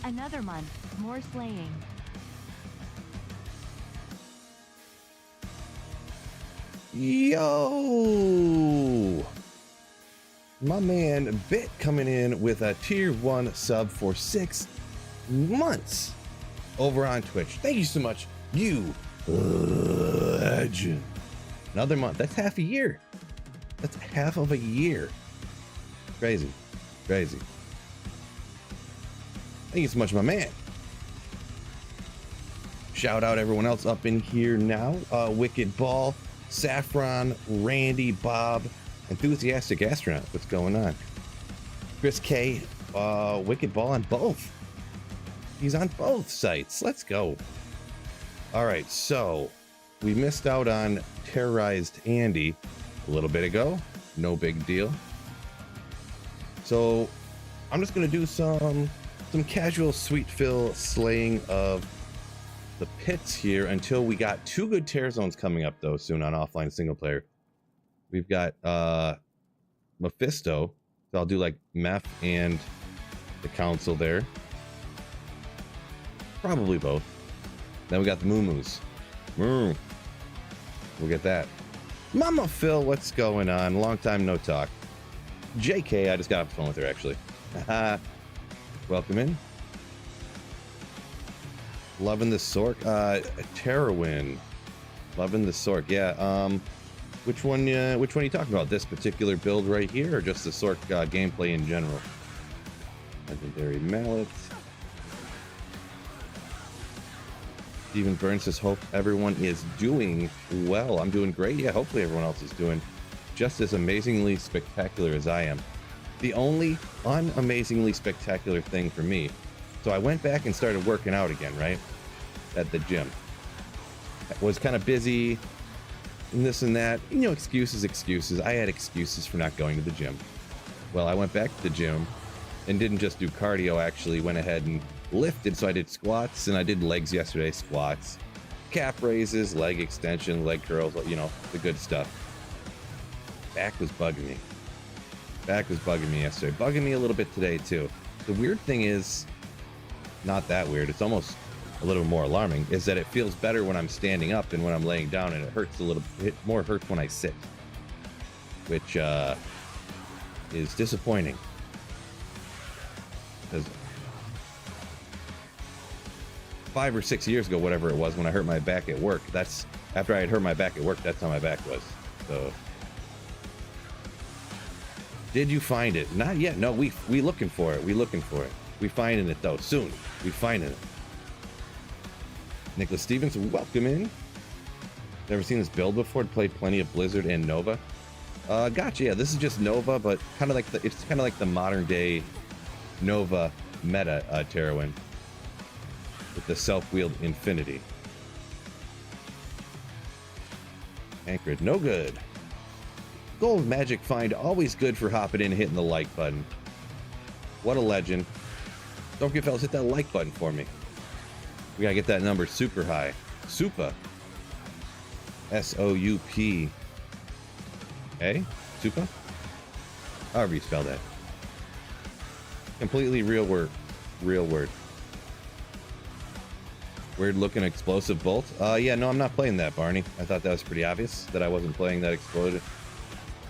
Another month, more slaying. Yo! My man Bit coming in with a tier 1 sub for 6 months over on Twitch. Thank you so much, you legend. Another month. That's half a year. That's half of a year. Crazy. Crazy. Thank you so much, my man. Shout out everyone else up in here now. Wicked Ball, Saffron, Randy, Bob, Enthusiastic Astronaut. What's going on? Chris K, Wicked Ball on both. He's on both sites. Let's go. All right, so we missed out on Terrorized Andy a little bit ago. No big deal. So I'm just gonna do some casual sweet fill slaying of the pits here until we got 2 good tear zones coming up though soon on offline single player. We've got Mephisto, so I'll do like Meph and the Council there. Probably both. Then we got the Moo-Moos. We'll get that. Mama Phil, what's going on? Long time no talk. JK, I just got off the phone with her actually. Welcome in. Loving the Sorc. Terrawin. Loving the Sorc. Yeah. Which one are you talking about? This particular build right here, or just the Sorc gameplay in general? Legendary Mallet. Steven Burns says, hope everyone is doing well. I'm doing great. Yeah, hopefully everyone else is doing just as amazingly spectacular as I am. The only unamazingly spectacular thing for me, so I went back and started working out again, right? At the gym. I was kind of busy and this and that. You know, excuses. I had excuses for not going to the gym. Well, I went back to the gym and didn't just do cardio, actually went ahead and lifted. So I did squats and I did legs yesterday, squats, calf raises, leg extension, leg curls, you know, the good stuff. Back was bugging me. Back was bugging me yesterday. Bugging me a little bit today too. The weird thing is, not that weird, it's almost a little more alarming, is that it feels better when I'm standing up than when I'm laying down, and it hurts a little, it more hurts when I sit, which is disappointing. Because 5 or 6 years ago, whatever it was, when I hurt my back at work, that's after I had hurt my back at work, that's how my back was. So did you find it? Not yet. No, we looking for it. We looking for it. We finding it though. Soon. We finding it. Nicholas Stevens, welcome in. Never seen this build before. Played plenty of Blizzard and Nova. Gotcha. Yeah, this is just Nova, but kind of like it's kind of like the modern day Nova meta Terrawin with the self-wheeled Infinity. Anchored, no good. Gold Magic Find, always good for hopping in and hitting the like button. What a legend. Don't forget, fellas, hit that like button for me. We gotta get that number super high. Supa. S-O-U-P. A? Supa? However you spell that. Completely real word. Real word. Weird looking explosive bolt. Yeah, no, I'm not playing that, Barney. I thought that was pretty obvious that I wasn't playing that exploded.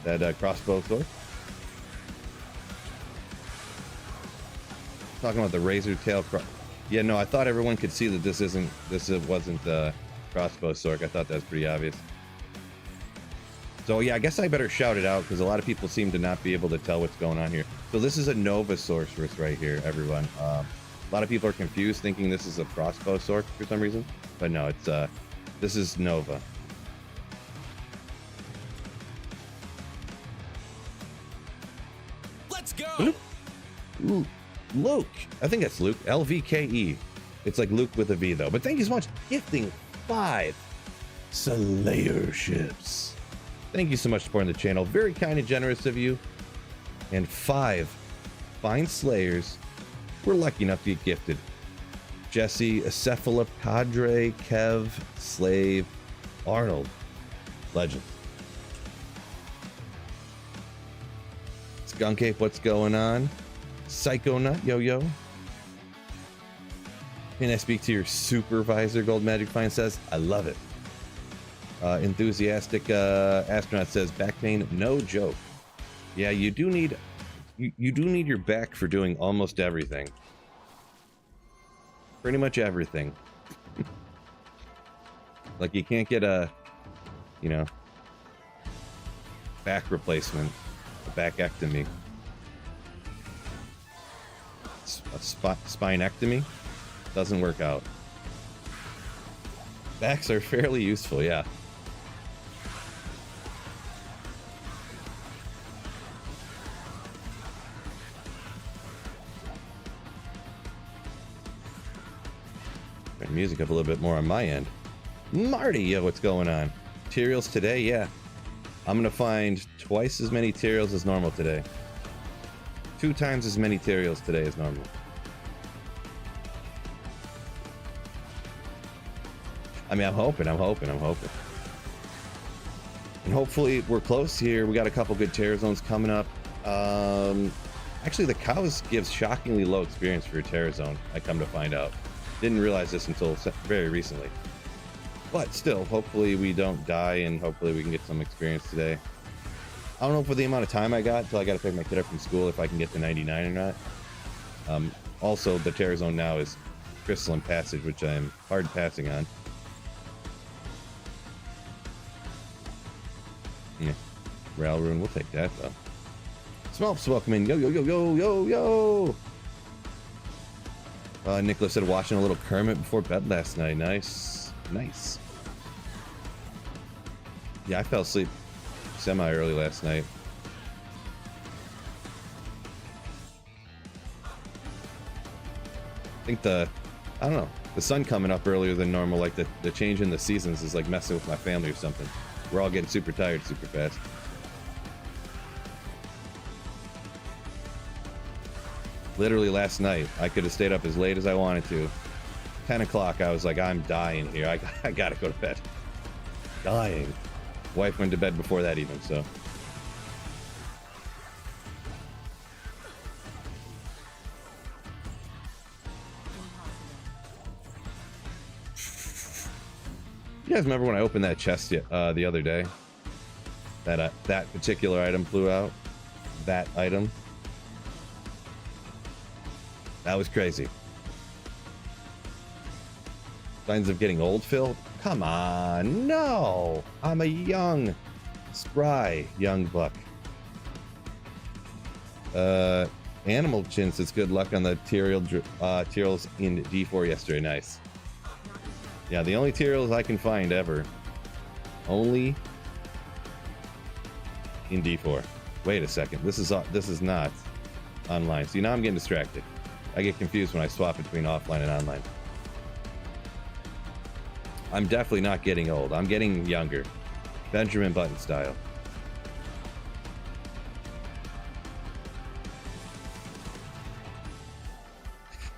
That crossbow sword. Talking about the razor tail yeah, no, I thought everyone could see that this wasn't the crossbow Sorc. I thought that was pretty obvious. So yeah, I guess I better shout it out because a lot of people seem to not be able to tell what's going on here. So this is a Nova Sorceress right here, everyone. A lot of people are confused thinking this is a crossbow Sorc for some reason, but no, it's this is Nova. Let's go. Ooh, Luke. I think that's Luke. LVKE. It's like Luke with a V though. But thank you so much. Gifting 5 Slayer ships. Thank you so much for supporting the channel. Very kind and generous of you. And 5 fine Slayers we're lucky enough to get gifted. Jesse, Acephala, Padre, Kev, Slave, Arnold. Legend. Skunk Ape, what's going on? Psycho Nut, yo. Can I speak to your supervisor? Gold Magic Fine says. I love it. Enthusiastic astronaut says back pain, no joke. Yeah, you do need you do need your back for doing almost everything. Pretty much everything. Like you can't get a, you know, back replacement, a backectomy, a spinectomy. Doesn't work out. Backs are fairly useful, yeah. Turn the music up a little bit more on my end. Marty, yo, what's going on? Materials today, yeah. I'm gonna find twice as many materials as normal today. 2 times as many materials today as normal. I mean, I'm hoping. And hopefully we're close here. We got a couple good terror zones coming up. Actually, the cows gives shockingly low experience for a terror zone, I come to find out. Didn't realize this until very recently. But still, hopefully we don't die, and hopefully we can get some experience today. I don't know for the amount of time I got until I got to pick my kid up from school if I can get to 99 or not. Also, the terror zone now is Crystalline Passage, which I'm hard passing on. Yeah, Rail Rune, we'll take that though. Smolps, welcome in. Yo, yo, yo, yo, yo, yo. Nicholas said watching a little Kermit before bed last night. Nice, nice. Yeah, I fell asleep semi early last night. I think I don't know, the sun coming up earlier than normal, like the change in the seasons is like messing with my family or something. We're all getting super tired super fast. Literally last night, I could have stayed up as late as I wanted to. 10 o'clock, I was like, I'm dying here. I gotta go to bed. Dying. Wife went to bed before that even, so. You guys remember when I opened that chest the other day? That particular item flew out. That item. That was crazy. Signs of getting old, Phil? Come on, no! I'm a young, spry, young buck. Animal Chin says good luck on the materials in D4 yesterday. Nice. Yeah, the only materials I can find ever. Only in D4. Wait a second. This is not online. See, now I'm getting distracted. I get confused when I swap between offline and online. I'm definitely not getting old. I'm getting younger. Benjamin Button style.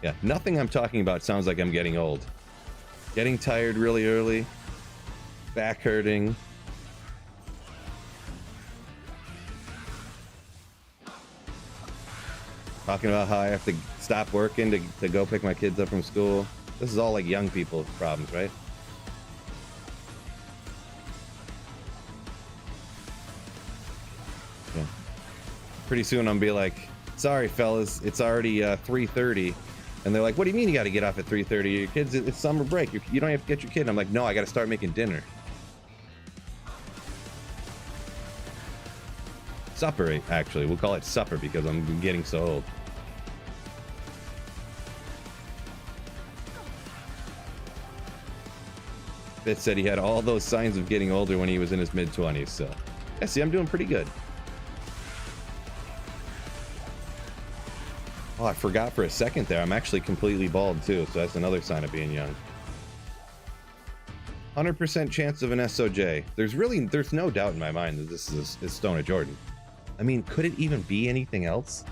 Yeah, nothing I'm talking about sounds like I'm getting old. Getting tired really early. Back hurting. Talking about how I have to stop working to go pick my kids up from school. This is all like young people problems, right? Yeah. Pretty soon I'm gonna be like, sorry fellas, it's already 3:30. And they're like, what do you mean you gotta get off at 3:30? Your kids, it's summer break. You don't have to get your kid. And I'm like, no, I gotta start making dinner. Supper, actually. We'll call it supper because I'm getting so old. Fitz said he had all those signs of getting older when he was in his mid-20s, so. Yeah, see, I'm doing pretty good. Oh, I forgot for a second there. I'm actually completely bald, too, so that's another sign of being young. 100% chance of an SOJ. There's no doubt in my mind that this is Stone of Jordan. I mean, could it even be anything else?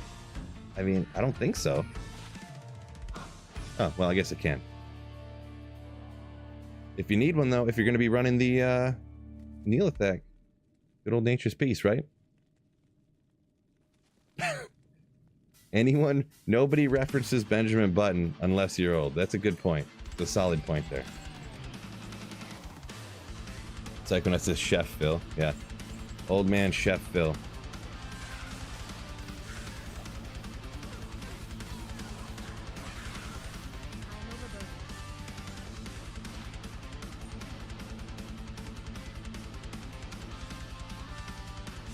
I mean, I don't think so. Oh, well, I guess it can. If you need one, though, if you're going to be running the Neolithec, good old Nature's Peace, right? Nobody references Benjamin Button unless you're old. That's a good point. It's a solid point there. It's like when it says Chef Phil. Yeah. Old man Chef Phil.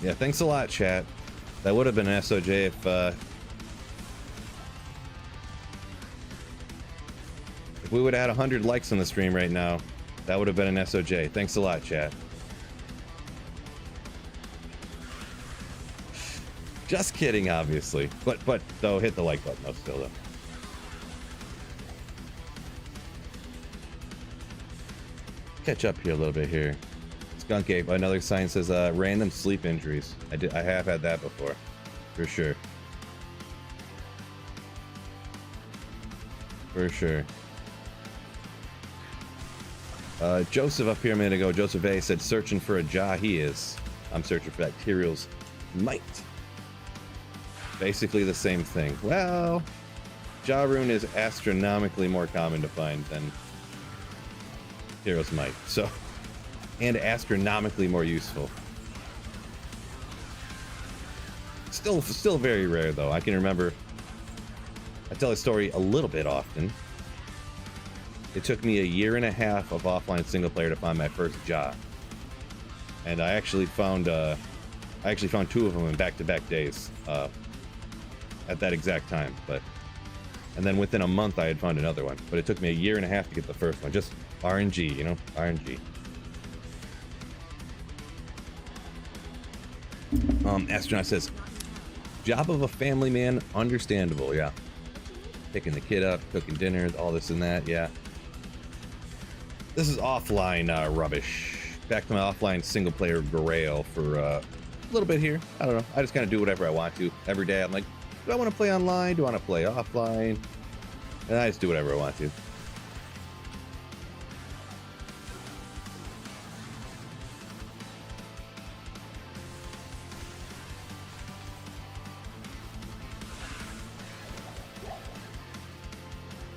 Yeah, thanks a lot, chat. That would have been an SOJ if we would have had 100 likes on the stream right now. That would have been an SOJ. Thanks a lot, chat. Just kidding, obviously. But though, hit the like button though, still though. Catch up here a little bit here. Skunk Ape, another sign says random sleep injuries. I have had that before, for sure. For sure. Joseph up here a minute ago, Joseph A said searching for a jaw. He is. I'm searching for bacterial's might. Basically the same thing. Well, jaw rune is astronomically more common to find than bacterial's might. So, and astronomically more useful. Still very rare though. I can remember. I tell a story a little bit often. It took me a year and a half of offline single player to find my first jaw, and I actually found two of them in back-to-back days at that exact time. And then within a month I had found another one, but it took me a year and a half to get the first one. Just RNG, you know, RNG. Astronaut says, job of a family man, understandable. Yeah, picking the kid up, cooking dinners, all this and that. Yeah. This is offline rubbish. Back to my offline single player grail for a little bit here. I don't know. I just kind of do whatever I want to. Every day I'm like, do I want to play online? Do I want to play offline? And I just do whatever I want to.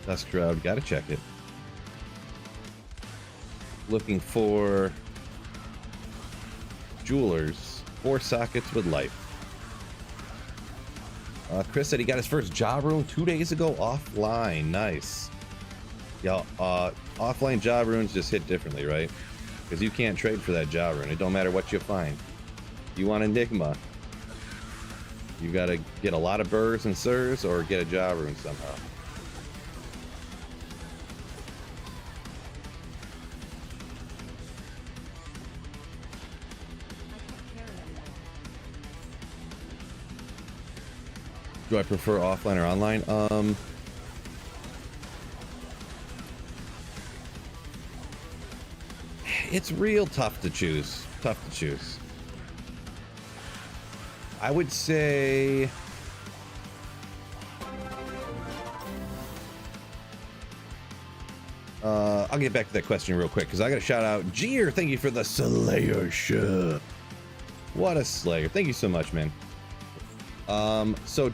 Dust Shroud, gotta check it. Looking for jewelers, 4 sockets with life. Chris said he got his first jaw rune 2 days ago offline. Nice. Yeah, offline jaw runes just hit differently, right? Because you can't trade for that jaw rune. It don't matter what you find. You want Enigma, you gotta get a lot of burrs and sirs or get a jaw rune somehow. Do I prefer offline or online? It's real tough to choose. I would say I'll get back to that question real quick because I got to shout out Jeer. Thank you for the Slayer shirt. What a Slayer! Thank you so much, man. So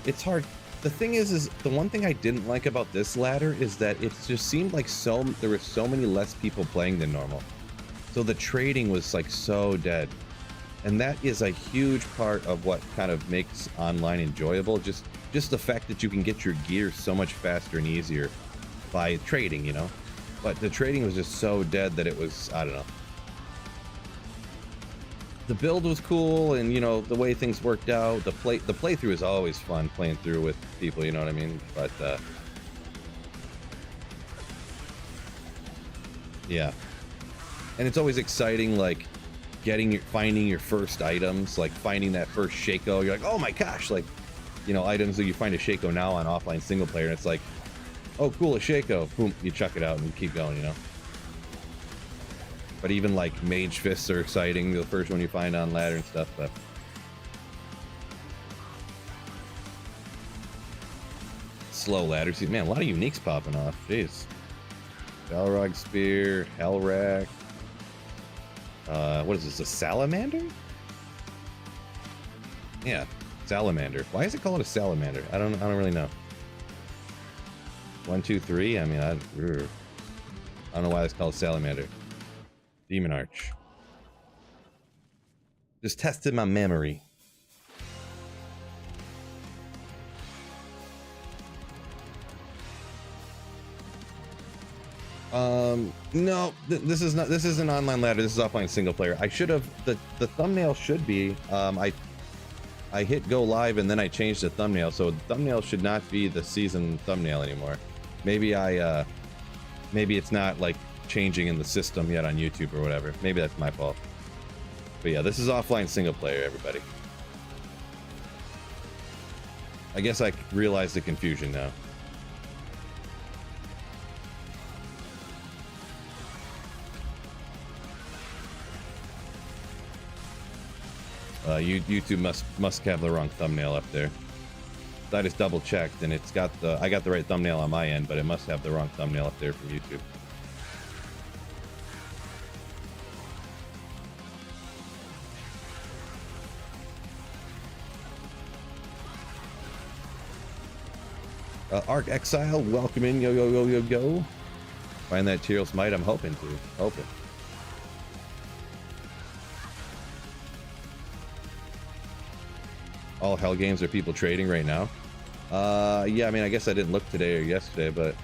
it's hard. The thing is the one thing I didn't like about this ladder is that it just seemed like there were so many less people playing than normal. So the trading was like so dead. And that is a huge part of what kind of makes online enjoyable. Just the fact that you can get your gear so much faster and easier by trading, you know? But the trading was just so dead that it was, I don't know. The build was cool, and you know the way things worked out. The playthrough is always fun playing through with people, you know what I mean? But yeah, and it's always exciting, like finding your first items, like finding that first Shaco. You're like, oh my gosh, like you know items that you find a Shaco now on offline single player, and it's like, oh cool, a Shaco. Boom, you chuck it out and keep going, you know. But even like mage fists are exciting, the first one you find on ladder and stuff. But slow ladders, man, a lot of uniques popping off. Jeez, Balrog Spear, Hellrack. What is this? A salamander? Yeah, Salamander. Why is it called a salamander? I don't really know. 1, 2, 3. I mean, I don't know why it's called salamander. Demon Arch. Just tested my memory. No, this is not. This is an online ladder. This is offline single player. I should have. The thumbnail should be. I hit go live and then I changed the thumbnail, so the thumbnail should not be the season thumbnail anymore. Maybe maybe it's not like changing in the system yet on YouTube or whatever. Maybe that's my fault. But yeah, this is offline single player, everybody. I guess I realized the confusion now. YouTube must have the wrong thumbnail up there. I just double checked and it's got I got the right thumbnail on my end, but it must have the wrong thumbnail up there from YouTube. Arc Exile, welcome in, yo. Find that Tyrael Smite, I'm hoping. All hell games are people trading right now. Yeah, I mean, I guess I didn't look today or yesterday, but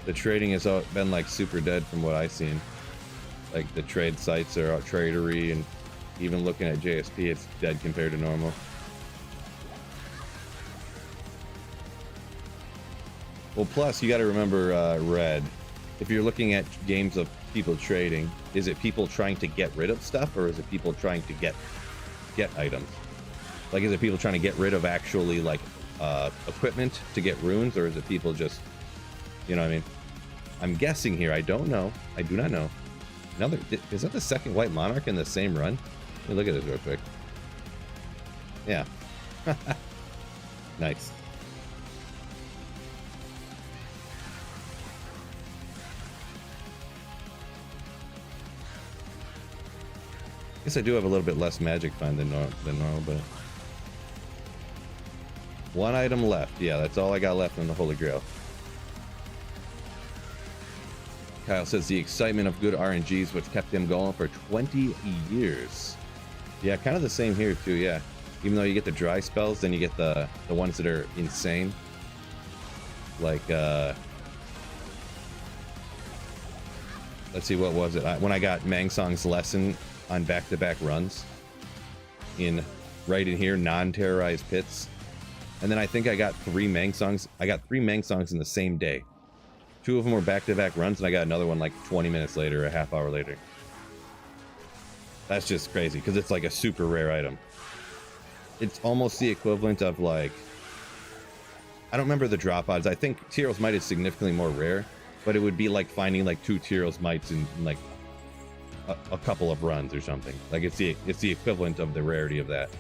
the trading has been like super dead from what I've seen. Like the trade sites are tradery, and even looking at JSP, it's dead compared to normal. Well, plus you got to remember, Red, if you're looking at games of people trading, is it people trying to get rid of stuff, or is it people trying to get items? Like, is it people trying to get rid of actually like equipment to get runes, or is it people just, you know what I mean? I'm guessing here. I don't know. I do not know. Another, is that the second White Monarch in the same run? Let me look at this real quick. Yeah. Nice. I guess I do have a little bit less magic find than normal, but one item left. Yeah, that's all I got left in the Holy Grail. Kyle says the excitement of good RNG is what's kept him going for 20 years. Yeah, kind of the same here too. Yeah, even though you get the dry spells, then you get the ones that are insane. Like let's see, what was it? When I got Mangsong's lesson on back-to-back runs right in here, non-terrorized pits, and then I think I got 3 Mangsongs. I got 3 Mangsongs in the same day. 2 of them were back-to-back runs, and I got another one like 20 minutes later, a half hour later. That's just crazy because it's like a super rare item. It's almost the equivalent of like, I don't remember the drop odds. I think Tyrael's Might is significantly more rare, but it would be like finding like 2 Tyrael's Mights in like a couple of runs or something. Like it's the equivalent of the rarity of that.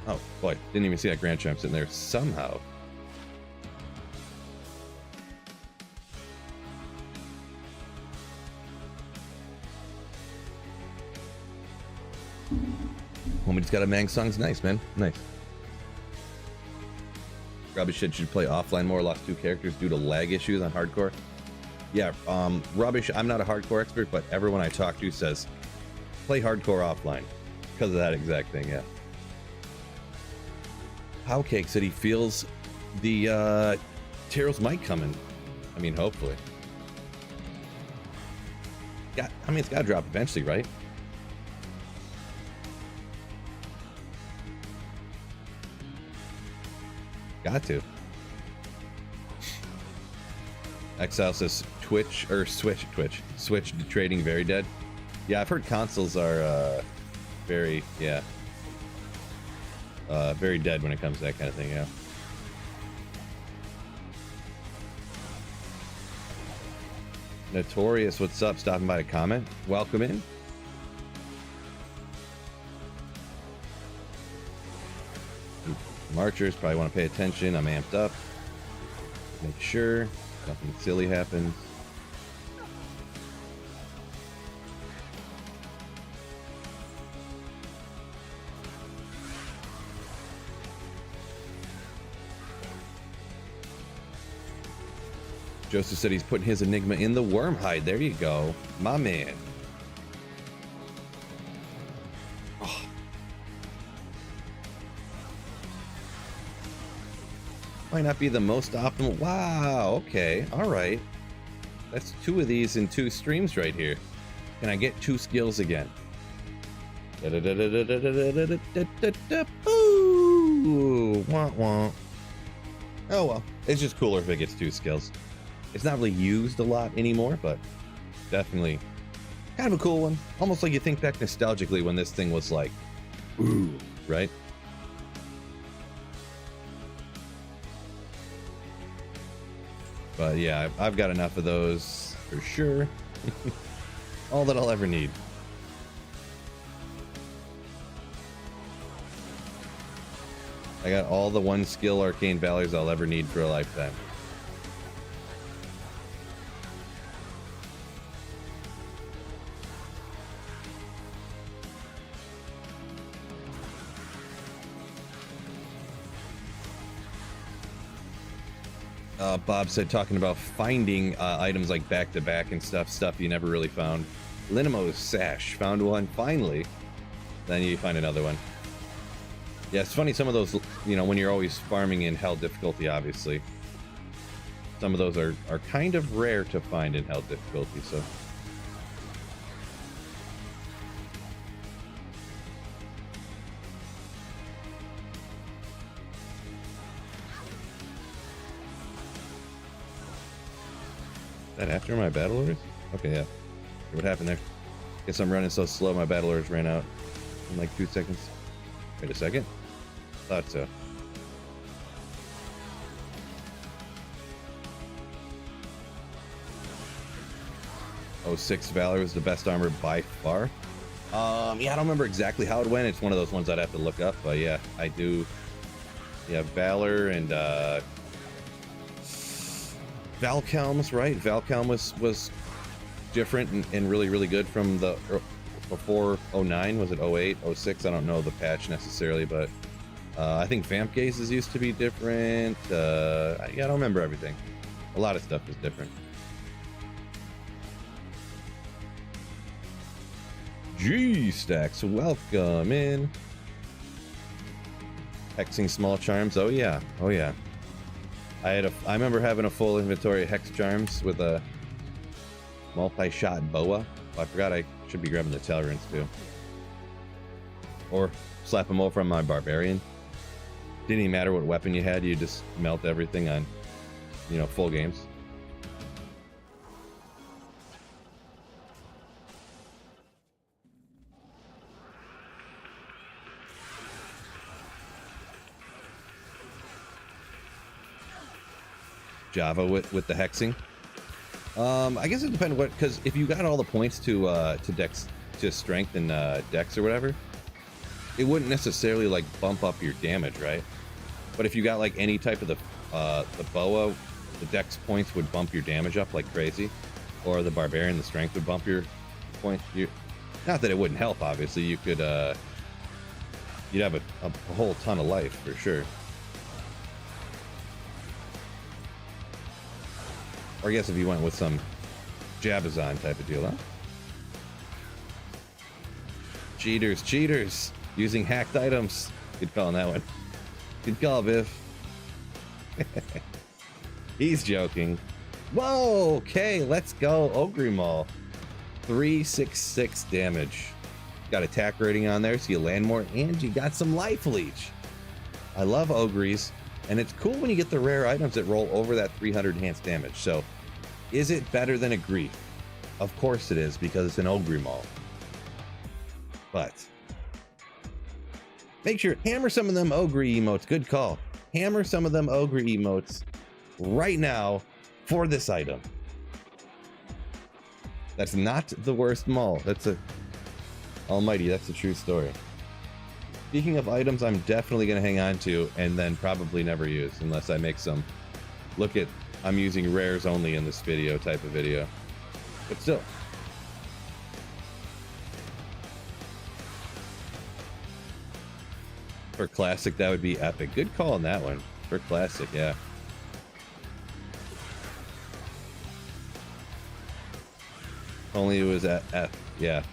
Oh boy, didn't even see that Grand Champ sitting there somehow. Homie just got a Mangsong's. Nice, man. Nice. Probably should play offline more. Lost 2 characters due to lag issues on hardcore. Yeah, Rubbish, I'm not a hardcore expert, but everyone I talk to says play hardcore offline because of that exact thing. Yeah. Powcake said he feels the Tyrael's Might coming. I mean, hopefully. I mean, it's got to drop eventually, right? Got to. Exile says Switch to trading very dead. Yeah, I've heard consoles are very very dead when it comes to that kind of thing. Yeah. Notorious, what's up? Stopping by to comment. Welcome in. Marchers probably want to pay attention. I'm amped up. Make sure nothing silly happens. Joseph said he's putting his Enigma in the worm hide. There you go, my man. Oh. Might not be the most optimal. Wow, okay, all right. That's 2 of these in 2 streams right here. Can I get 2 skills again? Ooh, wah, wah. Oh well, it's just cooler if it gets 2 skills. It's not really used a lot anymore, but definitely kind of a cool one. Almost like you think back nostalgically when this thing was like, ooh, right? But yeah, I've got enough of those for sure. All that I'll ever need. I got all the 1 skill arcane valors I'll ever need for a lifetime. Bob said talking about finding items like back to back and stuff you never really found. Linimo's sash, found one finally. Then you find another one. Yeah, it's funny, some of those, you know, when you're always farming in hell difficulty, obviously, some of those are kind of rare to find in hell difficulty, so. That after my battle orders? Okay, yeah. What happened there? Guess I'm running so slow my battle orders ran out in like 2 seconds. Wait a second. Thought so. Oh, 6 Valor is the best armor by far. Yeah, I don't remember exactly how it went. It's one of those ones I'd have to look up, but yeah, I do. Yeah, Valor and Valkelms, right? Valkelm was different and really, really good from the before 09. Was it 08, 06? I don't know the patch necessarily, but I think Vamp Gazes used to be different. Yeah, I don't remember everything. A lot of stuff is different. G-Stacks, welcome in. Hexing small charms, oh yeah, oh yeah. I remember having a full inventory of hex charms with a multi-shot boa. Oh, I forgot I should be grabbing the Talrins too. Or slap them over on my barbarian. Didn't even matter what weapon you had, you just melt everything on, you know, full games. Java with the hexing. I guess it depends what, because if you got all the points to dex, to strength and dex or whatever, it wouldn't necessarily like bump up your damage, right? But if you got like any type of the boa, the dex points would bump your damage up like crazy, or the barbarian, the strength would bump your points. Not that it wouldn't help, obviously. You could you'd have a whole ton of life for sure. Or I guess if you went with some Jabazon type of deal, huh? Cheaters, using hacked items. Good call on that one. Good call, Biff. He's joking. Whoa, okay, let's go. Ogre Maul. 366 damage. Got attack rating on there, so you land more, and you got some life leech. I love Ogres. And it's cool when you get the rare items that roll over that 300 enhanced damage. So, is it better than a Grief? Of course it is, because it's an Ogre Maul. But, make sure, hammer some of them Ogre emotes. Good call. Hammer some of them Ogre emotes right now for this item. That's not the worst Maul. That's a... Almighty, that's a true story. Speaking of items, I'm definitely going to hang on to and then probably never use unless I make some look at I'm using rares only in this video type of video. But still. For classic, that would be epic. Good call on that one. For classic, yeah. Only it was at F. Yeah.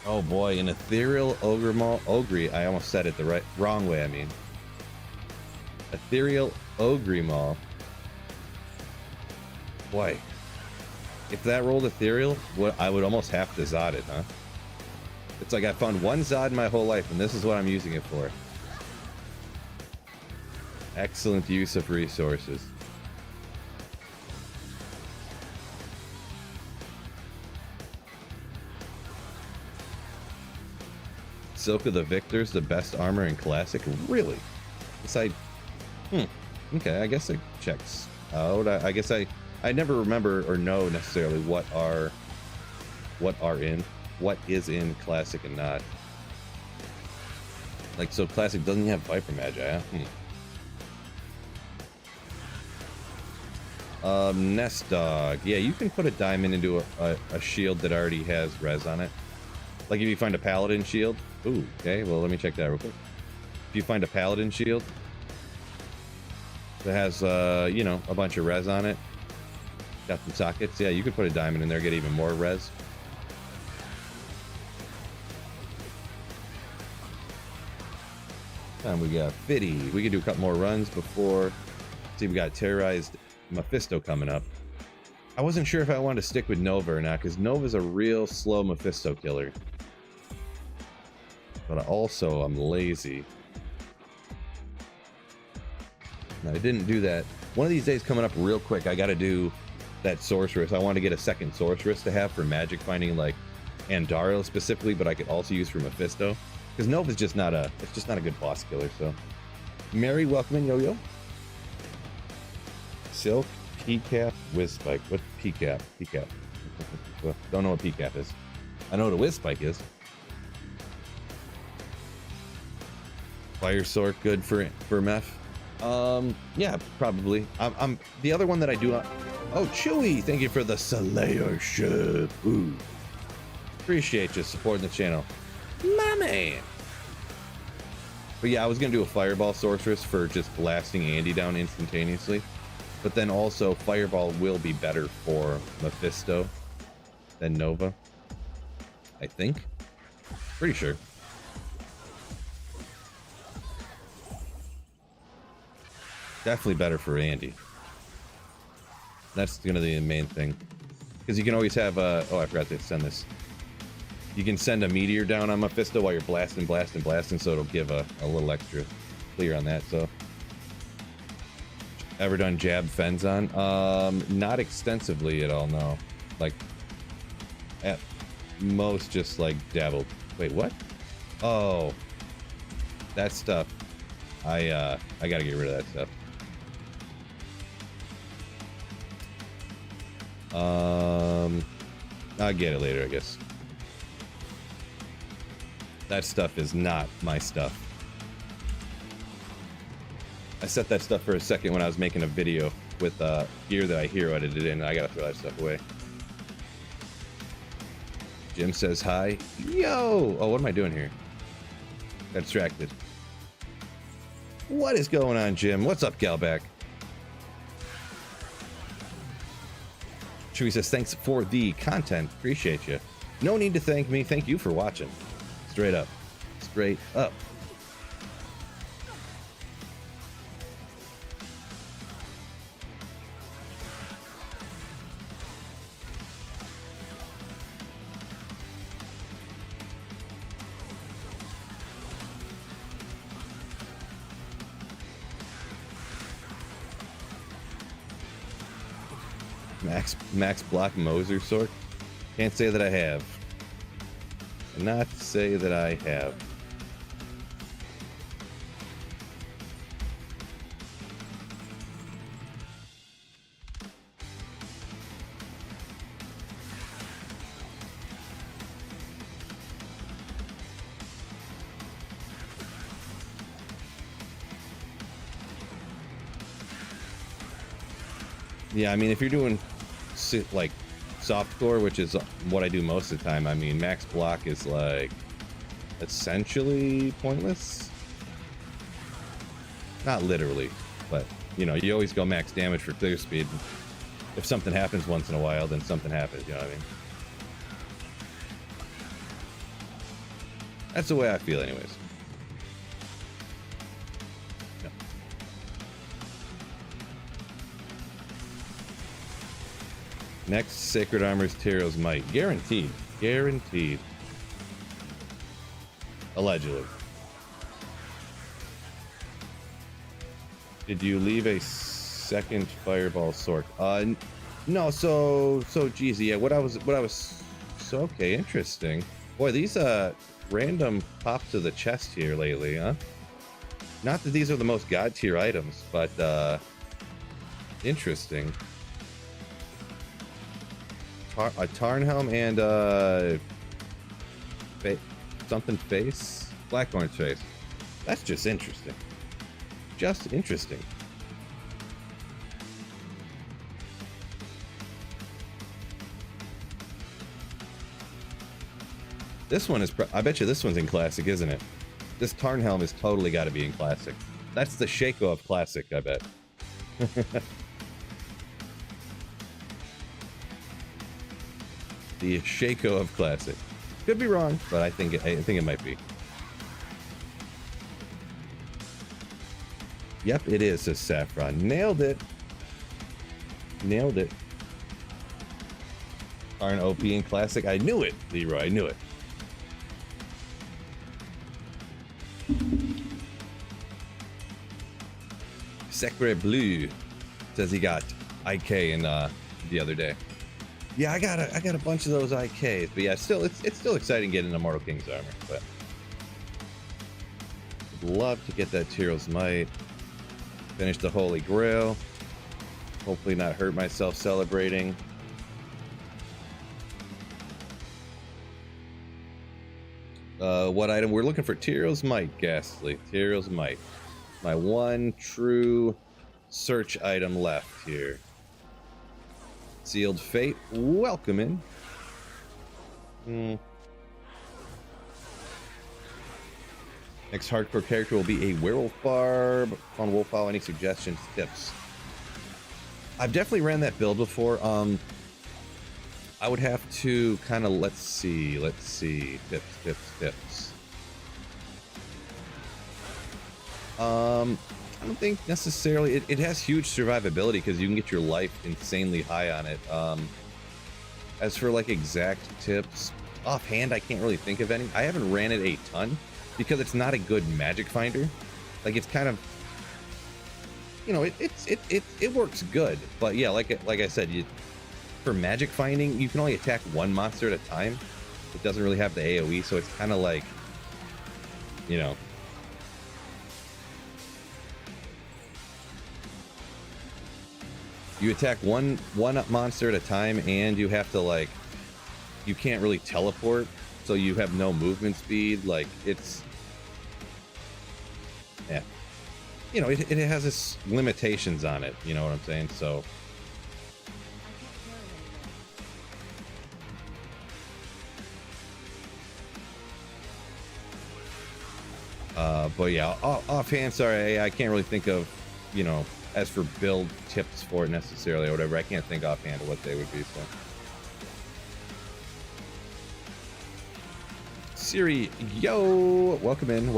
Oh boy, an ethereal ogre. I almost said it the wrong way. I mean, ethereal ogre. Boy, if that rolled ethereal, I would almost have to Zod it, huh? It's like I found one Zod in my whole life, and this is what I'm using it for. Excellent use of resources. Silk of the Victor's the best armor in Classic? Really? Okay, I guess it checks out. I guess I never remember or know necessarily what is in Classic and not. Like, so Classic doesn't have Viper Magi, huh? Nest Dog. Yeah, you can put a diamond into a shield that already has res on it. Like if you find a Paladin shield. Ooh, okay, well let me check that real quick. If you find a Paladin shield that has, you know, a bunch of res on it, got some sockets, yeah, you could put a diamond in there, get even more res. And we got Fitty. We could do a couple more runs before. See, we got Terrorized Mephisto coming up. I wasn't sure if I wanted to stick with Nova or not, because Nova's a real slow Mephisto killer. But also, I'm lazy. And I didn't do that. One of these days coming up real quick, I got to do that Sorceress. I want to get a second Sorceress to have for magic finding, like Andariel specifically, but I could also use for Mephisto. Because Nova's just not a good boss killer, so. Mary, welcome in, Yo-Yo. Silk, P-Cap, Whizspike. What's P-Cap? P-Cap. Don't know what P-Cap is. I know what a Whizspike is. Fire Sorc good for Meph? Yeah, probably. I'm the other one that I do not. Oh, Chewy, thank you for the Slayership. Ooh, appreciate you supporting the channel, my man. But yeah, I was gonna do a Fireball Sorceress for just blasting Andy down instantaneously, but then also Fireball will be better for Mephisto than Nova. I think. Pretty sure. Definitely better for Andy. That's gonna be the main thing. Because you can always have oh, I forgot to send this. You can send a meteor down on Mephisto while you're blasting, so it'll give a little extra clear on that, so. Ever done jab Fenzon? Not extensively at all, no. Like, at most just like dabbled. Wait, what? Oh. That stuff. I gotta get rid of that stuff. I'll get it later, I guess. That stuff is not my stuff. I set that stuff for a second when I was making a video with gear that I hero edited in. I gotta throw that stuff away. Jim says hi. Yo! Oh, what am I doing here? Got distracted. What is going on, Jim? What's up, Galback? Chewy says, thanks for the content. Appreciate you. No need to thank me. Thank you for watching. Straight up. Straight up. Max Block Moser Sorc. Can't say that I have. Not to say that I have. Yeah, I mean, if you're doing like softcore, which is what I do most of the time, I mean, max block is like essentially pointless. Not literally, but you know, you always go max damage for clear speed. if something happens once in a while, then something happens, you know what I mean? That's the way I feel anyways. Yeah. Next, Sacred Armor's Tyrell's Might. Guaranteed. Guaranteed. Allegedly. Did you leave a second fireball Sorc? No, so geez, yeah, what I was so okay, interesting. Boy, these random pops to the chest here lately, huh? Not that these are the most god tier items, but interesting. A Tarnhelm and something face? Blackhorn's face. That's just interesting. Just interesting. This one is, I bet you this one's in Classic, isn't it? This Tarnhelm has totally got to be in Classic. That's the Shaco of Classic, I bet. The Shaco of Classic. Could be wrong, but I think it might be. Yep, it is, says Saffron. Nailed it. Nailed it. Tarn OP in Classic. I knew it, Leroy. I knew it. Sacre Bleu says he got IK in the other day. Yeah, I got a bunch of those IKs, but yeah, still it's still exciting getting the Mortal King's armor. But would love to get that Tyrell's Might, finish the Holy Grail, hopefully not hurt myself celebrating. What item we're looking for? Tyrell's Might, Ghastly. Tyrell's Might. My one true search item left here. Sealed Fate, welcome in. Next hardcore character will be a werewolf barb. On Wolfowl, any suggestions, tips? I've definitely ran that build before. I would have to kind of, let's see, tips. I don't think necessarily it has huge survivability because you can get your life insanely high on it. As for like exact tips, offhand I can't really think of any. I haven't ran it a ton because it's not a good magic finder. Like it's kind of, you know, it works good, but yeah, like I said, for magic finding you can only attack one monster at a time. It doesn't really have the AoE, so it's kind of like, you know, you attack one monster at a time, and you have to, like, you can't really teleport, so you have no movement speed. Like, it's, yeah, you know, it has its limitations on it, you know what I'm saying? So but yeah, offhand, sorry, I can't really think of, you know, as for build tips for it necessarily or whatever. I can't think offhand of what they would be. So Siri, yo, welcome in.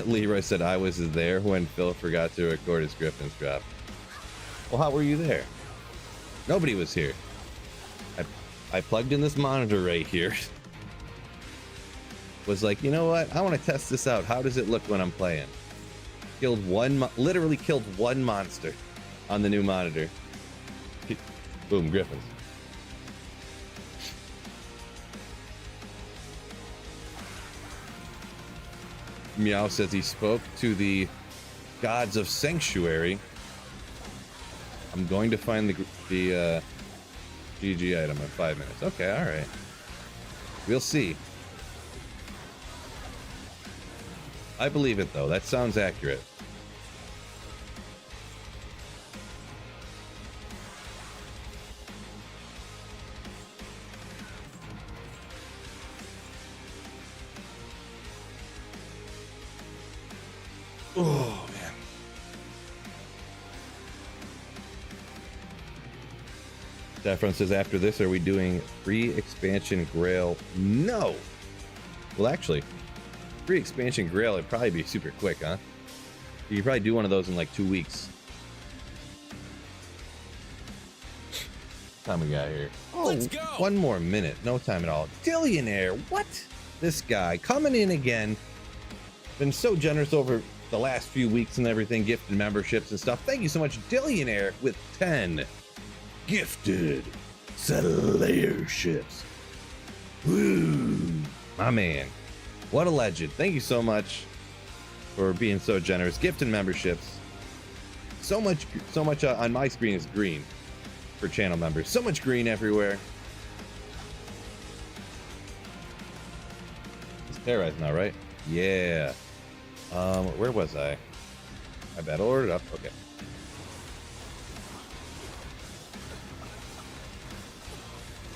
Leroy said I was there when Phil forgot to record his Griffin's drop. Well, how were you there? Nobody was here. I plugged in this monitor right here. Was like, you know what? I want to test this out. How does it look when I'm playing? Killed literally killed one monster on the new monitor. Boom, Griffins. Meow says he spoke to the gods of Sanctuary. I'm going to find the GG item in 5 minutes. Okay, all right. We'll see. I believe it, though. That sounds accurate. Saffron says, after this, are we doing free expansion Grail? No. Well, actually, free expansion Grail, it'd probably be super quick, huh? You could probably do one of those in like 2 weeks. Time we got here. Oh, let's go. 1 more minute. No time at all. Dillionaire. What? This guy coming in again. Been so generous over the last few weeks and everything. Gifted memberships and stuff. Thank you so much, Dillionaire, with 10 gifted Slayerships. Woo. My man. What a legend. Thank you so much for being so generous. Gifted memberships. So much on my screen is green for channel members. So much green everywhere. It's terrorized now, right? Yeah. Where was I? I battle ordered up. Okay.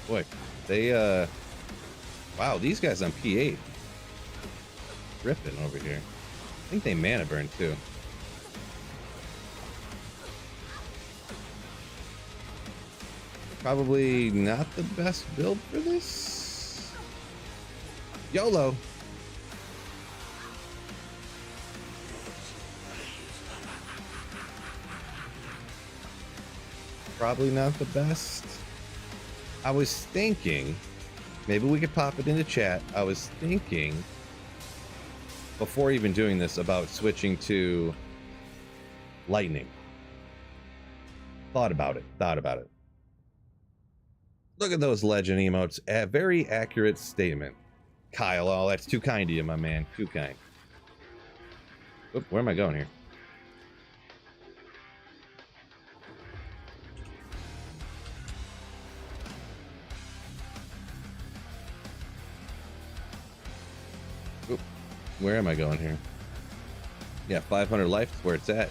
Boy, they wow, these guys on P8 ripping over here. I think they mana burn too. Probably not the best build for this. YOLO. Probably not the best. I was thinking, maybe we could pop it into chat. I was thinking, before even doing this, about switching to lightning. Thought about it. Look at those legend emotes. A very accurate statement. Kyle, oh, that's too kind of you, my man. Too kind. Oop, where am I going here? Oop, where am I going here? Yeah, 500 life is where it's at.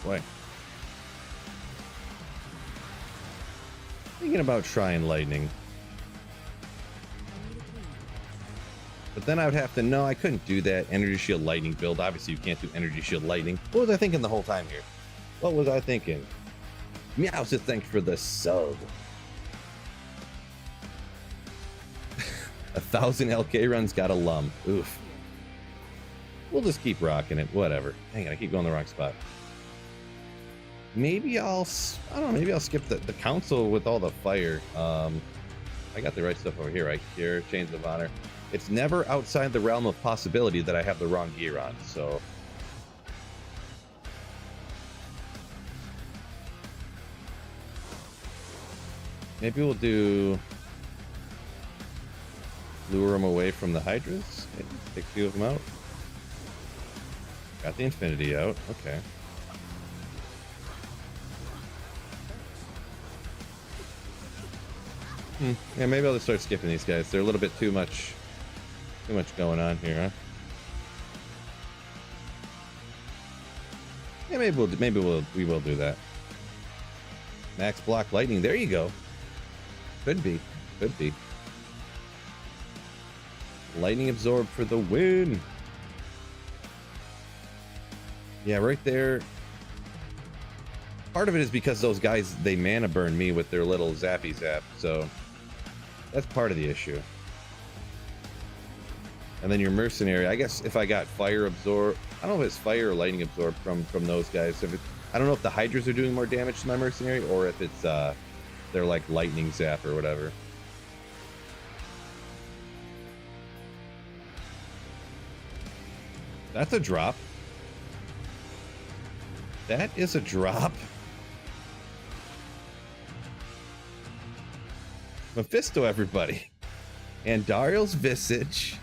Boy. Thinking about trying lightning. But then I would have to know I couldn't do that energy shield lightning build. Obviously you can't do energy shield lightning. What was I thinking the whole time here? What was I thinking? Meow says thanks for the sub. 1,000 LK runs got a lum. Oof. We'll just keep rocking it. Whatever. Hang on, I keep going the wrong spot. Maybe I don't know, maybe I'll skip the council with all the fire. I got the right stuff over here, right here, Chains of Honor. It's never outside the realm of possibility that I have the wrong gear on, so. Maybe we'll do lure them away from the Hydras. Maybe take a few of them out. Got the Infinity out, okay. Yeah, maybe I'll just start skipping these guys. They're a little bit too much going on here, huh? Yeah, we will do that. Max block lightning. There you go. Could be. Lightning absorb for the win. Yeah, right there. Part of it is because those guys, they mana burn me with their little zappy zap, so that's part of the issue. And then your mercenary, I guess if I got fire absorb, I don't know if it's fire or lightning absorb from those guys. I don't know if the Hydras are doing more damage to my mercenary or if it's they're like lightning zap or whatever. That's a drop. That is a drop. Mephisto, everybody. And Dariel's Visage.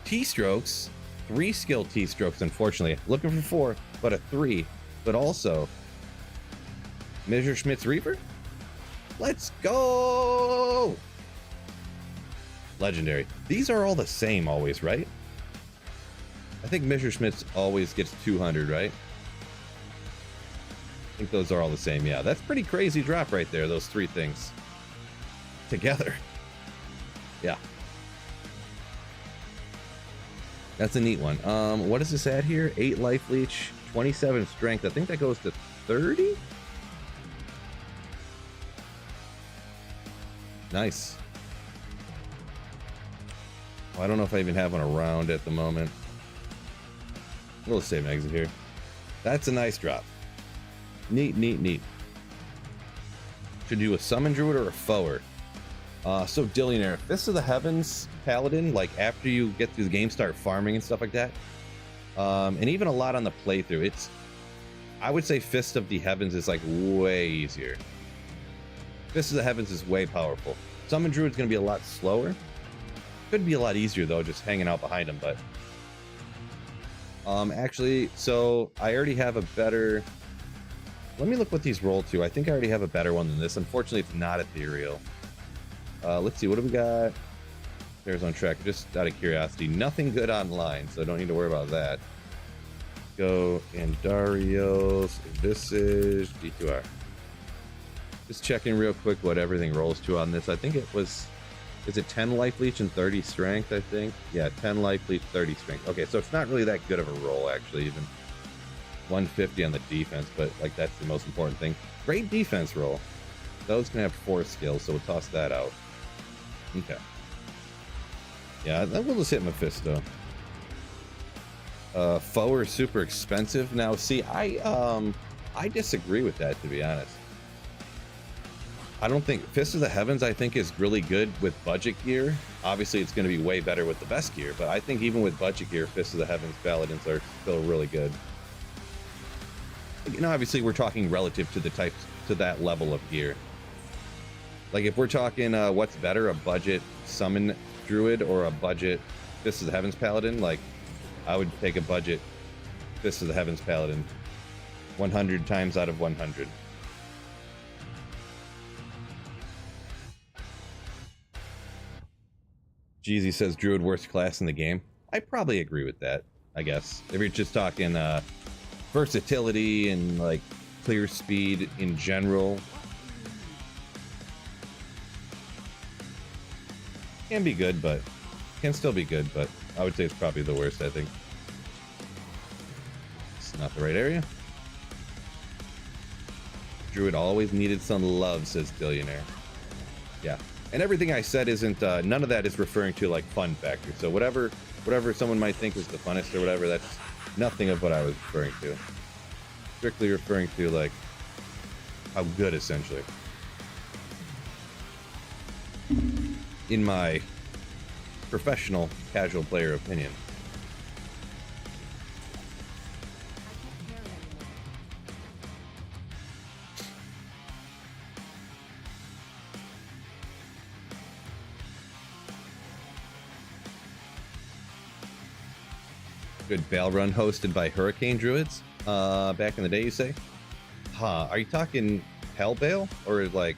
T-strokes. 3 skill T-strokes, unfortunately. Looking for 4, but a 3. But also, Messerschmitt's Reaper? Let's go! Legendary. These are all the same always, right? I think Messerschmitt's always gets 200, right? I think those are all the same. Yeah, that's pretty crazy drop right there, those three things together. Yeah. That's a neat one. What is this at here? 8 life leech, 27 strength. I think that goes to 30? Nice. Oh, I don't know if I even have one around at the moment. We'll save an exit here. That's a nice drop. Neat, neat, neat. Should do a summon druid or a foer? So Dillionaire, Fist of the Heavens Paladin, like after you get through the game, start farming and stuff like that. And even a lot on the playthrough. I would say Fist of the Heavens is like way easier. Fist of the Heavens is way powerful. Summon Druid's gonna be a lot slower. Could be a lot easier though, just hanging out behind him, but actually, so I already have a better. Let me look what these roll to. I think I already have a better one than this. Unfortunately, it's not ethereal. Let's see, what do we got? There's on track, just out of curiosity. Nothing good online, so I don't need to worry about that. Go Andarios, Visage, D2R. Just checking real quick what everything rolls to on this. I think it was, is it 10 life leech and 30 strength, I think? Yeah, 10 life leech, 30 strength. Okay, so it's not really that good of a roll, actually, even. 150 on the defense, but like that's the most important thing. Great defense roll. Those can have 4 skills, so we'll toss that out. Okay. Yeah, that will just hit Mephisto. Foer is super expensive. Now, see, I disagree with that, to be honest. I don't think Fist of the Heavens, I think, is really good with budget gear. Obviously, it's going to be way better with the best gear, but I think even with budget gear, Fist of the Heavens Paladins are still really good. You know, obviously, we're talking relative to the types, to that level of gear. Like, if we're talking what's better, a budget Summon Druid or a budget Fist of the Heavens Paladin, like, I would take a budget Fist of the Heavens Paladin 100 times out of 100. Jeezy says Druid worst class in the game. I probably agree with that, I guess. If you're just talking versatility and like clear speed in general. Can be good, but can still be good, but I would say it's probably the worst, I think. It's not the right area. Druid always needed some love, says Billionaire. Yeah. And everything I said isn't, none of that is referring to like fun factor. So whatever someone might think is the funnest or whatever, that's nothing of what I was referring to. Strictly referring to like how good, essentially. In my professional casual player opinion. Good bail run hosted by Hurricane Druids back in the day, you say? Huh, are you talking Hell Bail or like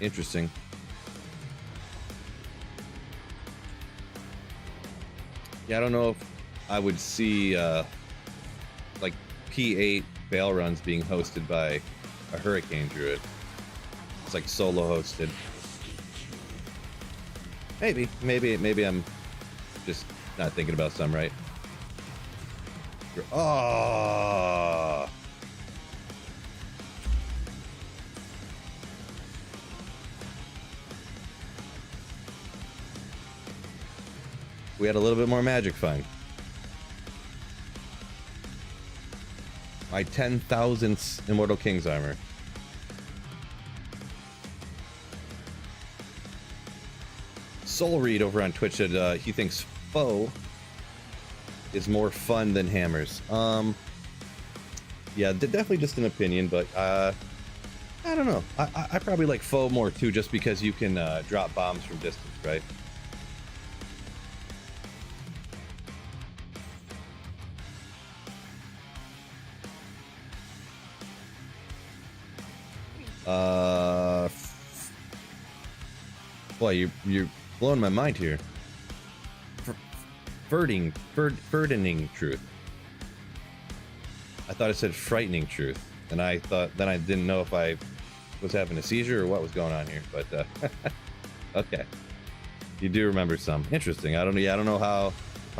interesting. Yeah, I don't know if I would see like P8 bail runs being hosted by a Hurricane Druid. It's like solo hosted. Maybe I'm just not thinking about some, right? Oh. We had a little bit more magic fun. My 10,000th Immortal King's Armor. Soul Reed over on Twitch said he thinks Foe is more fun than hammers. Yeah, definitely just an opinion, but I don't know. I probably like Foe more too, just because you can drop bombs from distance, right? Uh, boy, you're blowing my mind here. Furdening truth. I thought it said frightening truth, and I thought then I didn't know if I was having a seizure or what was going on here. But okay, you do remember some. Interesting. I don't know how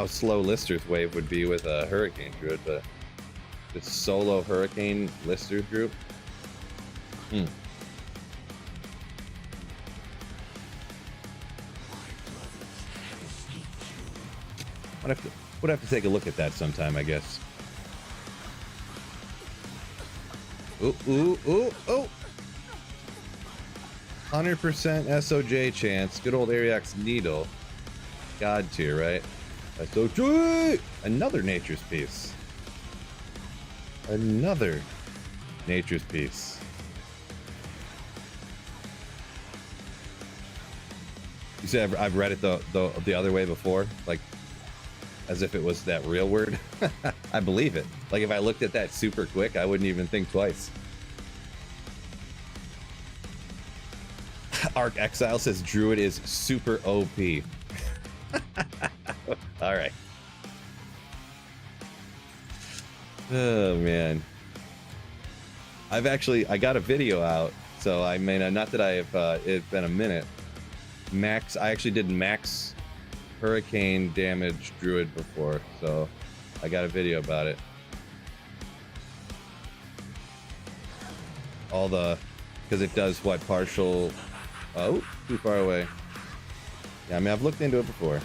slow Lister's wave would be with a hurricane druid, but this solo hurricane Lister group. Would have to take a look at that sometime, I guess. Ooh, ooh, ooh, ooh. 100% SOJ chance. Good old Ariok's Needle. God tier, right? SOJ! Another Nature's Piece. Another Nature's Piece. You said I've read it the other way before? Like, as if it was that real word? I believe it. Like, if I looked at that super quick, I wouldn't even think twice. Arc Exile says Druid is super OP. All right. Oh, man. I got a video out, so I mean, not that it's been a minute. I actually did max hurricane damage druid before, so I got a video about it. Because it does what, partial. Oh, too far away. Yeah, I mean, I've looked into it before.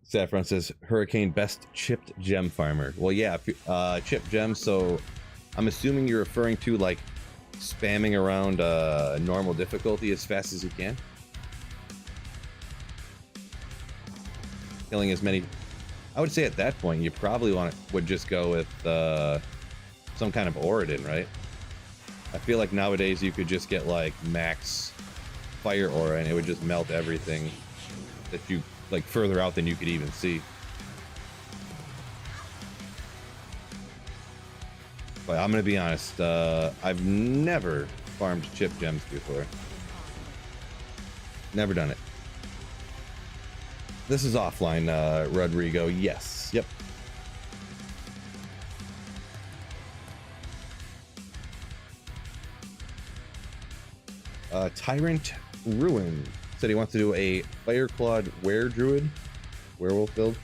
Saffron says Hurricane best chipped gem farmer. Well, yeah, chipped gems. So I'm assuming you're referring to like spamming around normal difficulty as fast as you can, killing as many. I would say at that point you probably would just go with some kind of Oridon, right? I feel like nowadays you could just get like max fire aura and it would just melt everything that you like further out than you could even see. But I'm gonna be honest, I've never farmed chip gems before. Never done it. This is offline, Rodrigo. Yes. Yep. Tyrant Ruin said he wants to do a Fireclawed werewolf build.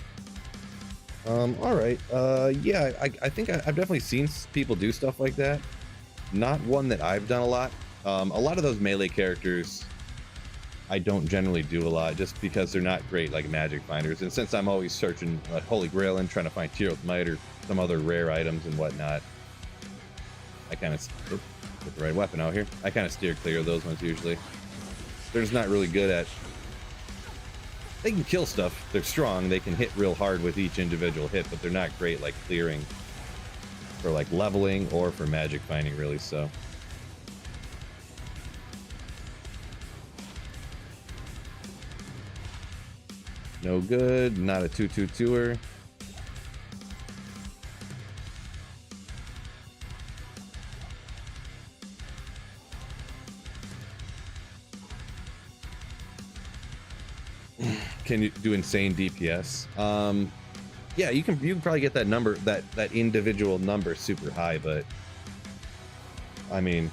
All right. Yeah, I think I've definitely seen people do stuff like that. Not one that I've done a lot. A lot of those melee characters I don't generally do a lot just because they're not great like magic finders. And since I'm always searching Holy Grail and trying to find Tyro's Might or some other rare items and whatnot, I kind of get the right weapon out here. I kind of steer clear of those ones usually. They're just not really good at. They can kill stuff. They're strong. They can hit real hard with each individual hit, but they're not great like clearing for like leveling or for magic finding really. So. No good. Not a 2/2/2er. Can you do insane DPS? Yeah, you can probably get that number, that individual number super high, but I mean,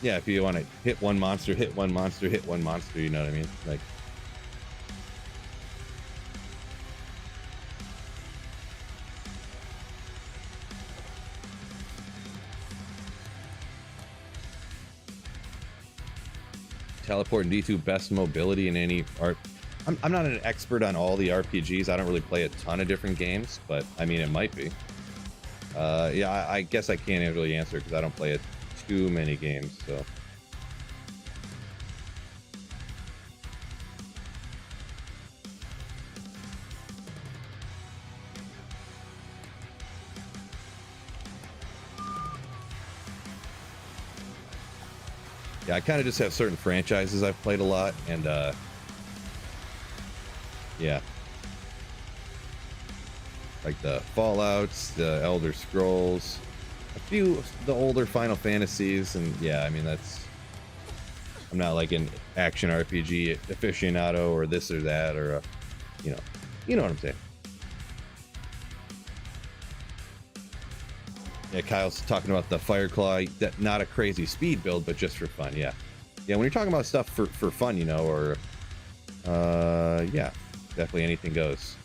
yeah, if you want to hit one monster, hit one monster, hit one monster, you know what I mean? Like, teleport and D2 best mobility in any art. I'm not an expert on all the RPGs. I don't really play a ton of different games, but I mean, it might be. Yeah, I guess I can't really answer because I don't play too many games, so. Yeah, I kind of just have certain franchises I've played a lot, and yeah, like the Fallouts, the Elder Scrolls, a few of the older Final Fantasies, and yeah, I mean I'm not like an action RPG aficionado or this or that or you know what I'm saying. Yeah, Kyle's talking about the Fireclaw, that not a crazy speed build, but just for fun. Yeah, when you're talking about stuff for fun, you know, or yeah, definitely anything goes.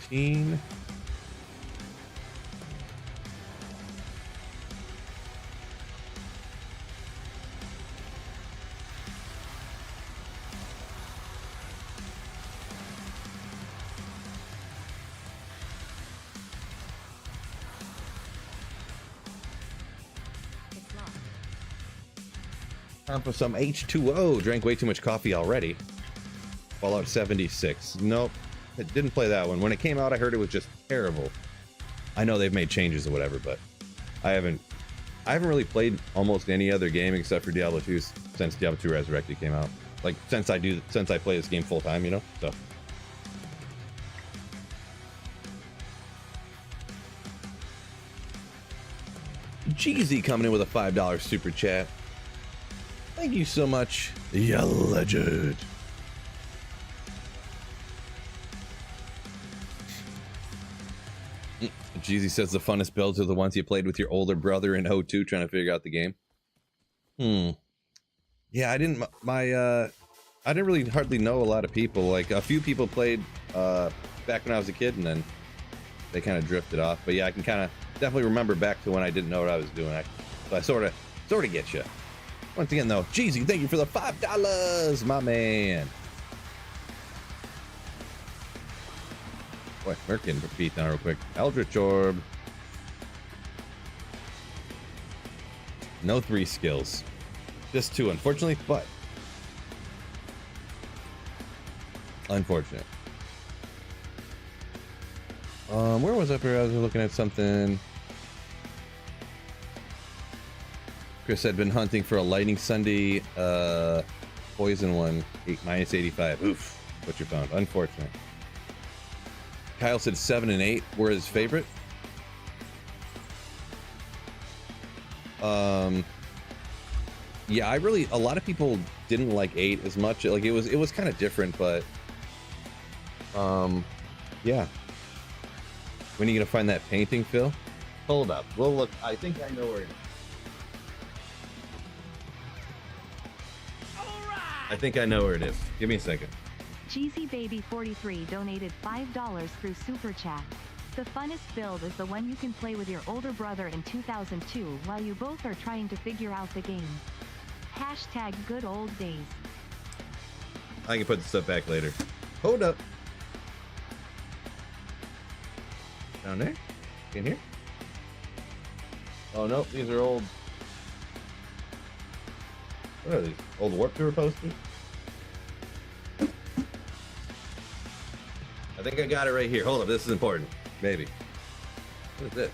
Teen. Time for some H2O. Drank way too much coffee already. Fallout 76. Nope. I didn't play that one. When it came out, I heard it was just terrible. I know they've made changes or whatever, but I haven't really played almost any other game except for Diablo 2 since Diablo 2 Resurrected came out. Like since I play this game full time, you know? So Jeezy coming in with a $5 super chat. Thank you so much, ya legend. Jeezy says the funnest builds are the ones you played with your older brother in O2 trying to figure out the game. Yeah, I didn't really hardly know a lot of people. Like a few people played back when I was a kid, and then they kind of drifted off. But yeah, I can kind of definitely remember back to when I didn't know what I was doing. So I sort of get you. Once again, though, Jeezy, thank you for the $5, my man. Boy, we're getting beat down real quick. Eldritch Orb. No 3 skills. Just 2, unfortunately, but unfortunate. Where was I? I was looking at something. Chris had been hunting for a Lightning Sunday poison one, minus 85. Oof, what you found. Unfortunate. Kyle said 7 and 8 were his favorite. Yeah, a lot of people didn't like 8 as much. Like it was kind of different, but yeah. When are you gonna find that painting, Phil? Hold up. We'll look. I think I know where it is. I think I know where it is. Give me a second. Cheesy Baby 43 donated $5 through Super Chat. The funnest build is the one you can play with your older brother in 2002 while you both are trying to figure out the game. Hashtag good old days. I can put the stuff back later. Hold up. Down there? In here? Oh no, these are old. What are these? Old Warp Tour posters? I think I got it right here. Hold up, this is important. Maybe. What is this?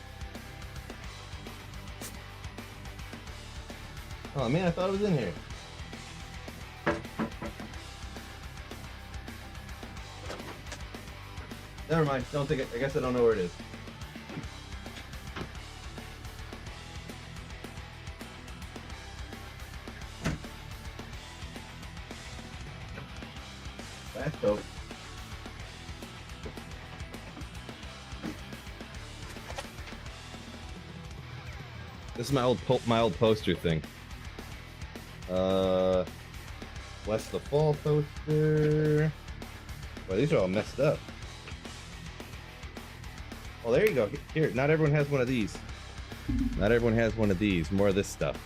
Oh man, I thought it was in here. Never mind. Don't think it. I guess I don't know where it is. That's dope. This is my old poster thing. West the Fall poster. Well, these are all messed up. Oh, there you go. Here, not everyone has one of these. Not everyone has one of these. More of this stuff.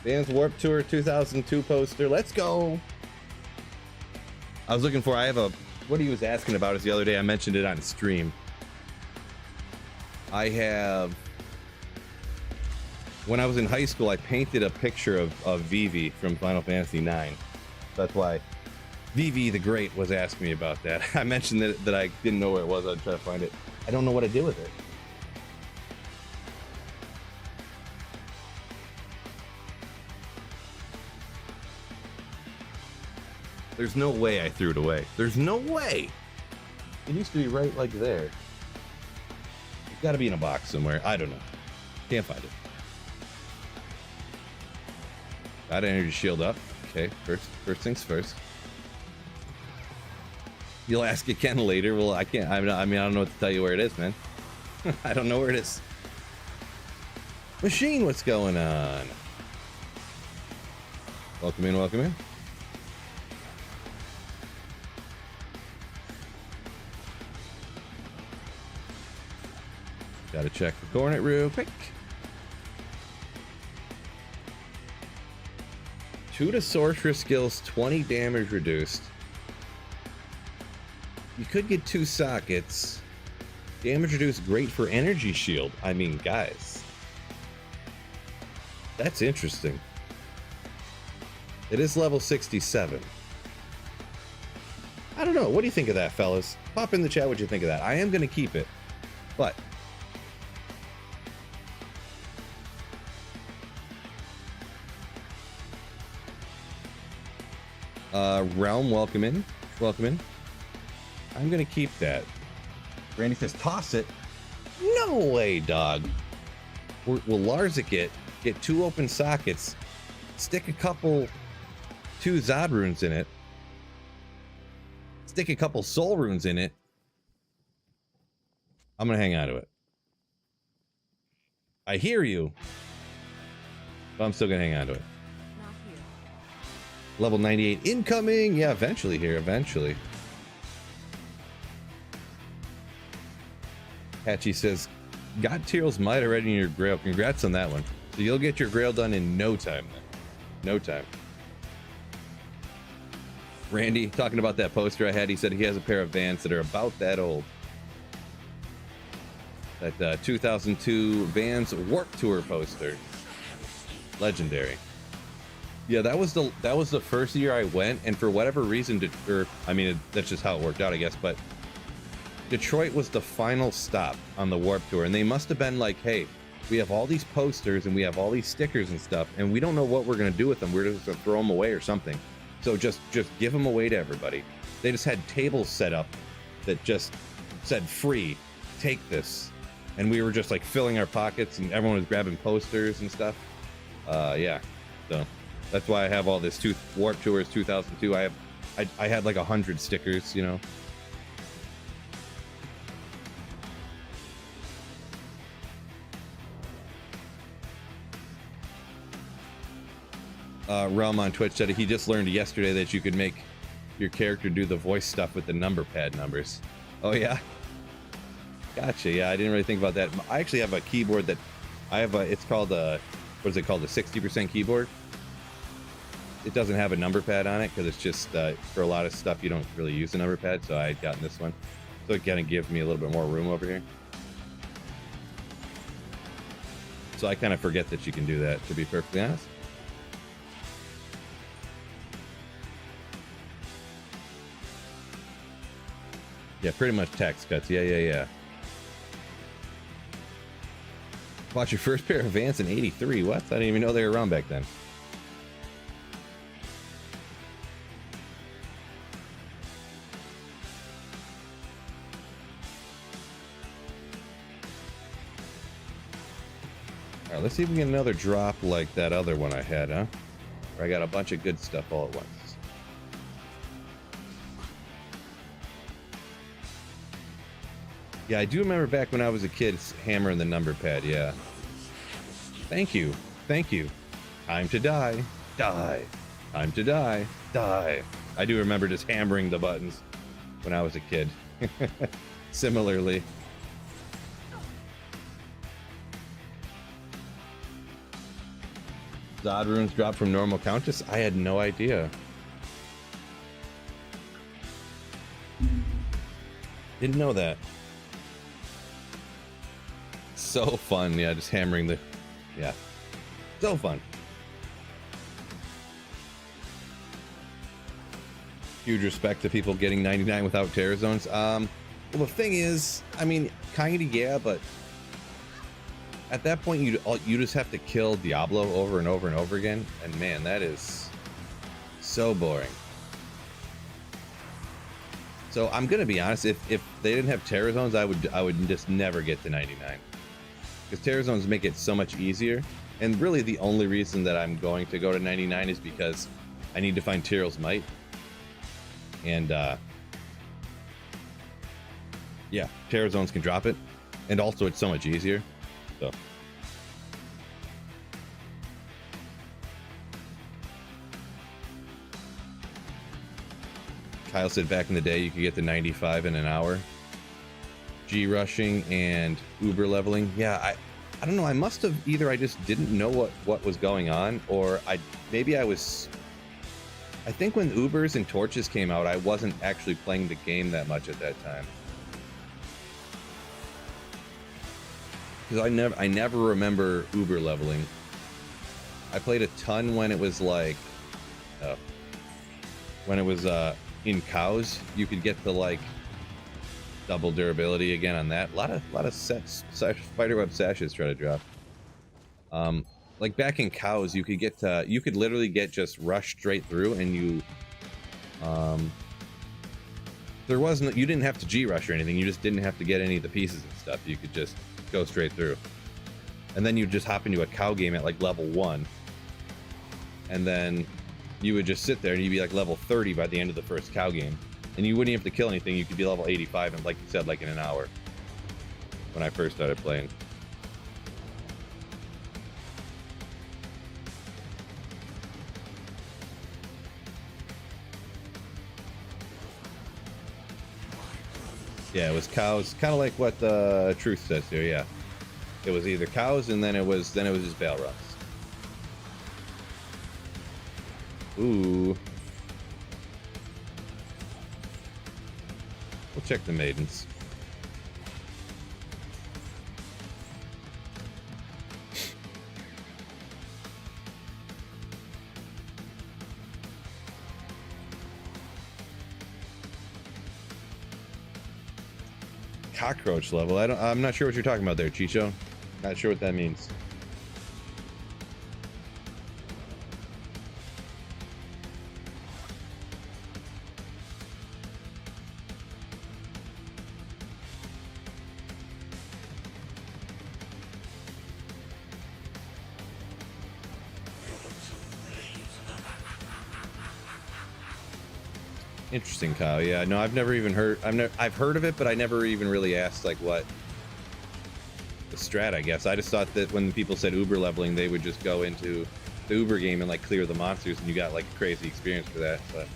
Vans Warp Tour 2002 poster. Let's go. I was looking for. I have a. What he was asking about is the other day. I mentioned it on stream. I have. When I was in high school, I painted a picture of Vivi from Final Fantasy IX. That's why VV the Great was asking me about that. I mentioned that I didn't know where it was. I'd try to find it. I don't know what to do with it. There's no way I threw it away. There's no way. It used to be right like there. It's got to be in a box somewhere. I don't know. Can't find it. Got energy shield up. Okay, first things first. You'll ask again later. Well, I can't. I mean, I don't know what to tell you where it is, man. I don't know where it is. Machine, what's going on? Welcome in, welcome in. Gotta check the coordinate real quick. 2 to sorcerer skills, 20 damage reduced. You could get 2 sockets. Damage reduced, great for energy shield. I mean, guys. That's interesting. It is level 67. I don't know. What do you think of that, fellas? Pop in the chat what you think of that. I am going to keep it. But Realm, welcome in. Welcome in. I'm gonna keep that. Randy says, toss it. No way, dog. Will Larzik get 2 open sockets, stick a couple 2 Zod runes in it, stick a couple soul runes in it. I'm gonna hang on to it. I hear you, but I'm still gonna hang on to it. Level 98 incoming. Yeah, eventually here, eventually. Hatchie says, got Tyrell's Might already in your grail. Congrats on that one. So you'll get your grail done in no time then. No time. Randy, talking about that poster I had, he said he has a pair of Vans that are about that old. That 2002 Vans Warped Tour poster. Legendary. Yeah, that was the first year I went, and for whatever reason, that's just how it worked out, I guess, but Detroit was the final stop on the Warped Tour, and they must have been like, hey, we have all these posters and we have all these stickers and stuff, and we don't know what we're going to do with them. We're just going to throw them away or something. So just give them away to everybody. They just had tables set up that just said free, take this. And we were just like filling our pockets, and everyone was grabbing posters and stuff. Yeah, so that's why I have all this Warped Tours 2002. I had like 100 stickers, you know. Realm on Twitch said he just learned yesterday that you could make your character do the voice stuff with the number pad numbers. Oh yeah, gotcha. Yeah, I didn't really think about that. I actually have a keyboard that it's called what is it called, the 60% keyboard. It doesn't have a number pad on it because it's just for a lot of stuff you don't really use a number pad, so I had gotten this one, so it kind of gives me a little bit more room over here. So I kind of forget that you can do that, to be perfectly honest. Yeah, pretty much tax cuts. Yeah. Bought your first pair of Vans in '83. What? I didn't even know they were around back then. All right, let's see if we can get another drop like that other one I had, huh? Where I got a bunch of good stuff all at once. Yeah, I do remember back when I was a kid hammering the number pad, yeah. Thank you. Time to die. Die. Time to die. Die. I do remember just hammering the buttons when I was a kid. Similarly. Zod runes dropped from normal Countess? I had no idea. Didn't know that. So fun, yeah, just hammering the, yeah, so fun. Huge respect to people getting 99 without terror zones. Well, the thing is, I mean, kind of, yeah, but at that point, you just have to kill Diablo over and over and over again, and man, that is so boring. So I'm gonna be honest, if they didn't have terror zones, I would just never get to 99, because terror zones make it so much easier. And really, the only reason that I'm going to go to 99 is because I need to find Tyrell's Might. And yeah, terror zones can drop it, and also it's so much easier. So Kyle said back in the day you could get to 95 in an hour. G rushing and Uber leveling. Yeah, I don't know. I must have either I just didn't know what was going on, or I think when Ubers and Torches came out, I wasn't actually playing the game that much at that time. Because I never remember Uber leveling. I played a ton when it was like, in cows. You could get the like double durability again on that. A lot of sets, spiderweb sashes try to drop. Like back in cows, you could literally get just rush straight through, and you didn't have to G rush or anything. You just didn't have to get any of the pieces and stuff. You could just go straight through, and then you just hop into a cow game at like level 1, and then you would just sit there and you'd be like level 30 by the end of the first cow game, and you wouldn't have to kill anything. You could be level 85 and, like you said, like in an hour. When I first started playing. Yeah, it was cows, kind of like what the truth says here. Yeah, it was either cows, and then it was just bail runs. Ooh, we'll check the maidens. Cockroach level. I'm not sure what you're talking about there, Chicho. Not sure what that means. Interesting, Kyle. Yeah, no, I've never even heard. I've heard of it, but I never even really asked like what the strat. I guess I just thought that when people said Uber leveling, they would just go into the Uber game and like clear the monsters, and you got like a crazy experience for that. But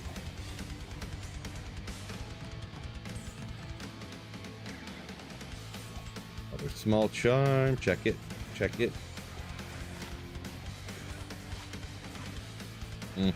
other small charm. Check it. Check it. Hmm.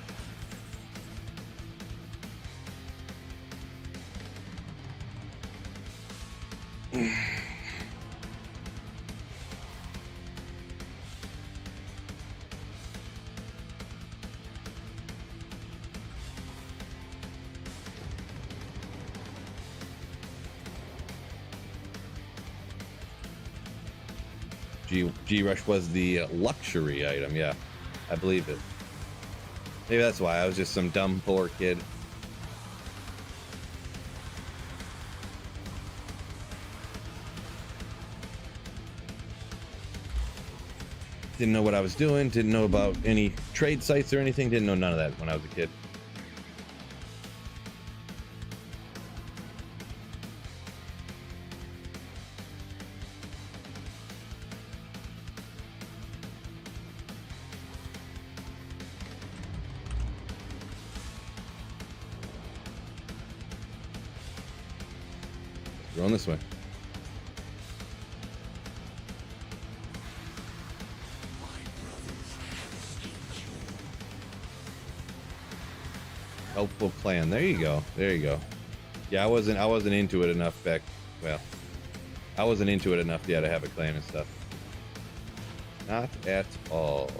G-Rush was the luxury item, yeah. I believe it. Maybe that's why I was just some dumb, poor kid. Didn't know what I was doing, didn't know about any trade sites or anything, didn't know none of that when I was a kid. Going this way. Helpful plan. There you go. There you go. Yeah, I wasn't into it enough back. Well, I wasn't into it enough yet to have a clan and stuff. Not at all.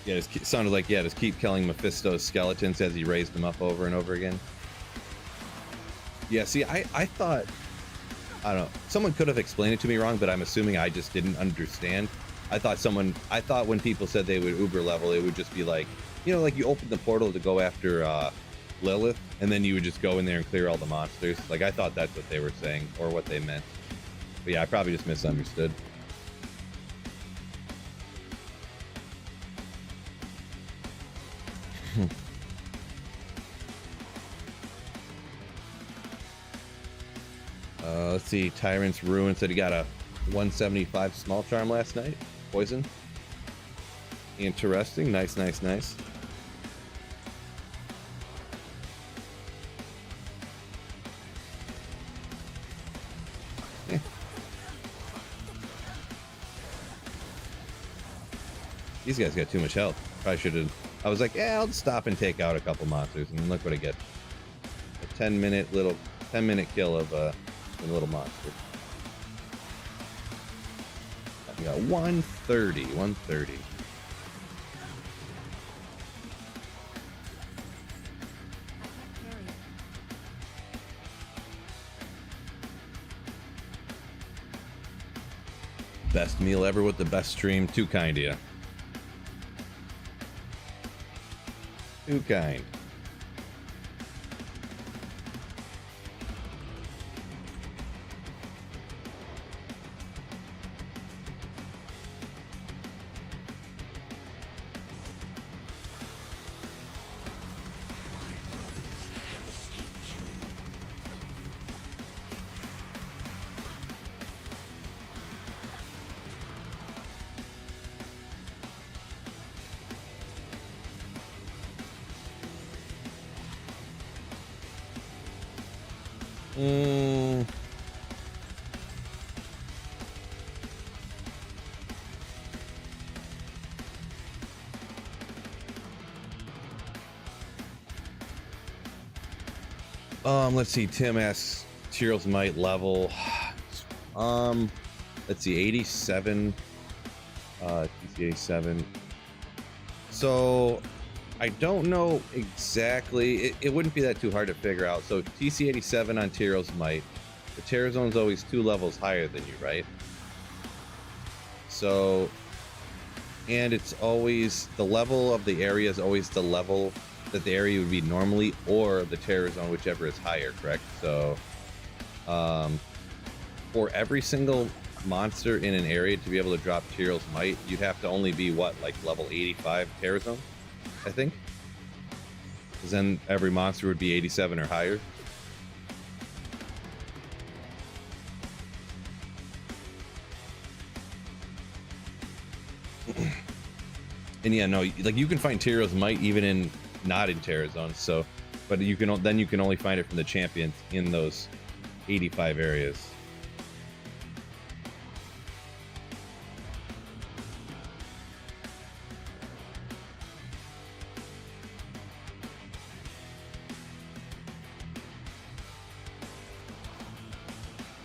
Yeah, it sounded like, yeah, just keep killing Mephisto's skeletons as he raised them up over and over again. Yeah, see, I thought, I don't know, someone could have explained it to me wrong, but I'm assuming I just didn't understand. I thought when people said they would uber level, it would just be like, you know, like you open the portal to go after Lilith, and then you would just go in there and clear all the monsters. Like, I thought that's what they were saying, or what they meant. But yeah, I probably just misunderstood. Let's see. Tyrant's Ruin said he got a 175 small charm last night. Poison. Interesting. Nice, nice, nice. Yeah. These guys got too much health. Probably should have. I was like, yeah, I'll just stop and take out a couple monsters, and look what I get. A 10-minute kill of a little monster. We got 130. Best meal ever with the best stream. Too kind of you. Too kind. Let's see. Tim asks Tyrell's might level. Let's see, 87. TC 87. So I don't know exactly. It wouldn't be that too hard to figure out. So TC 87 on Tyrell's might. The Terror Zone's always 2 levels higher than you, right? So, and it's always, the level of the area is always the level that the area would be normally, or the Terror Zone, whichever is higher, correct? So, for every single monster in an area to be able to drop Tyrell's might, you'd have to only be, what, like level 85 Terror Zone, I think? Because then every monster would be 87 or higher. And yeah, no, like you can find Tyrell's might even in not in Terror Zones, so, but you can only find it from the champions in those 85 areas.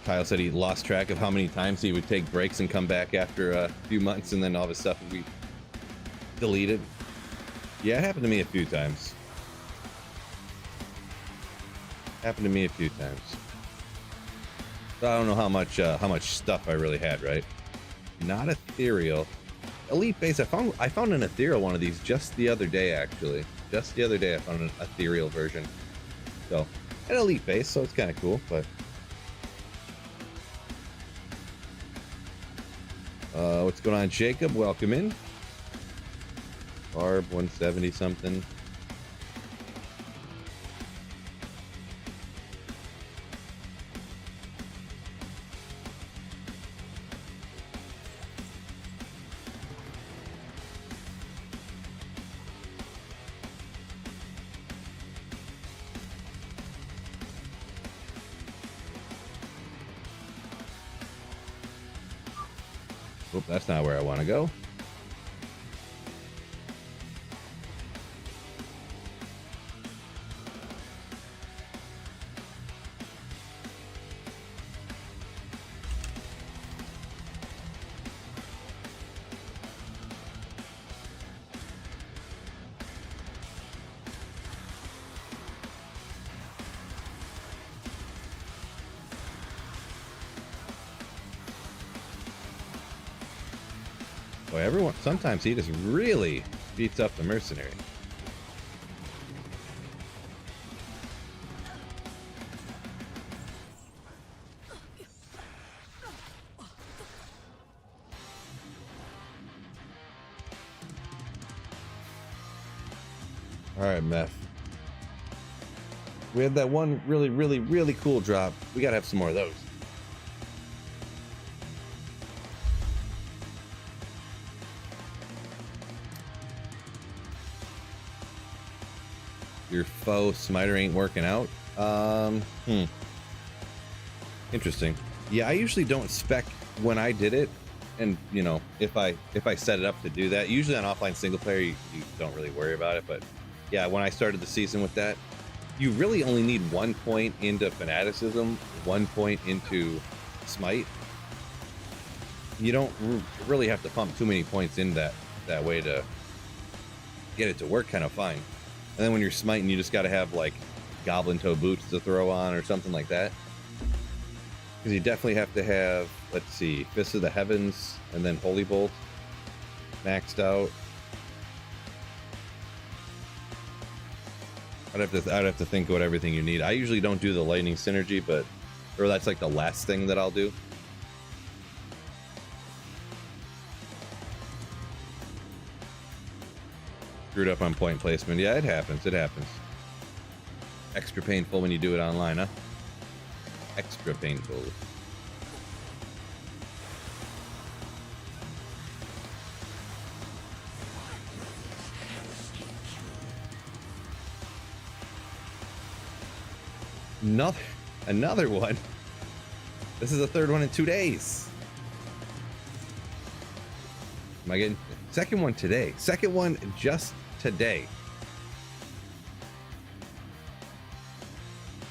Kyle said he lost track of how many times he would take breaks and come back after a few months, and then all of his stuff would be deleted. Yeah, it happened to me a few times. Happened to me a few times. But I don't know how much stuff I really had, right? Not ethereal. Elite base. I found an ethereal one of these just the other day, actually. Just the other day I found an ethereal version. So, an elite base, so it's kind of cool, but what's going on, Jacob? Welcome in. Barb 170 something. Oop, that's not where I want to go. Boy, everyone, sometimes he just really beats up the mercenary. All right, Meth. We had that one really cool drop. We gotta have some more of those. Your foe smiter ain't working out. Interesting. Yeah, I usually don't spec when I did it, and you know, if I set it up to do that, usually on offline single player you don't really worry about it. But yeah, when I started the season with that, you really only need 1 point into fanaticism, 1 point into smite. You don't really have to pump too many points in that way to get it to work kind of fine. And then when you're smiting, you just got to have like goblin toe boots to throw on or something like that. Because you definitely have to have, let's see, Fist of the Heavens and then Holy Bolt maxed out. I'd have to think about everything you need. I usually don't do the lightning synergy, or that's like the last thing that I'll do. Screwed up on point placement. Yeah, it happens. It happens. Extra painful when you do it online, huh? Extra painful. Another one. This is the third one in 2 days. Am I getting second one today? Second one just today.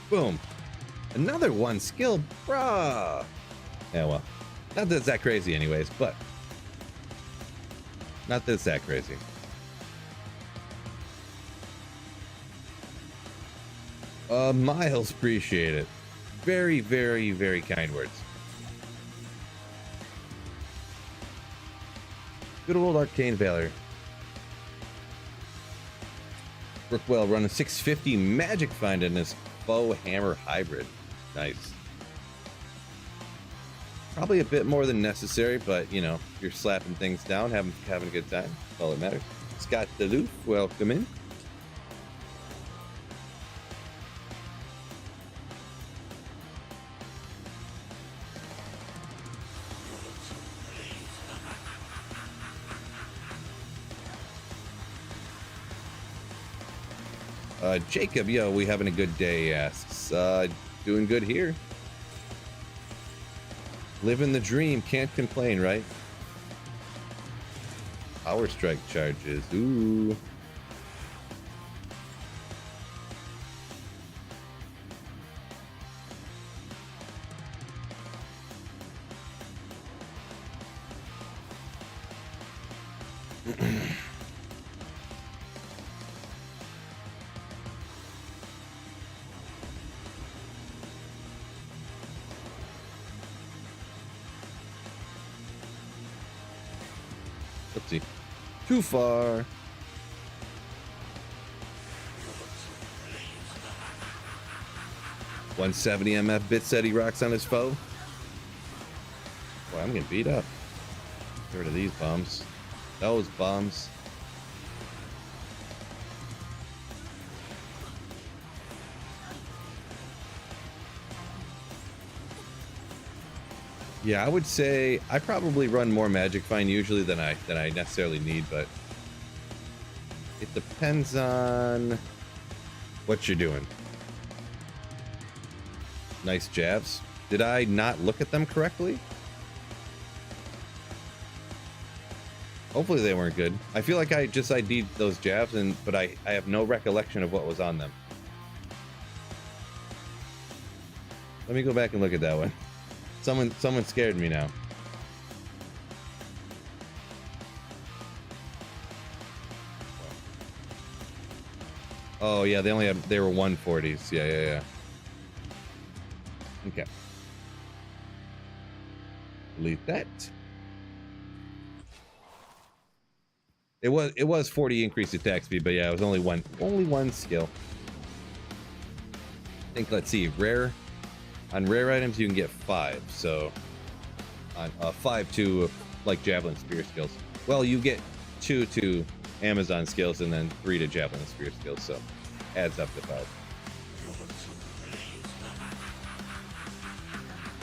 Boom. Another one skill, bruh. Yeah, well, not that it's that crazy anyways, but not that it's that crazy. Miles, appreciate it. Very, very kind words. Good old Arcane Valor. Brookwell running 650 Magic Find in this Bow Hammer Hybrid. Nice. Probably a bit more than necessary, but you know, you're slapping things down, having a good time. That's all that matters. Scott DeLoof, welcome in. Jacob, yo, we having a good day, asks. Doing good here. Living the dream, can't complain, right? Power strike charges, ooh. Oopsie. Too far. $170 MF bit said he rocks on his foe. Boy, I'm getting beat up. Get rid of these bombs. Those bombs. Yeah, I would say I probably run more Magic Find usually than I necessarily need, but it depends on what you're doing. Nice jabs. Did I not look at them correctly? Hopefully they weren't good. I feel like I just ID'd those jabs, but I have no recollection of what was on them. Let me go back and look at that one. Someone scared me now. Oh yeah, they were 140s. Yeah. Okay. Delete that. It was 40 increased attack speed, but yeah, it was only one skill. I think, let's see, on rare items you can get 5, so on 5 to like javelin spear skills. Well, you get 2 to Amazon skills and then 3 to javelin spear skills, so adds up to 5.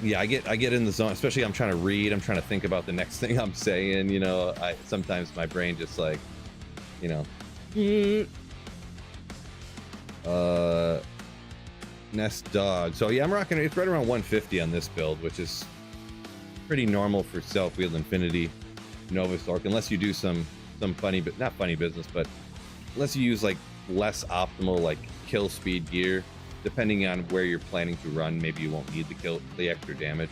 Yeah, I get in the zone, especially I'm trying to read, I'm trying to think about the next thing I'm saying, you know. Sometimes my brain just like, you know. Nest dog. So yeah, I'm rocking it. It's right around 150 on this build, which is pretty normal for Self-Wheel Infinity Nova Sorc, unless you do some funny, but not funny business, but unless you use like less optimal like kill speed gear. Depending on where you're planning to run, maybe you won't need the extra damage,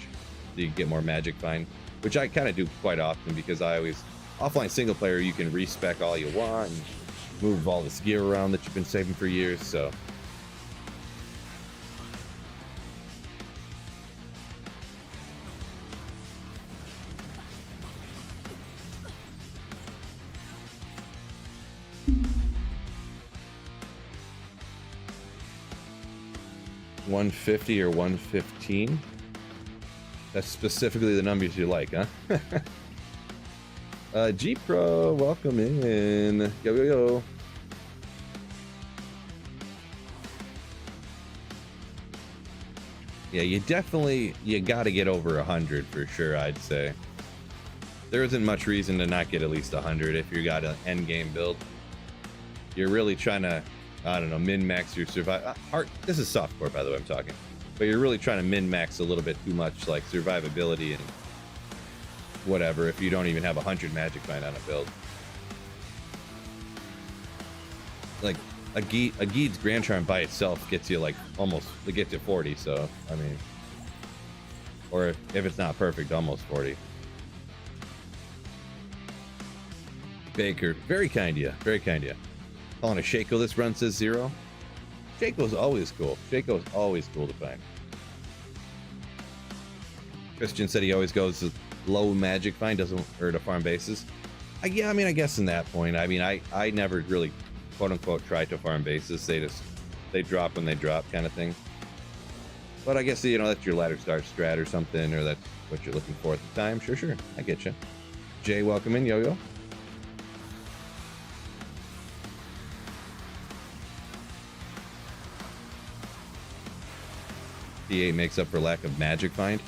so you get more magic find, which I kind of do quite often because I always offline single player. You can respec all you want and move all this gear around that you've been saving for years. So. $150 or $115? That's specifically the numbers you like, huh? G Pro, welcome in. Yo. Yeah, you got to get over 100 for sure, I'd say. There isn't much reason to not get at least 100 if you got an end game build. You're really trying to, I don't know, min-max your survive. This is softcore, by the way, I'm talking. But you're really trying to min-max a little bit too much, like survivability and whatever, if you don't even have 100 magic find on a build. Like, a Geed's Grand Charm by itself gets you, like, it gets you 40, so, I mean. Or if it's not perfect, almost 40. Baker, very kind of you, very kind of you. Calling a Shaco this run says 0. Shaco's always cool. Shaco's always cool to find. Christian said he always goes to low magic find, doesn't hurt to farm bases. Yeah, I mean, I guess in that point, I mean, I never really quote unquote try to farm bases. They drop when they drop kind of thing. But I guess, you know, that's your ladder start strat or something, or that's what you're looking for at the time. Sure, I get you. Jay, welcome in, Yo-Yo. D8 makes up for lack of magic find.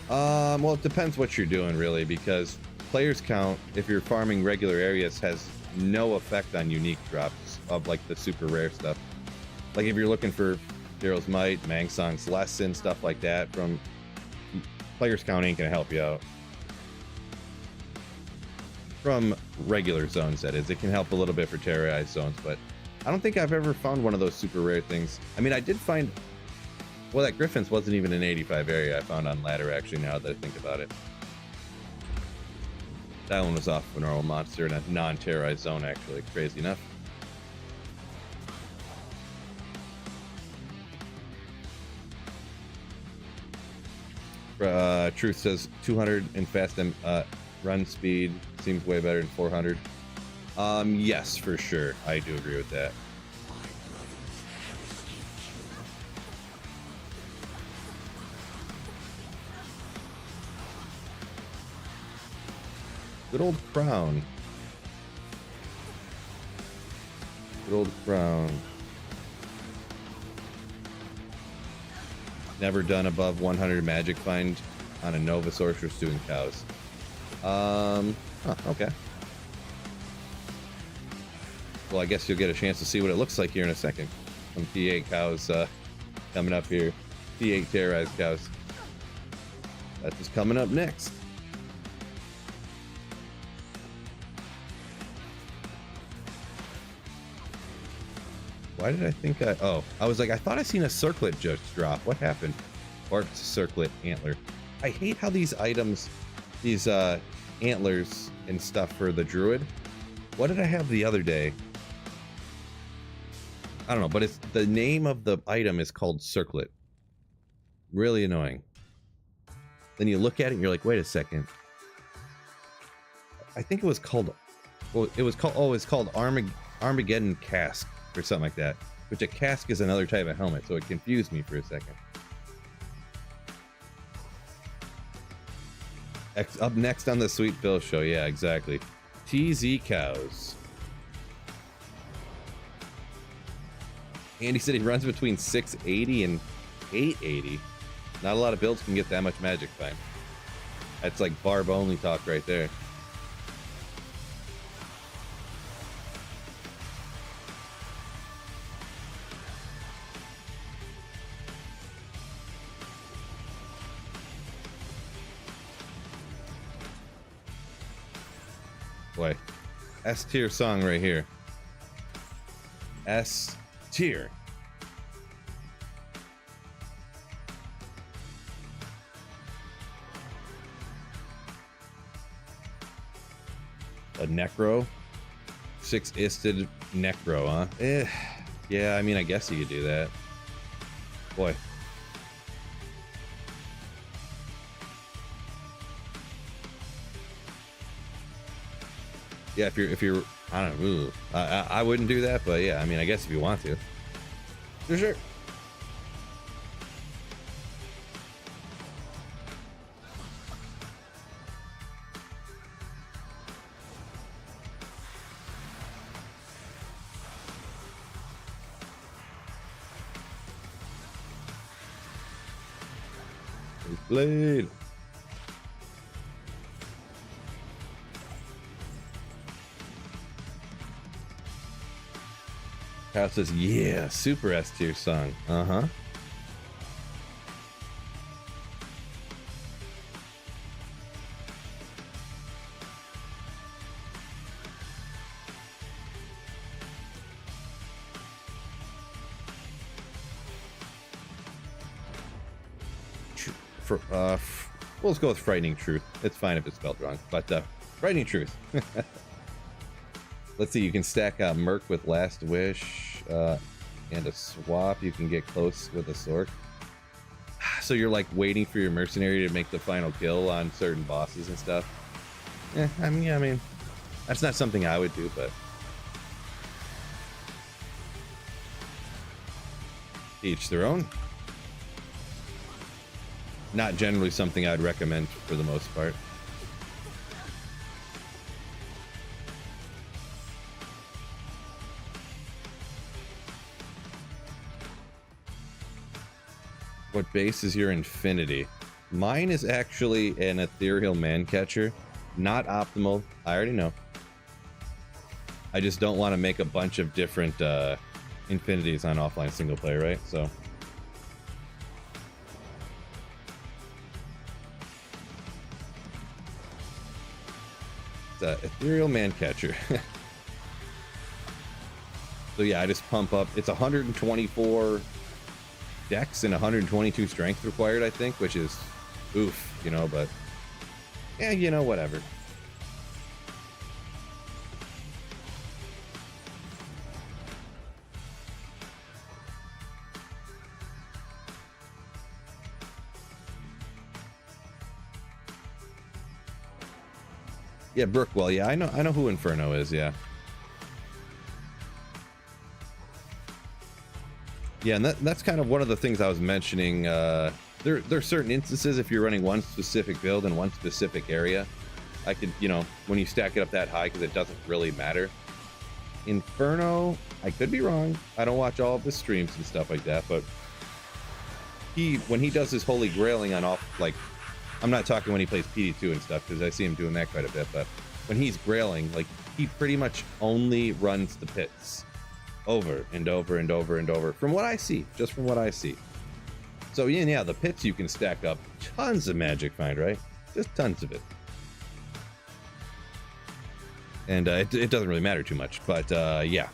Well, it depends what you're doing, really, because players count, if you're farming regular areas, has no effect on unique drops of like the super rare stuff. Like if you're looking for Daryl's Might, Mangsong's Lesson, stuff like that, from players count ain't gonna help you out. From regular zones, that is. It can help a little bit for terrorized zones, but I don't think I've ever found one of those super rare things. I mean, I did find, well, that Griffin's wasn't even an 85 area I found on ladder, actually, now that I think about it. That one was off a normal monster in a non-terrorized zone, actually, crazy enough. Truth says 200 in fast run speed seems way better than 400. Yes, for sure. I do agree with that. Good old crown. Good old crown. Never done above 100 magic find on a Nova Sorceress doing cows. Okay. Well, I guess you'll get a chance to see what it looks like here in a second. Some T8 cows coming up here. T8 terrorized cows. That's just coming up next. Why did I think I was like, I thought I seen a circlet just drop. What happened? Or it's a circlet antler. I hate how these items, these antlers and stuff for the druid. What did I have the other day? I don't know, but it's the name of the item is called circlet. Really annoying. Then you look at it and you're like, wait a second. I think it was called well, it was called, oh, it's called Armageddon Cask or something like that, which a cask is another type of helmet, so it confused me for a second. Up next on the Sweet Phil show, yeah, exactly. TZ Cows. Andy said he runs between 680 and 880. Not a lot of builds can get that much magic fine. That's like barb only talk right there. Boy, S tier song right here. S tier. A Necro? 6-isted Necro, huh? Yeah, I mean, I guess you could do that. Boy. Yeah, if you're, I don't know, I wouldn't do that, but yeah, I mean, I guess if you want to. For sure. Blade. Kyle says, yeah, super S tier song. Uh-huh. We'll just go with Frightening Truth. It's fine if it's spelled wrong, but Frightening Truth. Let's see, you can stack Merc with Last Wish and a swap. You can get close with a Sorc. So you're like waiting for your mercenary to make the final kill on certain bosses and stuff. I mean, that's not something I would do, but each their own. Not generally something I'd recommend for the most part. What base is your Infinity? Mine is actually an Ethereal Man-Catcher. Not optimal, I already know. I just don't want to make a bunch of different Infinities on offline single player, right? So it's Ethereal Man-Catcher. So yeah, I just pump up. It's 124 Dex and 122 Strength required, I think, which is oof, you know, but yeah, you know, whatever. Yeah, Brookwell. Yeah, I know who Inferno is. Yeah. Yeah, and that's kind of one of the things I was mentioning. There are certain instances if you're running one specific build in one specific area, I could, you know, when you stack it up that high, because it doesn't really matter. Inferno, I could be wrong. I don't watch all of his streams and stuff like that, but when he does his holy grailing on off, like, I'm not talking when he plays PD2 and stuff, because I see him doing that quite a bit, but when he's grailing, like, he pretty much only runs the pits over and over and over and over, from what I see, just from what I see. So yeah, the pits you can stack up tons of magic find, right? Just tons of it. And it doesn't really matter too much, but yeah.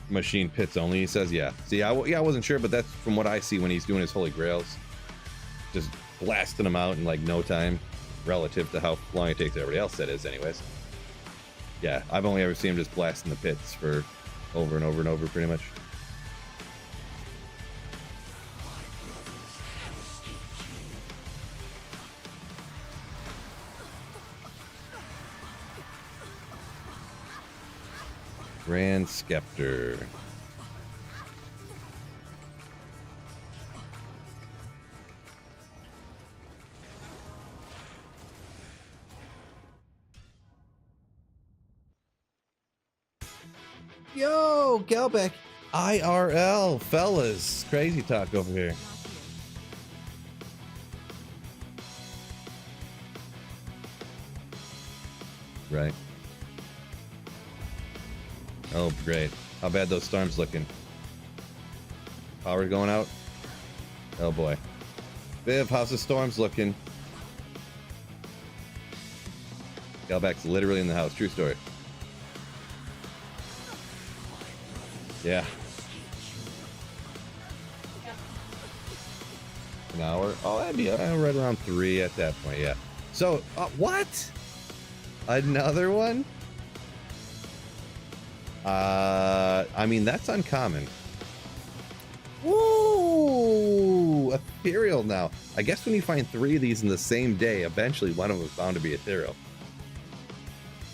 Machine pits only, he says, yeah. See, I wasn't sure, but that's from what I see when he's doing his holy grails. Just blasting them out in like no time, relative to how long it takes everybody else, that is, anyways. Yeah, I've only ever seen him just blasting the pits for over and over and over, pretty much. Grand Scepter. Yo, Gelbeck. IRL, fellas. Crazy talk over here. Right. Oh, great. How bad those storms looking? Power going out? Oh, boy. Viv, how's the storms looking? Gelbeck's literally in the house. True story. Yeah. An hour? Oh, that'd be right around 3 at that point, yeah. So, what? Another one? I mean, that's uncommon. Woo! Ethereal now. I guess when you find 3 of these in the same day, eventually one of them is bound to be ethereal.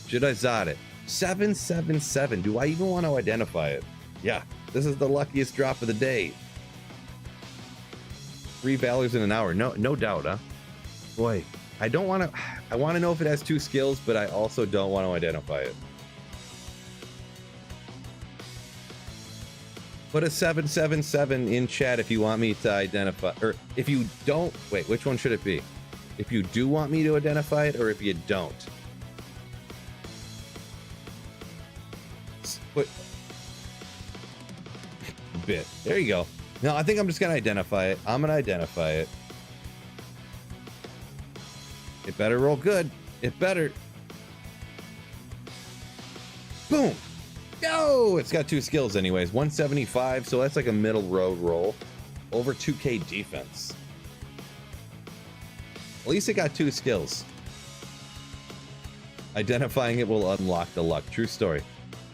Should I zod it? 777. Do I even want to identify it? Yeah, this is the luckiest drop of the day. $3 in an hour. No doubt, huh? Boy, I don't want to. I want to know if it has 2 skills, but I also don't want to identify it. Put a 777 in chat if you want me to identify, or if you don't. Wait, which one should it be? If you do want me to identify it, or if you don't. Put bit. There you go. No, I think I'm just gonna identify it. I'm gonna identify it. It better roll good. It better. Boom. Yo! It's got 2 skills anyways. 175, so that's like a middle road roll. Over 2k defense. At least it got 2 skills. Identifying it will unlock the luck. True story.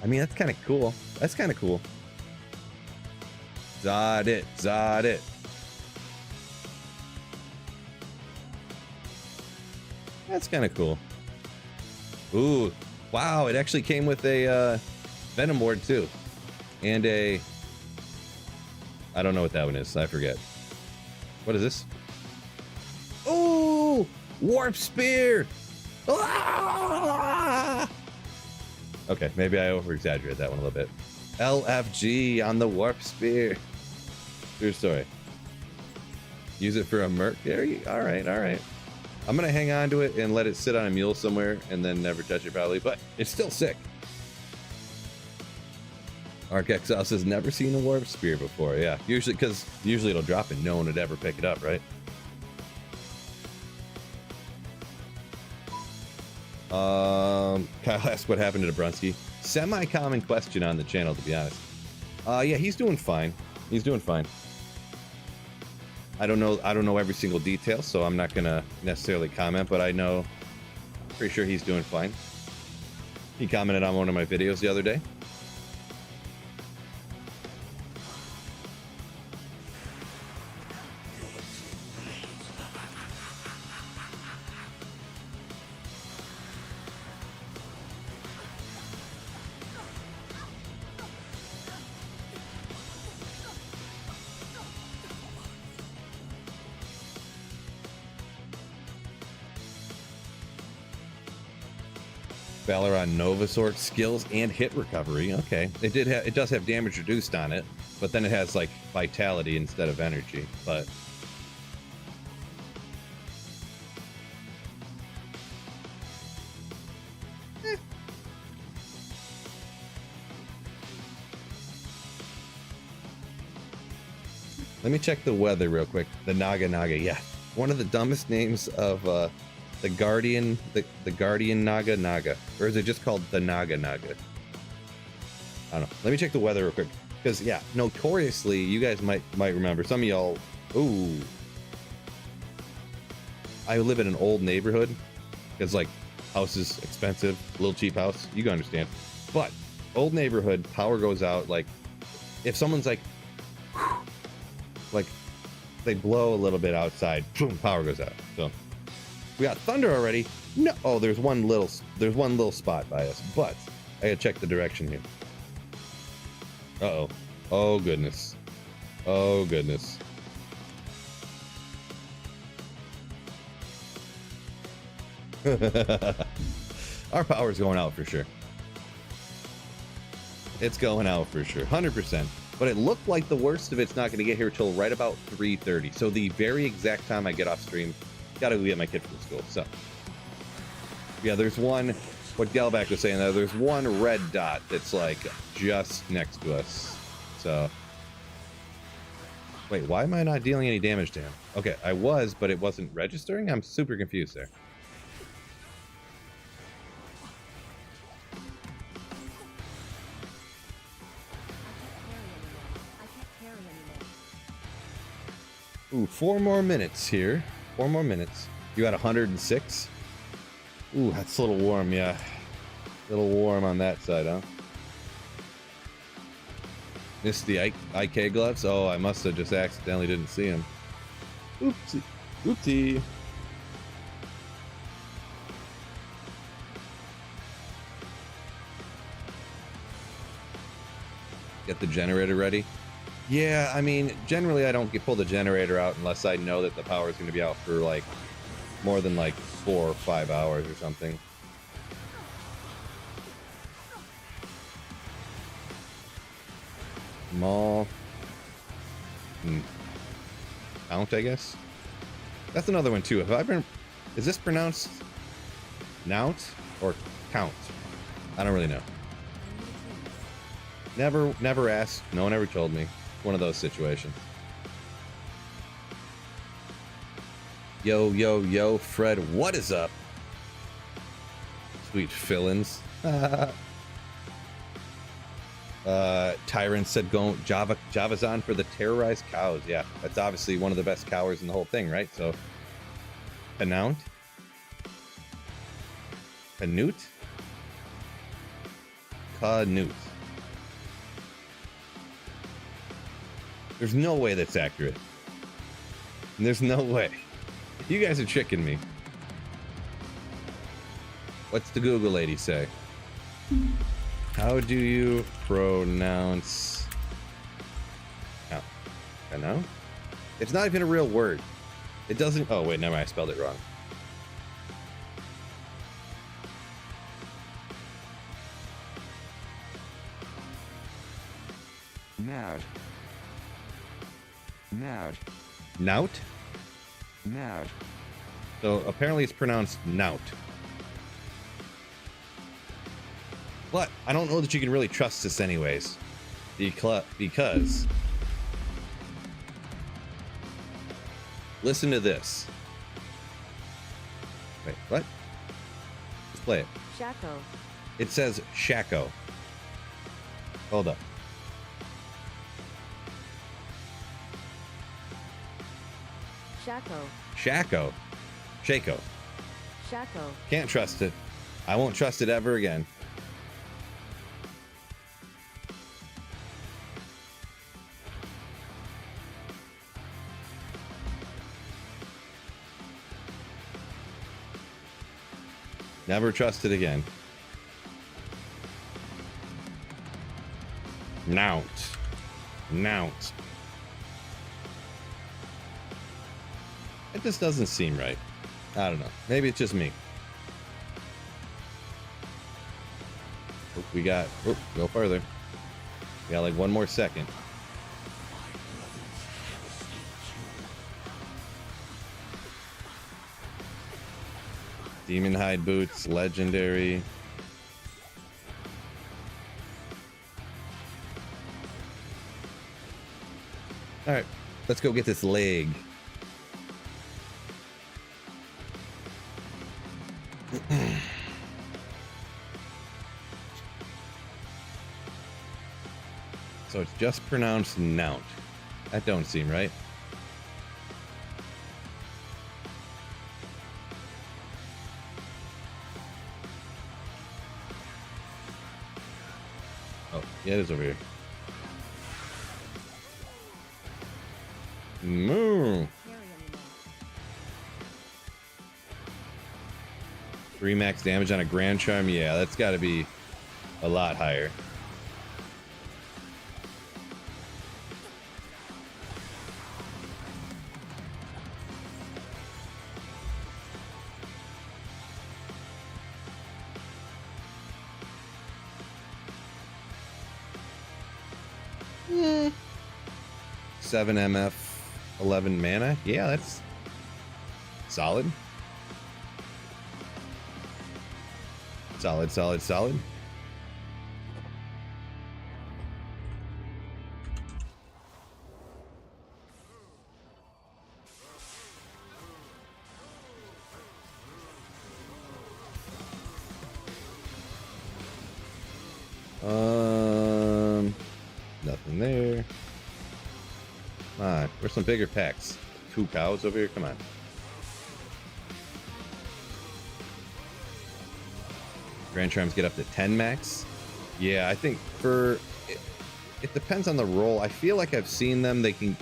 I mean, that's kind of cool. That's kind of cool. Zod it. Zod it. That's kind of cool. Ooh. Wow, it actually came with a Venom board too. And a... I don't know what that one is. I forget. What is this? Ooh! Warp Spear! Ah! Okay, maybe I over-exaggerated that one a little bit. LFG on the Warp Spear. True story. Use it for a merc. There you... Alright, alright. I'm gonna hang on to it and let it sit on a mule somewhere and then never touch it probably, but it's still sick. Arc Exile says never seen a Warp Spear before. Yeah, usually it'll drop and no one would ever pick it up, right? Kyle asked what happened to Dobrunsky. Semi-common question on the channel, to be honest. Yeah, he's doing fine. He's doing fine. I don't know every single detail, so I'm not gonna necessarily comment, but I know, pretty sure he's doing fine. He commented on one of my videos the other day. Valor on Nova Sorc skills and hit recovery. Okay, it does have damage reduced on it, but then it has like vitality instead of energy. But let me check the weather real quick. The Naga, yeah, one of the dumbest names of the Guardian, the Guardian Naga, or is it just called the Naga? I don't know. Let me check the weather real quick, because yeah, notoriously, you guys might remember. Some of y'all, ooh, I live in an old neighborhood. It's like houses expensive, little cheap house. You can understand, but old neighborhood, power goes out. Like if someone's like they blow a little bit outside, boom, power goes out. So. We got thunder already. No, oh, there's one little spot by us, but I gotta check the direction here. Uh-oh. Oh, goodness. Oh, goodness. Our power's going out for sure. It's going out for sure. 100%. But it looked like the worst of it's not going to get here till right about 3:30. So the very exact time I get off stream, gotta go get my kid from school. So, yeah, there's one, what Galback was saying there, there's one red dot that's like just next to us. So, wait, why am I not dealing any damage to him? Okay, I was, but it wasn't registering? I'm super confused there. Ooh, 4 more minutes here. 4 more minutes. You at 106? Ooh, that's a little warm, yeah. A little warm on that side, huh? Missed the IK gloves? Oh, I must have just accidentally didn't see him. Oopsie. Oopsie. Get the generator ready. Yeah, I mean, generally I don't pull the generator out unless I know that the power is going to be out for like more than like 4 or 5 hours or something. Small. Count, I guess. That's another one too. Have I been? Is this pronounced Nout or count? I don't really know. Never asked. No one ever told me. One of those situations. Yo, yo, yo, Fred, what is up? Sweet fill-ins. Tyrant said go Java's on for the terrorized cows. Yeah, that's obviously one of the best cowers in the whole thing, right? So Canount? Canute? Canute. There's no way that's accurate. There's no way. You guys are tricking me. What's the Google lady say? How do you pronounce... No? It's not even a real word. It doesn't... Oh, wait, never mind. I spelled it wrong. Nout. Nout. Nout? Nout. So apparently it's pronounced Nout. But I don't know that you can really trust this anyways. Because... Listen to this. Wait, what? Let's play it. Shaco. It says Shaco. Hold up. Shaco. Shaco. Shaco. Shaco. Can't trust it. I won't trust it ever again. Never trust it again. Nout. Nout. It just doesn't seem right. I don't know. Maybe it's just me. Oh, we got... Oh, go further. We got like 1 more second. Demon Hide Boots, legendary. Alright, let's go get this leg. So it's just pronounced Nout. That don't seem right. Oh, yeah, it is over here. Moo. 3 max damage on a Grand Charm? Yeah, that's got to be a lot higher. 7 MF, 11 mana. Yeah, that's solid. Solid, solid, solid. Nothing there. Come on, where's some bigger packs? 2 cows over here, come on. Grand Charms get up to 10 max. Yeah, I think for it depends on the roll. I feel like I've seen them. They can,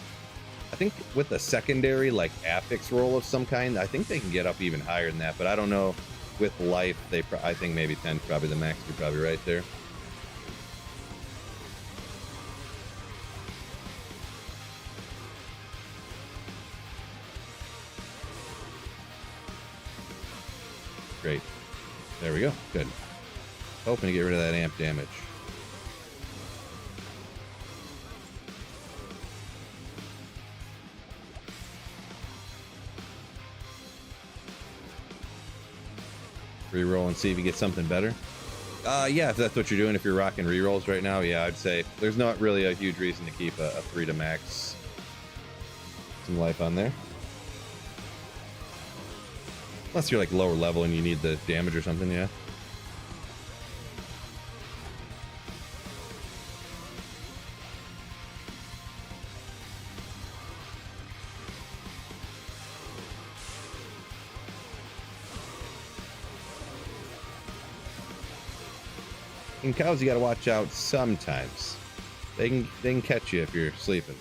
I think with a secondary like affix roll of some kind, I think they can get up even higher than that. But I don't know. With life, I think maybe 10 is probably the max. You're probably right there. Great. There we go. Good. Hoping to get rid of that amp damage. Reroll and see if you get something better. Yeah, if that's what you're doing, if you're rocking rerolls right now, yeah, I'd say there's not really a huge reason to keep a 3 to max. Some life on there. Unless you're like lower level and you need the damage or something, yeah. And cows, you gotta watch out sometimes. They can catch you if you're sleeping.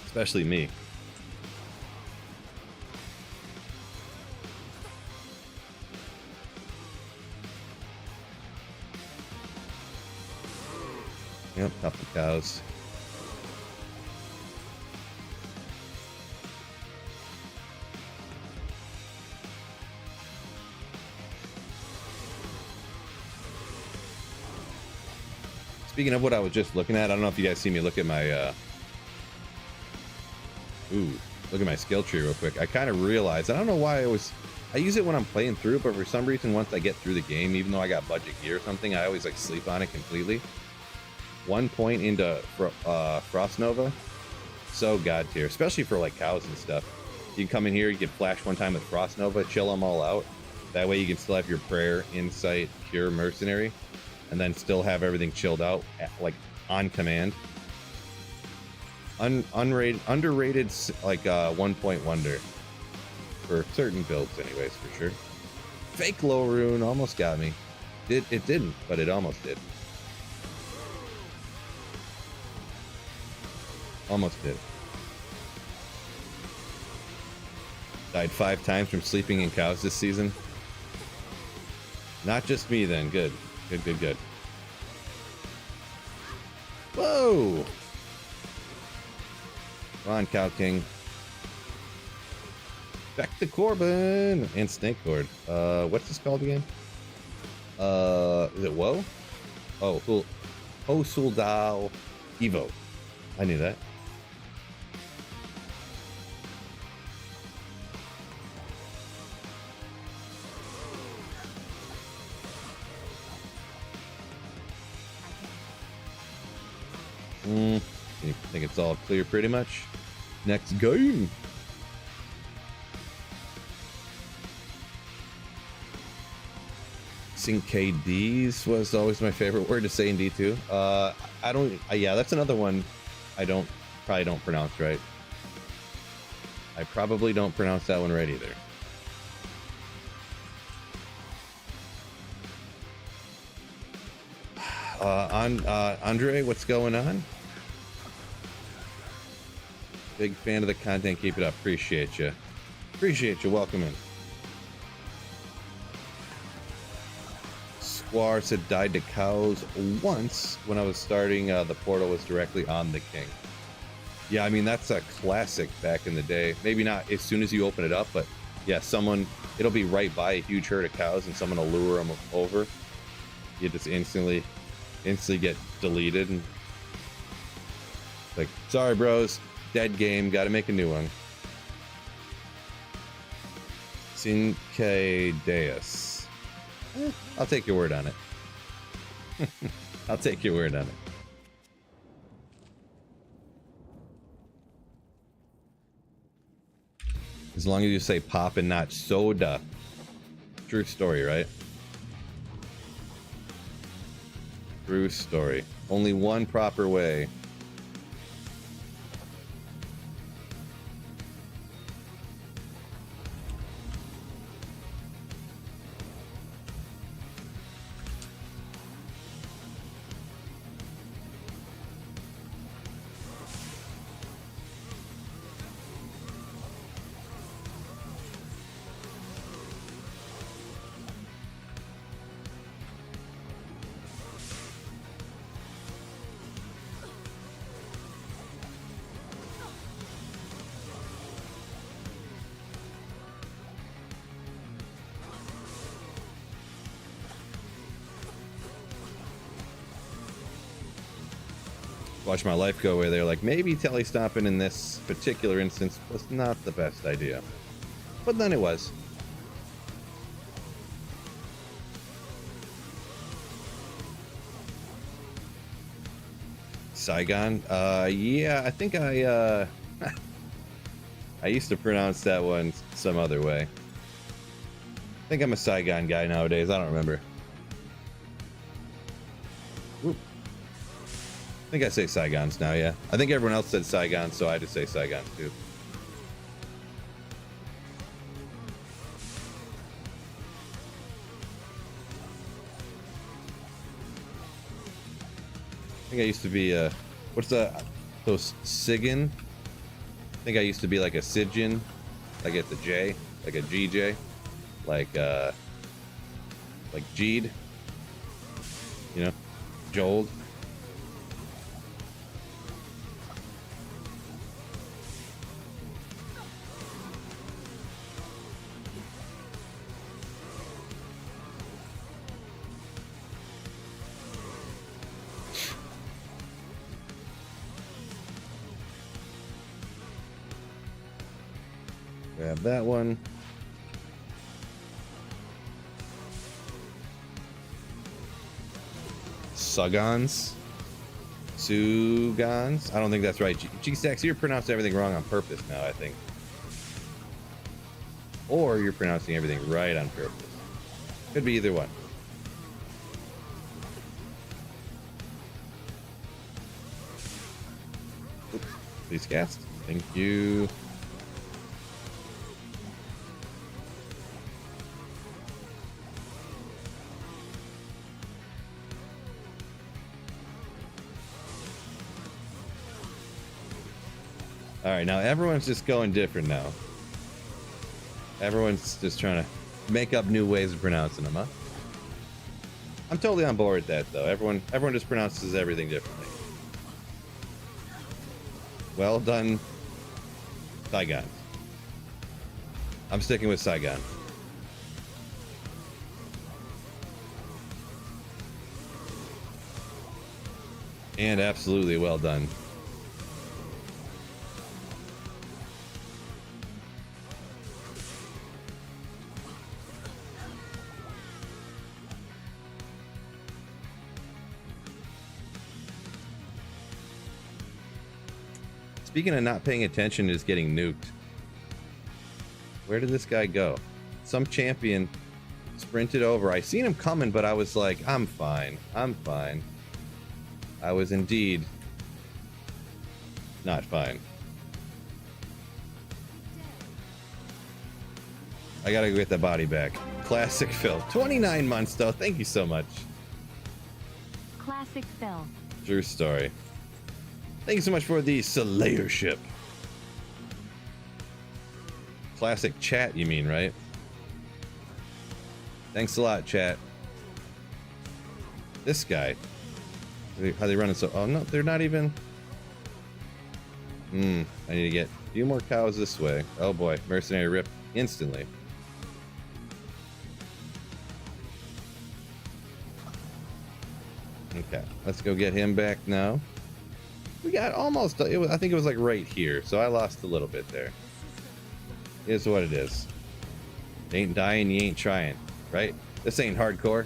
Especially me. Yep, tough the cows. Speaking of what I was just looking at, I don't know if you guys see me look at my look at my skill tree real quick. I kind of realized, I don't know why I use it when I'm playing through, but for some reason once I get through the game, even though I got budget gear or something, I always like sleep on it completely. 1 point into Frost Nova, so god tier, especially for like cows and stuff. You can come in here, you can flash 1 time with Frost Nova, chill them all out. That way you can still have your Prayer, Insight, Cure, Mercenary, and then still have everything chilled out, like on command. Underrated, like 1 point wonder for certain builds, anyways, for sure. Fake low rune almost got me. It didn't, but it almost did. Almost did. Died 5 times from sleeping in cows this season. Not just me then. Good. Good, good, good. Whoa! Come on, Cow King. Back to Corbin! And Snake Lord. What's this called again? Is it Woe? Oh, Hosuldal Evo. I knew that. I think it's all clear pretty much. Next game. KDs was always my favorite word to say in D2. Yeah, that's another one I probably don't pronounce right. I probably don't pronounce that one right either. Andre, what's going on? Big fan of the content. Keep it up. Appreciate you. Appreciate you. Welcome in. Squar said died to cows once when I was starting. The portal was directly on the king. Yeah, I mean, that's a classic back in the day. Maybe not as soon as you open it up, but yeah, it'll be right by a huge herd of cows and someone will lure them over. You just instantly instantly get deleted. And like, sorry, bros, dead game. Got to make a new one. Sinke Deus. I'll take your word on it. I'll take your word on it. As long as you say pop and not soda. True story, right? True story. Only one proper way. Watch my life go away there. Like, maybe telestopping in this particular instance was not the best idea. But then it was. Saigon? Yeah, I think I used to pronounce that one some other way. I think I'm a Saigon guy nowadays. I don't remember. Oop. I think I say Saigons now, yeah. I think everyone else said Saigons, so I just say Saigons too. I think I used to be what's those Sigan? I think I used to be like a Sigian, like at the J, like a GJ, like Jeed, you know, Jold. Grab that one. Sugons? Sugons? I don't think that's right. G-Stacks, you're pronouncing everything wrong on purpose now, I think. Or you're pronouncing everything right on purpose. Could be either one. Oops. Please cast. Thank you. All right, now everyone's just going different now. Everyone's just trying to make up new ways of pronouncing them, huh? I'm totally on board with that, though. Everyone just pronounces everything differently. Well done, Saigon. I'm sticking with Saigon. And absolutely well done. Speaking of not paying attention, is getting nuked. Where did this guy go? Some champion sprinted over. I seen him coming, but I was like, I'm fine. I'm fine. I was indeed not fine. I gotta go get the body back. Classic Phil. 29 months, though. Thank you so much. Classic Phil. True story. Thank you so much for the Slayership. Classic chat, you mean, right? Thanks a lot, chat. This guy. How they running so... Oh, no, they're not even... I need to get a few more cows this way. Oh, boy. Mercenary rip instantly. Okay, let's go get him back now. We got almost, I think it was like right here, so I lost a little bit there. Here's what it is. You ain't dying, you ain't trying, right? This ain't hardcore.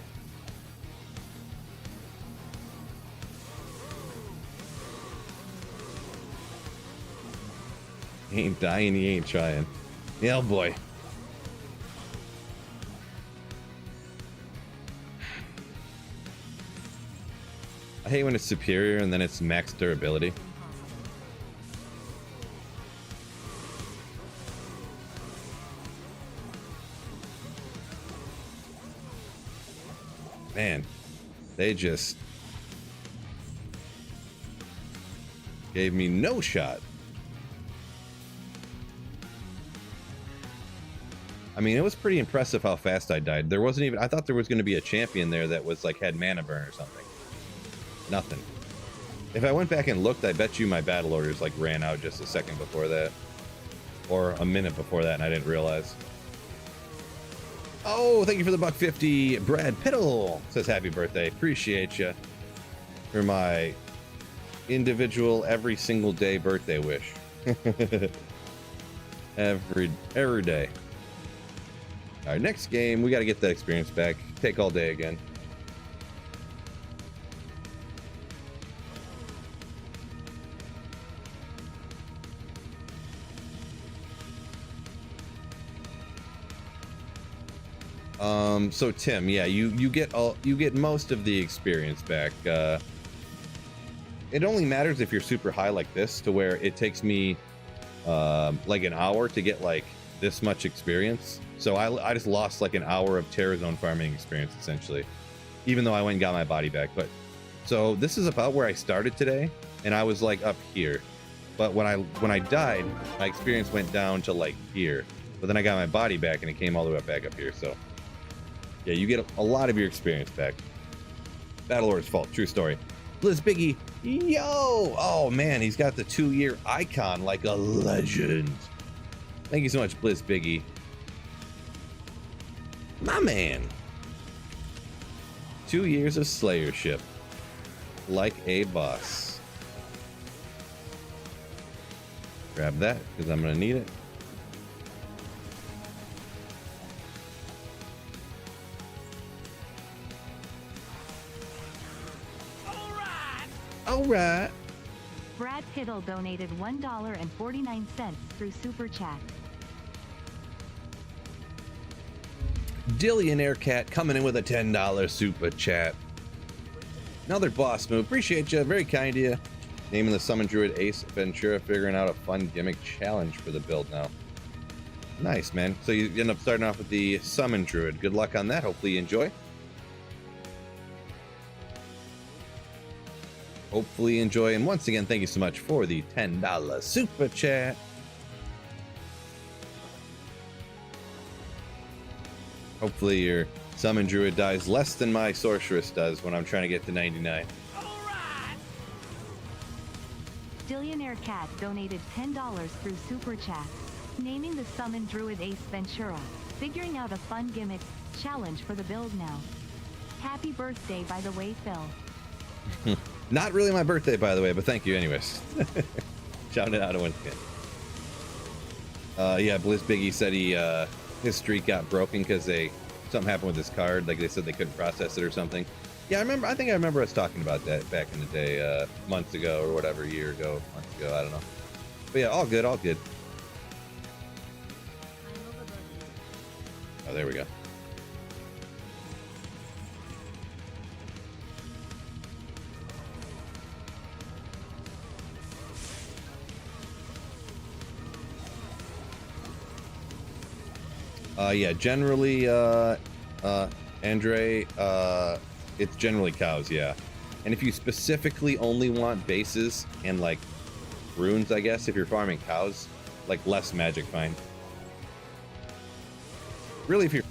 You ain't dying, you ain't trying. Yeah, oh boy. I hate when it's superior and then it's max durability. Man, they just gave me no shot. I mean, it was pretty impressive how fast I died. There wasn't even, I thought there was going to be a champion there that was like had mana burn or something. Nothing. If I went back and looked, I bet you my battle orders like ran out just a second before that. Or a minute before that and I didn't realize. Oh, thank you for the $1.50. Brad Piddle says happy birthday. Appreciate you for my individual every single day birthday wish. every day. All right, next game, we got to get that experience back. Take all day again. So Tim, yeah, you get most of the experience back. It only matters if you're super high like this, to where it takes me like an hour to get like this much experience. So I just lost like an hour of Terror Zone farming experience essentially, even though I went and got my body back. But so this is about where I started today, and I was like up here. But when I died, my experience went down to like here. But then I got my body back and it came all the way back up here. So yeah, you get a lot of your experience back. Battle Lord's fault, true story. Blizz Biggie, yo! Oh man, he's got the 2-year icon like a legend. Thank you so much, Blizz Biggie. My man. 2 years of Slayership. Like a boss. Grab that, because I'm going to need it. All right. Brad Piddle donated $1.49 through Super Chat. Dillionaire Cat coming in with a $10 super chat. Another boss move. Appreciate you. Very kind of you. Naming the Summon Druid Ace Ventura, figuring out a fun gimmick challenge for the build now. Nice, man. So you end up starting off with the Summon Druid. Good luck on that. Hopefully you enjoy. Hopefully you enjoy. And once again, thank you so much for the $10 super chat. Hopefully your Summon Druid dies less than my Sorceress does when I'm trying to get to 99. Dillionaire Cat donated $10 through Super Chat. Naming the Summon Druid Ace Ventura. Figuring out a fun gimmick challenge for the build now. Happy birthday, by the way, Phil. Not really my birthday, by the way, but thank you anyways. Shouting it out once again. Yeah, Blizz Biggie said his streak got broken because something happened with his card. Like they said they couldn't process it or something. Yeah, I think I remember us talking about that back in the day, months ago or whatever, a year ago, months ago, I don't know. But yeah, all good, all good. Oh, there we go. Yeah, generally, Andre, it's generally cows, yeah. And if you specifically only want bases and, like, runes, I guess, if you're farming cows, like, less magic, fine. Really, if you're...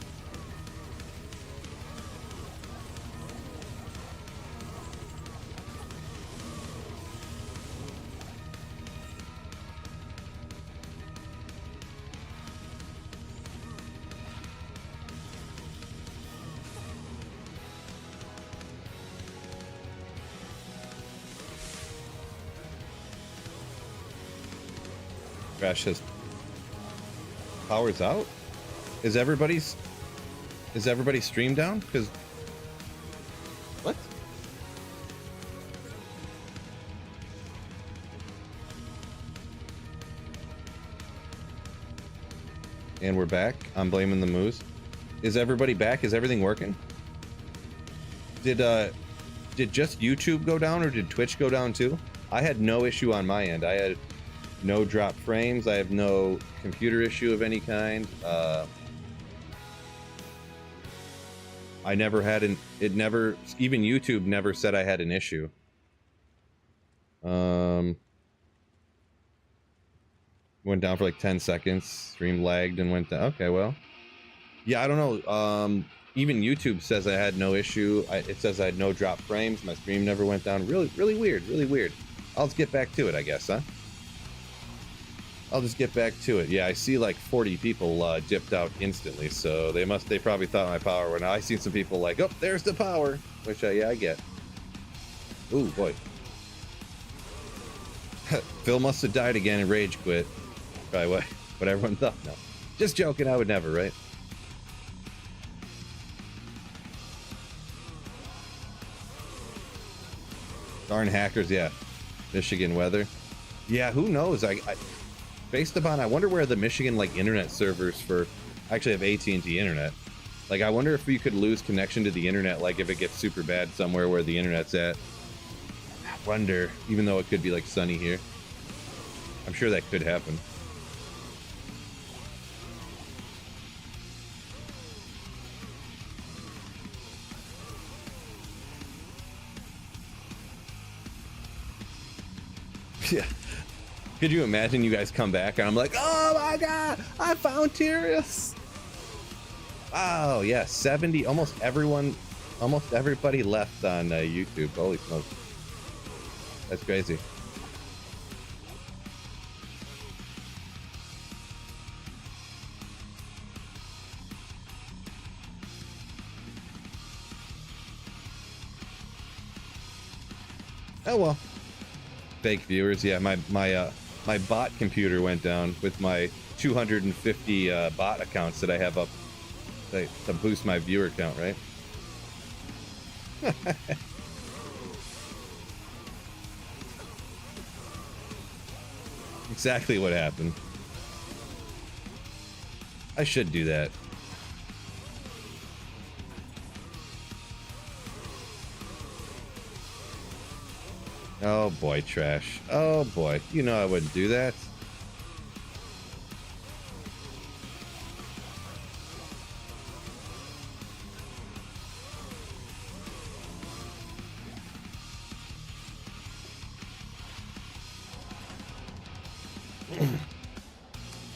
Crash says power's out. Is everybody's stream down? Because what? And we're back. I'm blaming the moose. Is everybody back? Is everything working? Did just YouTube go down or did Twitch go down too? I had no issue on my end. I had no drop frames. I have no computer issue of any kind. I never had even YouTube never said I had an issue. Went down for like 10 seconds, stream lagged and went down. Okay, well, yeah, I don't know. Even YouTube says I had no issue. It says I had no drop frames. My stream never went down. Really, really weird, really weird. I'll just get back to it, I guess, huh? I'll just get back to it. Yeah, I see like 40 people dipped out instantly, so they probably thought my power went out. I seen some people like, oh, there's the power, which yeah, I get. Ooh, boy. Phil must have died again and rage quit. Probably what everyone thought. No, just joking. I would never, right? Darn hackers, yeah. Michigan weather. Yeah, who knows? Based upon, I wonder where the Michigan like internet servers for. I actually have AT&T internet. Like, I wonder if you could lose connection to the internet, like if it gets super bad somewhere where the internet's at. I wonder, even though it could be like sunny here. I'm sure that could happen. Yeah. Could you imagine you guys come back and I'm like, oh my god, I found Tyrius. Oh yeah, 70, almost everybody left on YouTube. Holy smokes. That's crazy. Oh well. Fake viewers, yeah. My bot computer went down with my 250 bot accounts that I have up to boost my viewer count, right? Exactly what happened. I should do that. Oh boy, trash. Oh boy, you know I wouldn't do that.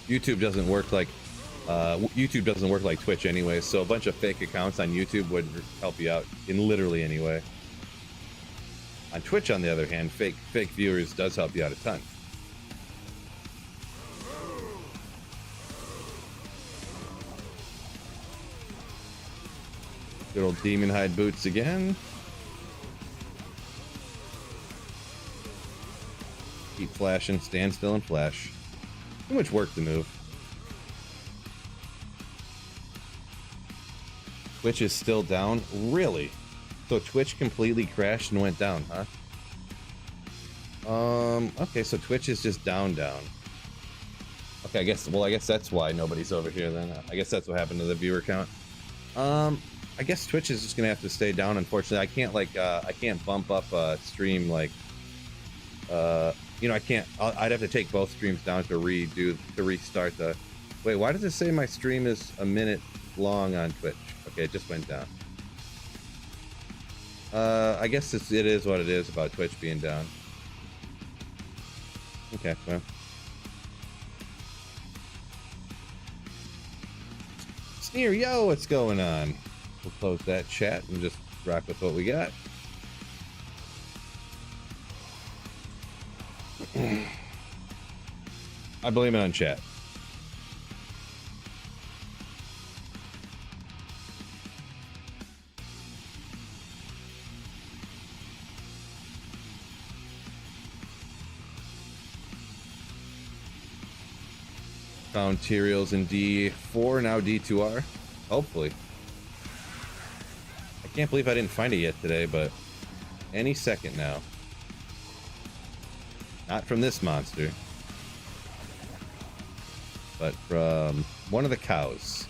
YouTube doesn't work like Twitch anyway, so a bunch of fake accounts on YouTube wouldn't help you out in literally any way. On Twitch, on the other hand, fake viewers does help you out a ton. Good old demon hide boots again. Keep flashing, stand still and flash. Too much work to move. Twitch is still down? Really? So Twitch completely crashed and went down, huh? Okay, so Twitch is just down. Okay, I guess that's why nobody's over here then. I guess that's what happened to the viewer count. I guess Twitch is just gonna have to stay down, unfortunately. I can't I can't bump up a stream like, you know, I'd have to take both streams down to restart the, wait, why does it say my stream is a minute long on Twitch? Okay, it just went down. I guess it is what it is about Twitch being down. Okay, well. Sneer, yo, what's going on? We'll close that chat and just rock with what we got. I blame it on chat. Found Tyraels in D4, now D2R. Hopefully. I can't believe I didn't find it yet today, but any second now. Not from this monster, but from one of the cows.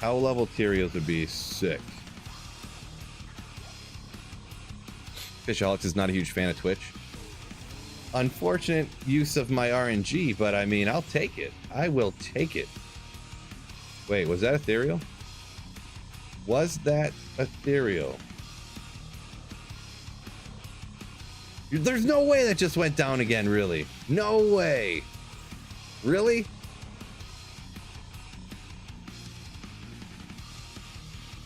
Cow level Tyraels would be sick. Fishaholics is not a huge fan of Twitch. Unfortunate use of my RNG, but I mean, I'll take it. I will take it. Wait, was that ethereal? Was that ethereal? There's no way that just went down again, really. No way. Really?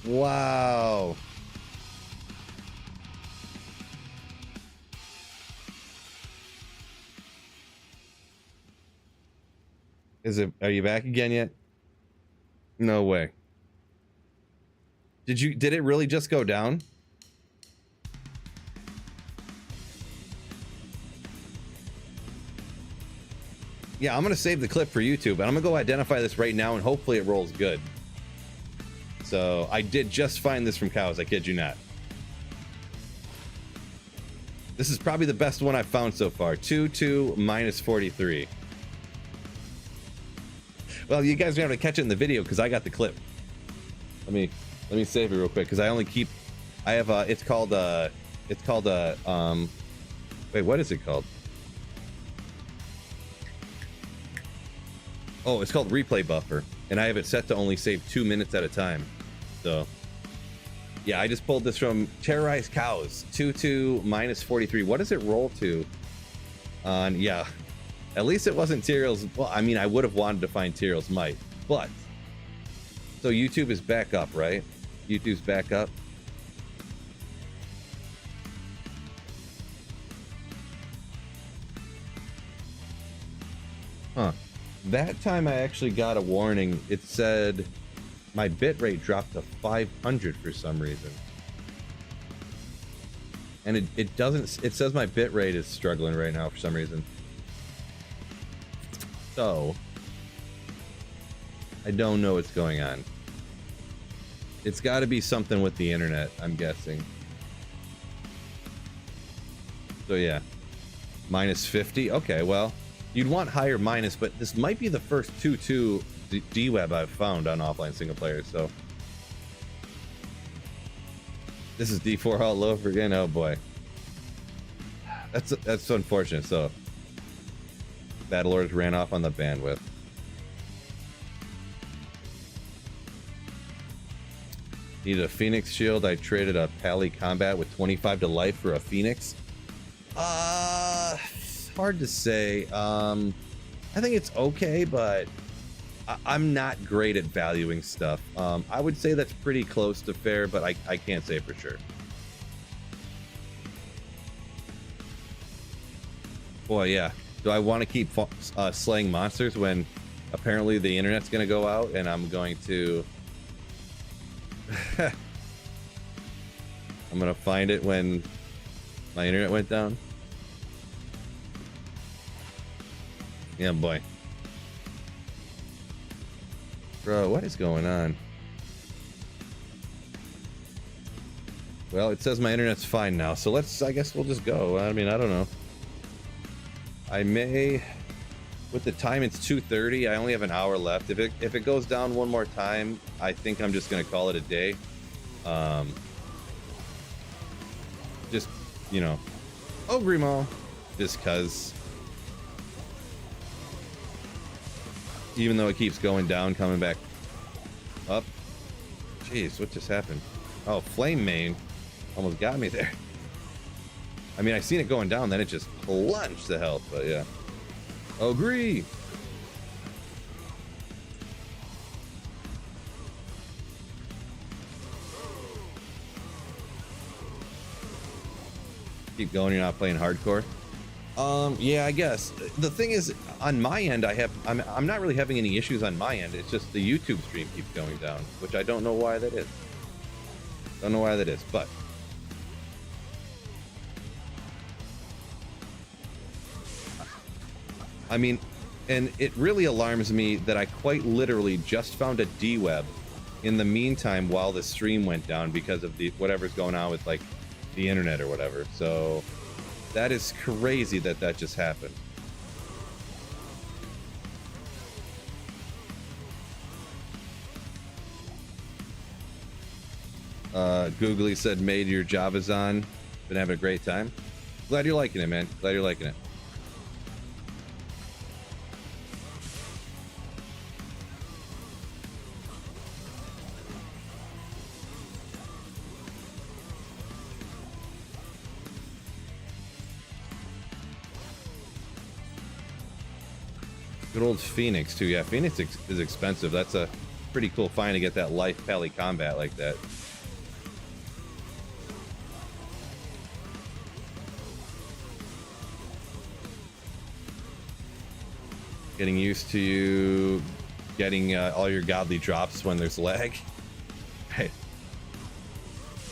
Wow. Are you back again yet? No way. Did it really just go down? Yeah, I'm gonna save the clip for YouTube, and I'm gonna go identify this right now, and hopefully it rolls good. So I did just find this from cows, I kid you not. This is probably the best one I've found so far. 2-2 minus 43. Well, you guys are gonna have to catch it in the video because I got the clip. Let me save it real quick because I only keep. I have it's called wait, what is it called? Oh, it's called replay buffer, and I have it set to only save 2 minutes at a time. So yeah, I just pulled this from Terrorized Cows. 2-2 minus 43. What does it roll to? Yeah. At least it wasn't Tyraels. Well, I mean, I would have wanted to find Tyraels Might, but so YouTube is back up, right? YouTube's back up. Huh. That time I actually got a warning. It said my bitrate dropped to 500 for some reason. And it doesn't, it says my bitrate is struggling right now for some reason. So, I don't know what's going on. It's got to be something with the internet, I'm guessing. So yeah, minus 50. Okay, well, you'd want higher minus, but this might be the first 2-2 D-Web I've found on offline single player, so. This is D4 all over again, oh boy. That's unfortunate, so. Battlelords ran off on the bandwidth. Needed a Phoenix shield. I traded a Pally Combat with 25 to life for a Phoenix. Hard to say. I think it's okay, but I'm not great at valuing stuff. I would say that's pretty close to fair, but I can't say for sure. Boy, yeah. Do I want to keep slaying monsters when apparently the internet's going to go out and I'm going to... I'm going to find it when my internet went down? Yeah, boy. Bro, what is going on? Well, it says my internet's fine now, so I guess we'll just go. I mean, I don't know. I may, with the time it's 2:30, I only have an hour left. If it goes down one more time, I think I'm just gonna call it a day. Just, you know, Grimo, just cause even though it keeps going down, coming back up. Jeez, what just happened? Oh, Flame Mane almost got me there. I mean, I seen it going down, then it just plunged to health, but yeah. Agree. Keep going, you're not playing hardcore? Yeah, I guess. The thing is, on my end, I'm not really having any issues on my end. It's just the YouTube stream keeps going down, which I don't know why that is. Don't know why that is, but I mean, And it really alarms me that I quite literally just found a D-web in the meantime while the stream went down because of the whatever's going on with like the internet or whatever. So that is crazy that that just happened. Googly said, made your Java's on. Been having a great time. Glad you're liking it, man. Glad you're liking it. Good old Phoenix too. Yeah, Phoenix is expensive. That's a pretty cool find to get that life pally combat like that. Getting used to you getting all your godly drops when there's lag. Right.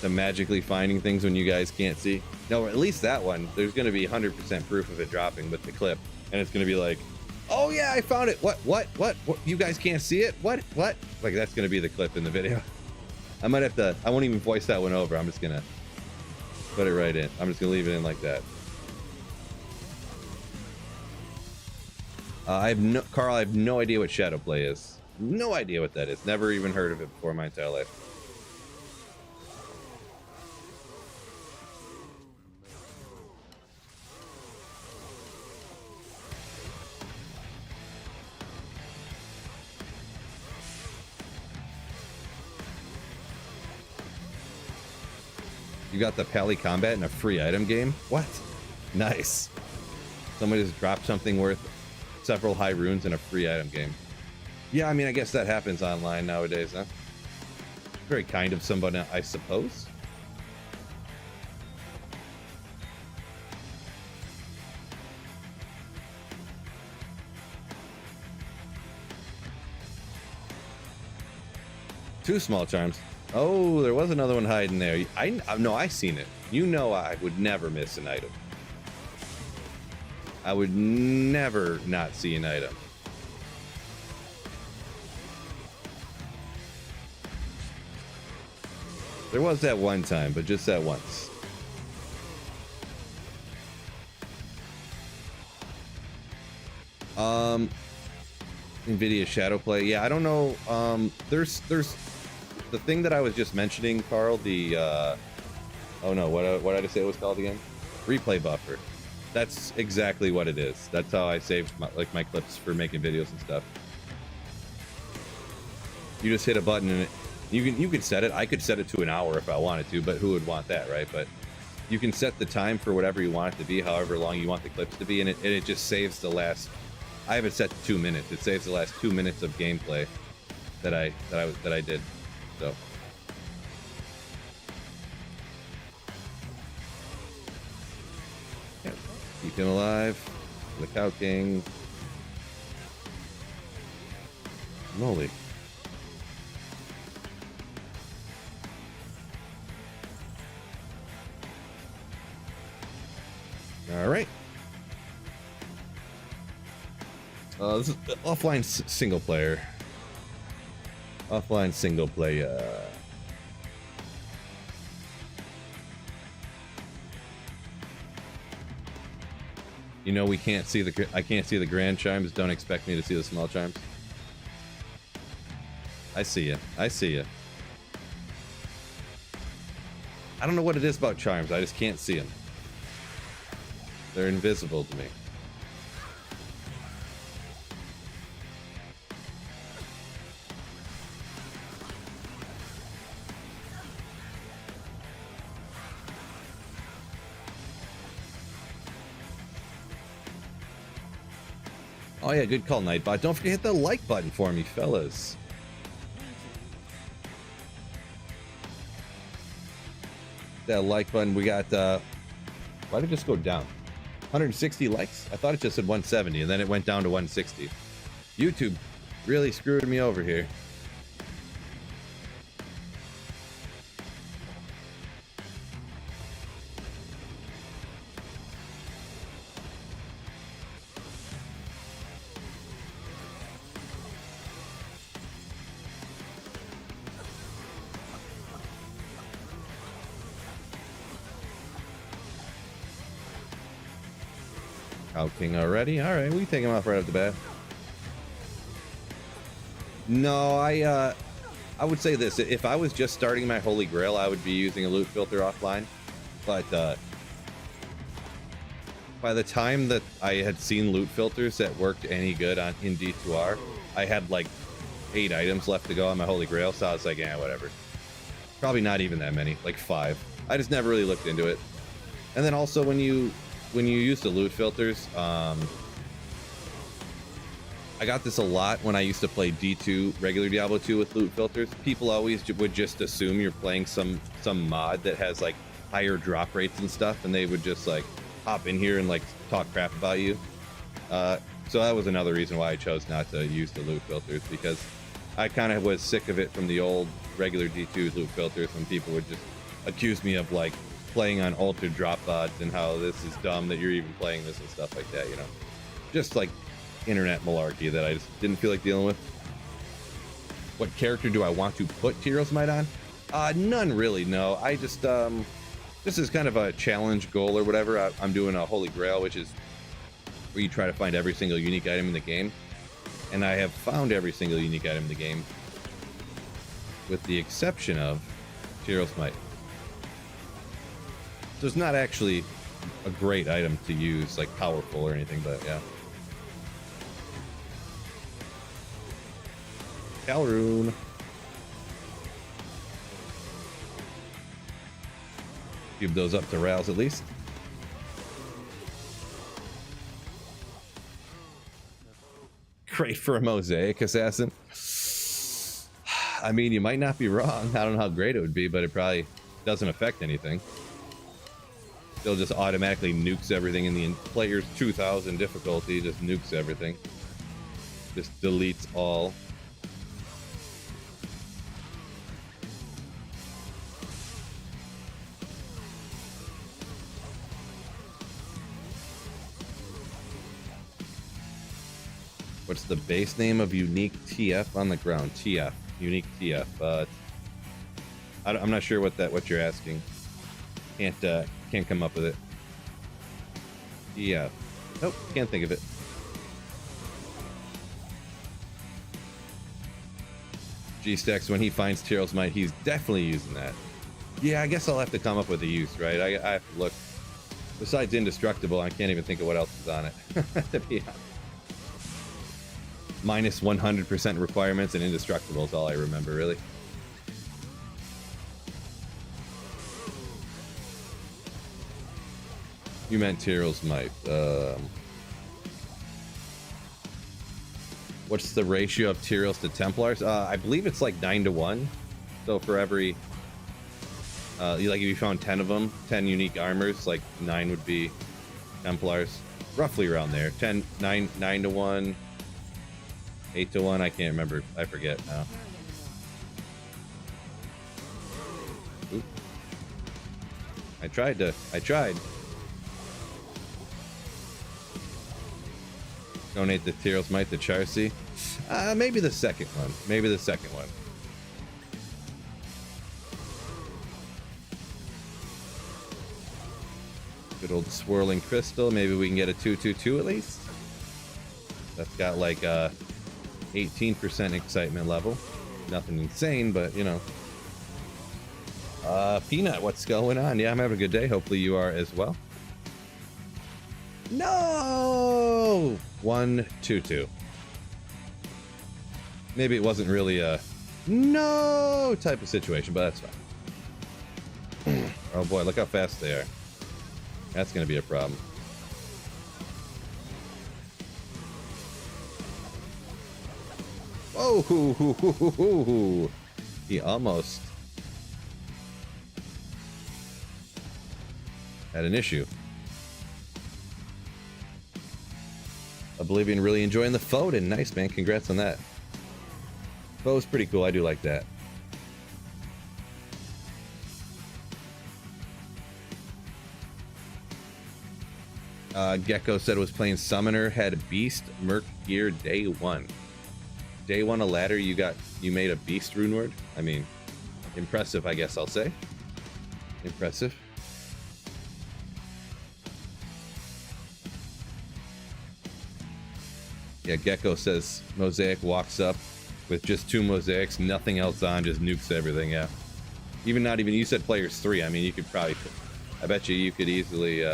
The magically finding things when you guys can't see. No, at least that one, there's going to be 100% proof of it dropping with the clip. And it's going to be like, oh yeah, I found it. What? You guys can't see it? What? Like, that's going to be the clip in the video. I might have to, I won't even voice that one over. I'm just going to put it right in. I'm just going to leave it in like that. Carl, I have no idea what shadow play is. No idea what that is. Never even heard of it before in my entire life. You got the Pally combat in a free item game? What? Nice. Somebody just dropped something worth several high runes in a free item game. Yeah, I mean, I guess that happens online nowadays, huh? Very kind of somebody, I suppose. Two small charms. Oh, there was another one hiding there. No, I seen it. You know I would never miss an item. I would never not see an item. There was that one time, but just that once. NVIDIA Shadow Play. Yeah, I don't know. There's the thing that I was just mentioning, Carl. The oh no, what did I just say it was called again? Replay buffer. That's exactly what it is. That's how I saved my clips for making videos and stuff. You just hit a button and you could set it. I could set it to an hour if I wanted to, but who would want that, right? But you can set the time for whatever you want it to be, however long you want the clips to be, and it just saves the last. I have it set to 2 minutes. It saves the last 2 minutes of gameplay that I did. So. Keep him alive. The Cow King. Moly. All right. This is offline single player. Offline single player. You know, we can't see I can't see the grand chimes. Don't expect me to see the small chimes. I see you. I see you. I don't know what it is about chimes. I just can't see them. They're invisible to me. Oh yeah, good call, Nightbot. Don't forget to hit the like button for me, fellas. That like button, we got, why did it just go down? 160 likes? I thought it just said 170, and then it went down to 160. YouTube really screwed me over here. Cow King already. All right, we can take him off right off the bat. No, I would say this. If I was just starting my Holy Grail, I would be using a loot filter offline. But by the time that I had seen loot filters that worked any good in D2R, I had like 8 items left to go on my Holy Grail, so I was like, yeah, whatever. Probably not even that many, like 5. I just never really looked into it. And then also when you use the loot filters, I got this a lot when I used to play D2, regular Diablo 2 with loot filters. People always would just assume you're playing some mod that has like higher drop rates and stuff, and they would just like hop in here and like talk crap about you. So that was another reason why I chose not to use the loot filters, because I kind of was sick of it from the old regular D2 loot filters when people would just accuse me of like playing on altered drop odds and how this is dumb that you're even playing this and stuff like that, you know. Just like internet malarkey that I just didn't feel like dealing with. What character do I want to put Tyros Might on? None really, no. I just, this is kind of a challenge goal or whatever. I'm doing a Holy Grail, which is where you try to find every single unique item in the game. And I have found every single unique item in the game, with the exception of Tyros Might. So it's not actually a great item to use, like powerful or anything, but yeah. Calroon. Give those up to Rouse at least. Great for a Mosaic Assassin. I mean, you might not be wrong. I don't know how great it would be, but it probably doesn't affect anything. Still just automatically nukes everything in the player's 2000 difficulty, just nukes everything. Just deletes all. What's the base name of unique TF on the ground? TF, unique TF. I'm not sure what you're asking. Can't come up with it. TF. Nope, can't think of it. G-Stacks, when he finds Tyros Might, he's definitely using that. Yeah, I guess I'll have to come up with a use, right? I have to look. Besides indestructible, I can't even think of what else is on it. To be honest. Minus 100% requirements and indestructible is all I remember, really. You meant Tyros Might. What's the ratio of Tyros to Templars? I believe it's like 9-to-1. So for every, like if you found 10 of them, 10 unique armors, like 9 would be Templars. Roughly around there. 9-to-1. 8-to-1, I can't remember. I forget now. Oop. I tried. Donate the Tyros Might to Charcy. Maybe the second one. Good old swirling crystal. Maybe we can get a 2/2/2 at least. That's got like 18% excitement level. Nothing insane, but you know. Peanut, what's going on? Yeah, I'm having a good day. Hopefully you are as well. No! 1/2/2. Maybe it wasn't really a no type of situation, but that's fine. Oh boy, look how fast they are. That's gonna be a problem. Oh, he almost had an issue. Oblivion really enjoying the Foden. Nice, man. Congrats on that. Foe's pretty cool. I do like that. Gecko said it was playing Summoner, had a Beast, Merc Gear day 1. Day 1 a ladder, you made a Beast rune word? I mean, impressive, I guess I'll say. Impressive. Yeah, Gecko says Mosaic walks up with just 2 mosaics, nothing else on, just nukes everything. Yeah. Even not even, you said players 3. I mean, you could probably, I bet you could easily,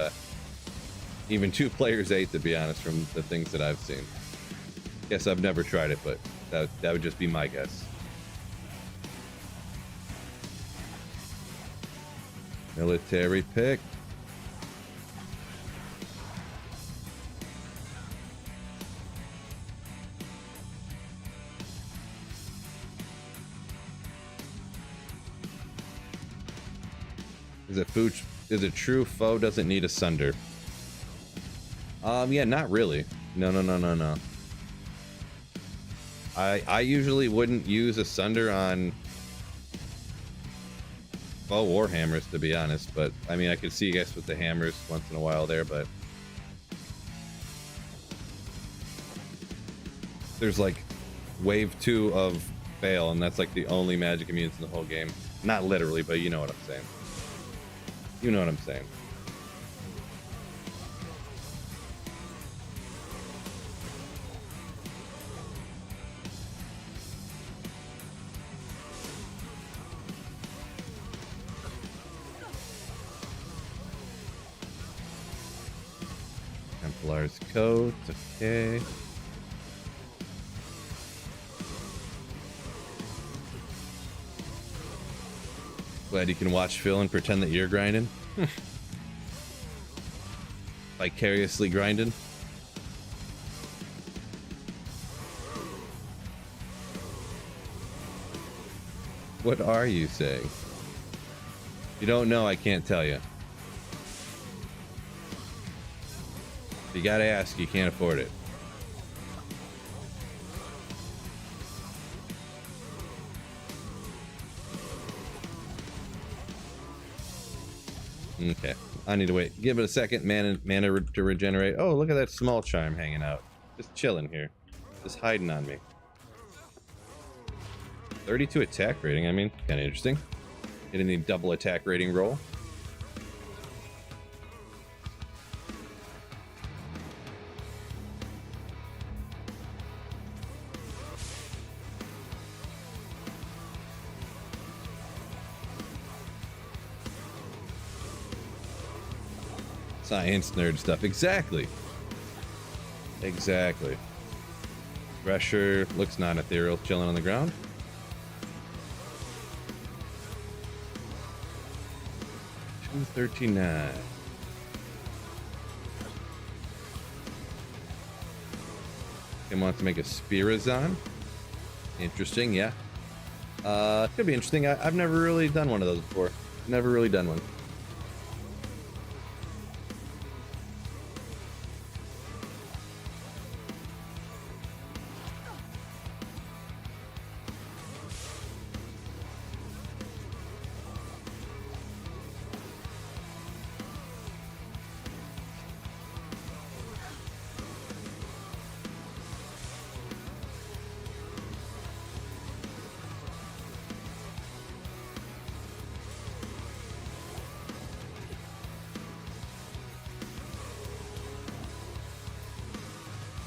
even 2 players 8, to be honest, from the things that I've seen. Guess I've never tried it, but that would just be my guess. Military pick. Is it true foe doesn't need a sunder? Yeah, not really. No. I usually wouldn't use a sunder on foe warhammers, to be honest, but I mean, I could see you guys with the hammers once in a while there, but there's like wave 2 of fail, and that's like the only magic immunes in the whole game. Not literally, but you know what I'm saying. You know what I'm saying. Templar's coat, okay. Glad you can watch Phil and pretend that you're grinding. Vicariously grinding. What are you saying? If you don't know, I can't tell you. If you gotta ask, you can't afford it. Okay, I need to wait. Give it a second. Mana to regenerate. Oh, look at that small charm hanging out. Just chilling here. Just hiding on me. 32 attack rating. I mean, kind of interesting. Getting the double attack rating roll. Science nerd stuff. Exactly. Thresher looks non-ethereal, chilling on the ground. $239. He wants to make a Spirazon. Interesting, yeah. Could be interesting. I've never really done one of those before. Never really done one.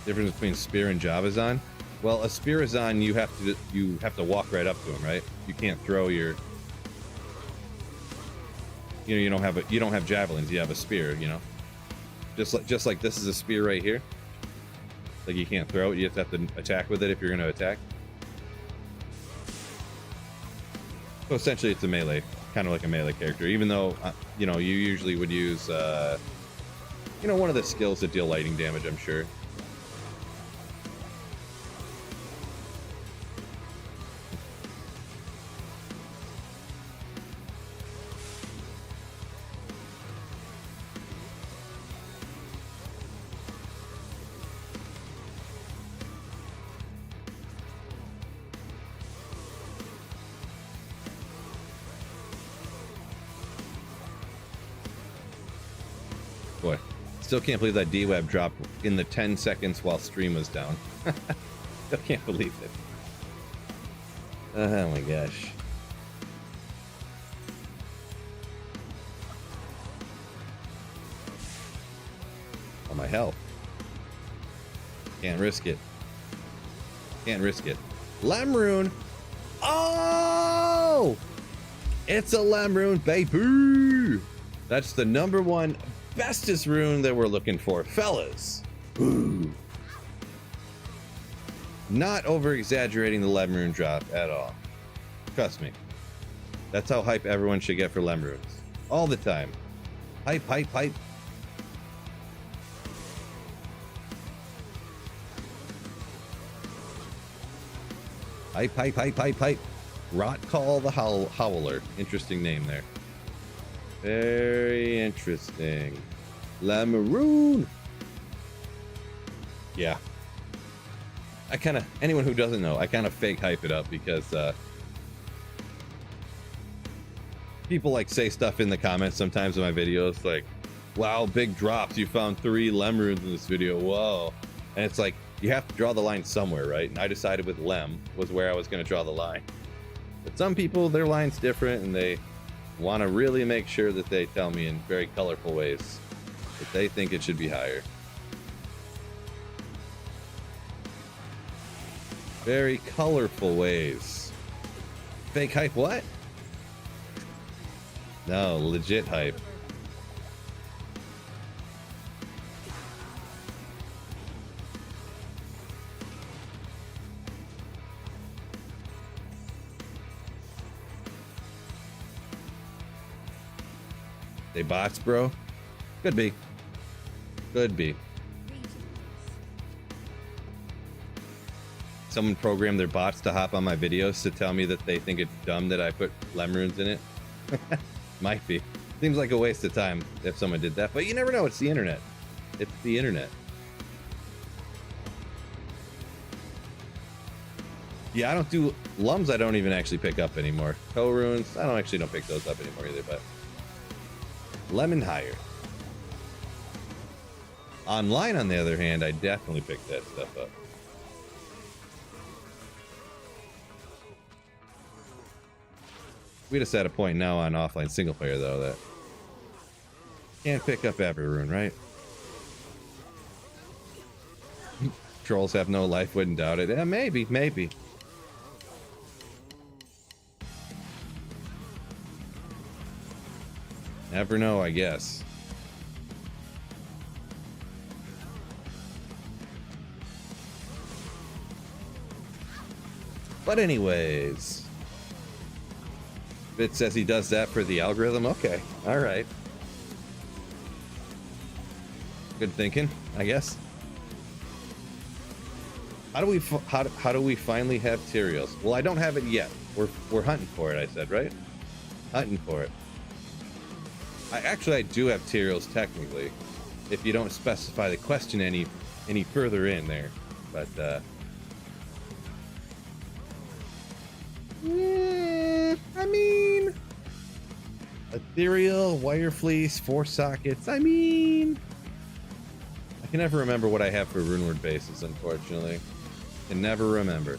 Difference between Spear and Javazon? Well, a Spirazon, you have to walk right up to him, right? You can't throw your, you know, you don't have javelins, you have a spear, you know. Just like this is a spear right here. Like you can't throw it, you just have to attack with it if you're going to attack. So essentially it's a melee, kind of like a melee character, even though you know, you usually would use you know, one of the skills that deal lightning damage, I'm sure. Boy, still can't believe that D-Web dropped in the 10 seconds while stream was down. Still can't believe it. Oh my gosh. Oh, my health. Can't risk it. Can't risk it. Lem rune. Oh! It's a Lem rune, baby! That's the #1 bestest rune that we're looking for, fellas. Ooh. Not over-exaggerating the Lem rune drop at all. Trust me. That's how hype everyone should get for Lem runes. All the time. Hype, hype, hype. Hype, hype, hype, hype, hype. Rot Call the Howler. Interesting name there. Very interesting. Lamaroon. Yeah. I kind of, anyone who doesn't know, I kind of fake hype it up because people like say stuff in the comments sometimes in my videos like, wow, big drops. You found 3 Lem runes in this video. Whoa. And it's like, you have to draw the line somewhere, right? And I decided with Lem was where I was going to draw the line. But some people, their line's different, and they want to really make sure that they tell me in very colorful ways that they think it should be higher. Very colorful ways. Fake hype what? No, legit hype. They bots, bro? Could be. Could be. Someone programmed their bots to hop on my videos to tell me that they think it's dumb that I put Lem runes in it. Might be. Seems like a waste of time if someone did that, but you never know. It's the internet. It's the internet. Yeah, I don't do lums. I don't even actually pick up anymore. Toe runes. I don't pick those up anymore either, but lemon higher. Online, on the other hand, I definitely pick that stuff up. We just at a point now on offline single player though that can't pick up every rune, right? Trolls have no life, wouldn't doubt it. Yeah, maybe. Never know, I guess. But anyways, Bit says he does that for the algorithm. Okay, all right. Good thinking, I guess. How do we finally have Tyrios? Well, I don't have it yet. We're hunting for it. I said, right? Hunting for it. I do have Tyrios technically, if you don't specify the question any further in there. But I mean, ethereal, wire fleece, 4 sockets. I mean, I can never remember what I have for runeward bases. Unfortunately, can never remember.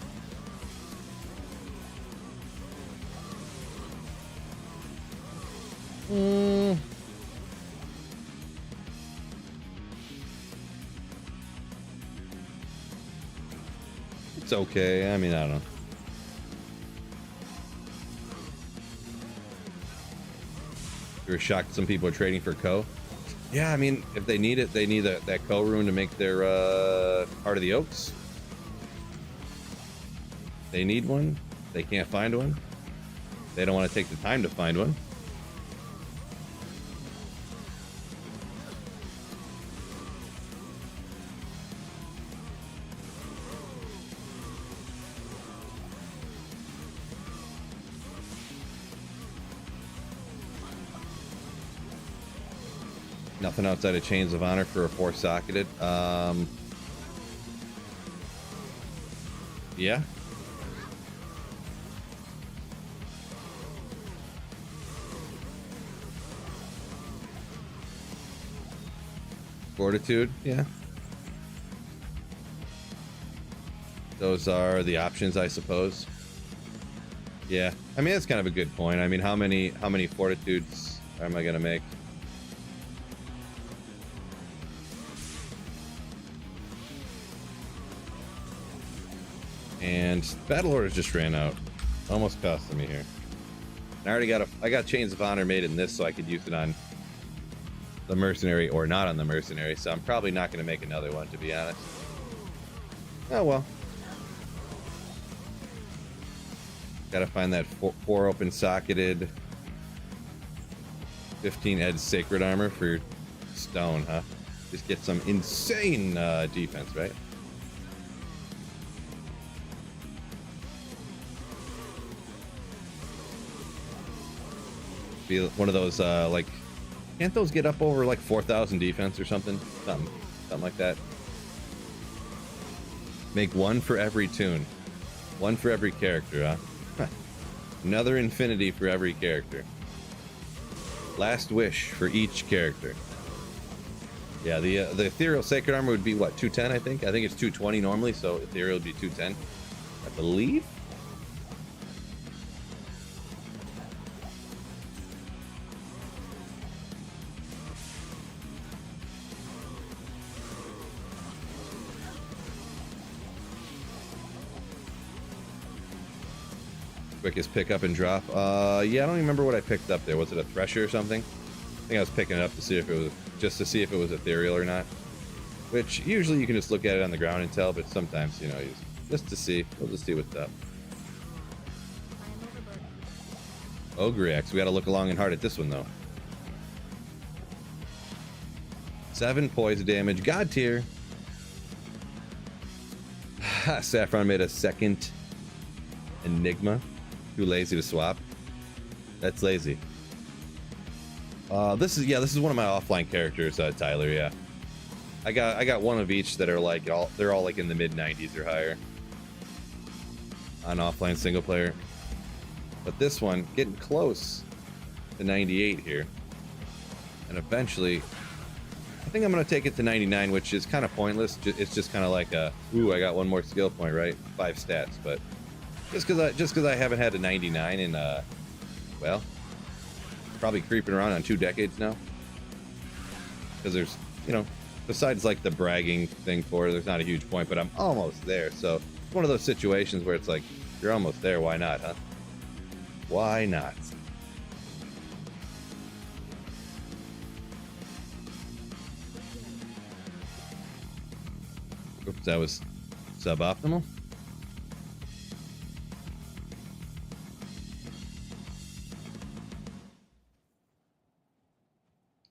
It's okay. I mean, I don't know. You were shocked some people are trading for Co? Yeah, I mean, if they need it, they need that Co rune to make their Heart of the Oaks. They need one. They can't find one. They don't want to take the time to find one. Nothing outside of Chains of Honor for a 4-socketed. Yeah. Fortitude, yeah. Those are the options, I suppose. Yeah, I mean, that's kind of a good point. I mean, how many fortitudes am I gonna make? And battle orders just ran out. Almost costing me here. I already got I got Chains of Honor made in this so I could use it on the mercenary or not on the mercenary, so I'm probably not going to make another one, to be honest. Oh well. Gotta find that four open socketed 15 edge sacred armor for stone, huh? Just get some insane defense, right? Be one of those like, can't those get up over like 4,000 defense or something? Something like that. Make one for every tune, one for every character, huh? Another infinity for every character. Last wish for each character. Yeah, the ethereal sacred armor would be what, 210? I think it's 220 normally, so ethereal would be 210, I believe. Quickest pick up and drop. Yeah, I don't remember what I picked up there. Was it a thresher or something? I think I was picking it up to see if it was, just to see if it was ethereal or not. Which usually you can just look at it on the ground and tell, but sometimes, you know, just to see. We'll just see what's up. Ogre X. We got to look long and hard at this one though. 7 poison damage. God tier. Saffron made a second Enigma. Too lazy to swap. That's lazy. This is one of my offline characters, Tyler. Yeah, I got one of each that are like they're all like in the mid 90s or higher on offline single player. But this one getting close to 98 here, and eventually, I think I'm gonna take it to 99, which is kind of pointless. It's just kind of like a ooh, I got one more skill point, right? 5 stats, but. Just because I haven't had a 99 in, well, probably creeping around on 2 decades now. Because there's, you know, besides like the bragging thing for it, there's not a huge point, but I'm almost there. So it's one of those situations where it's like, you're almost there, why not, huh? Why not? Oops, that was suboptimal.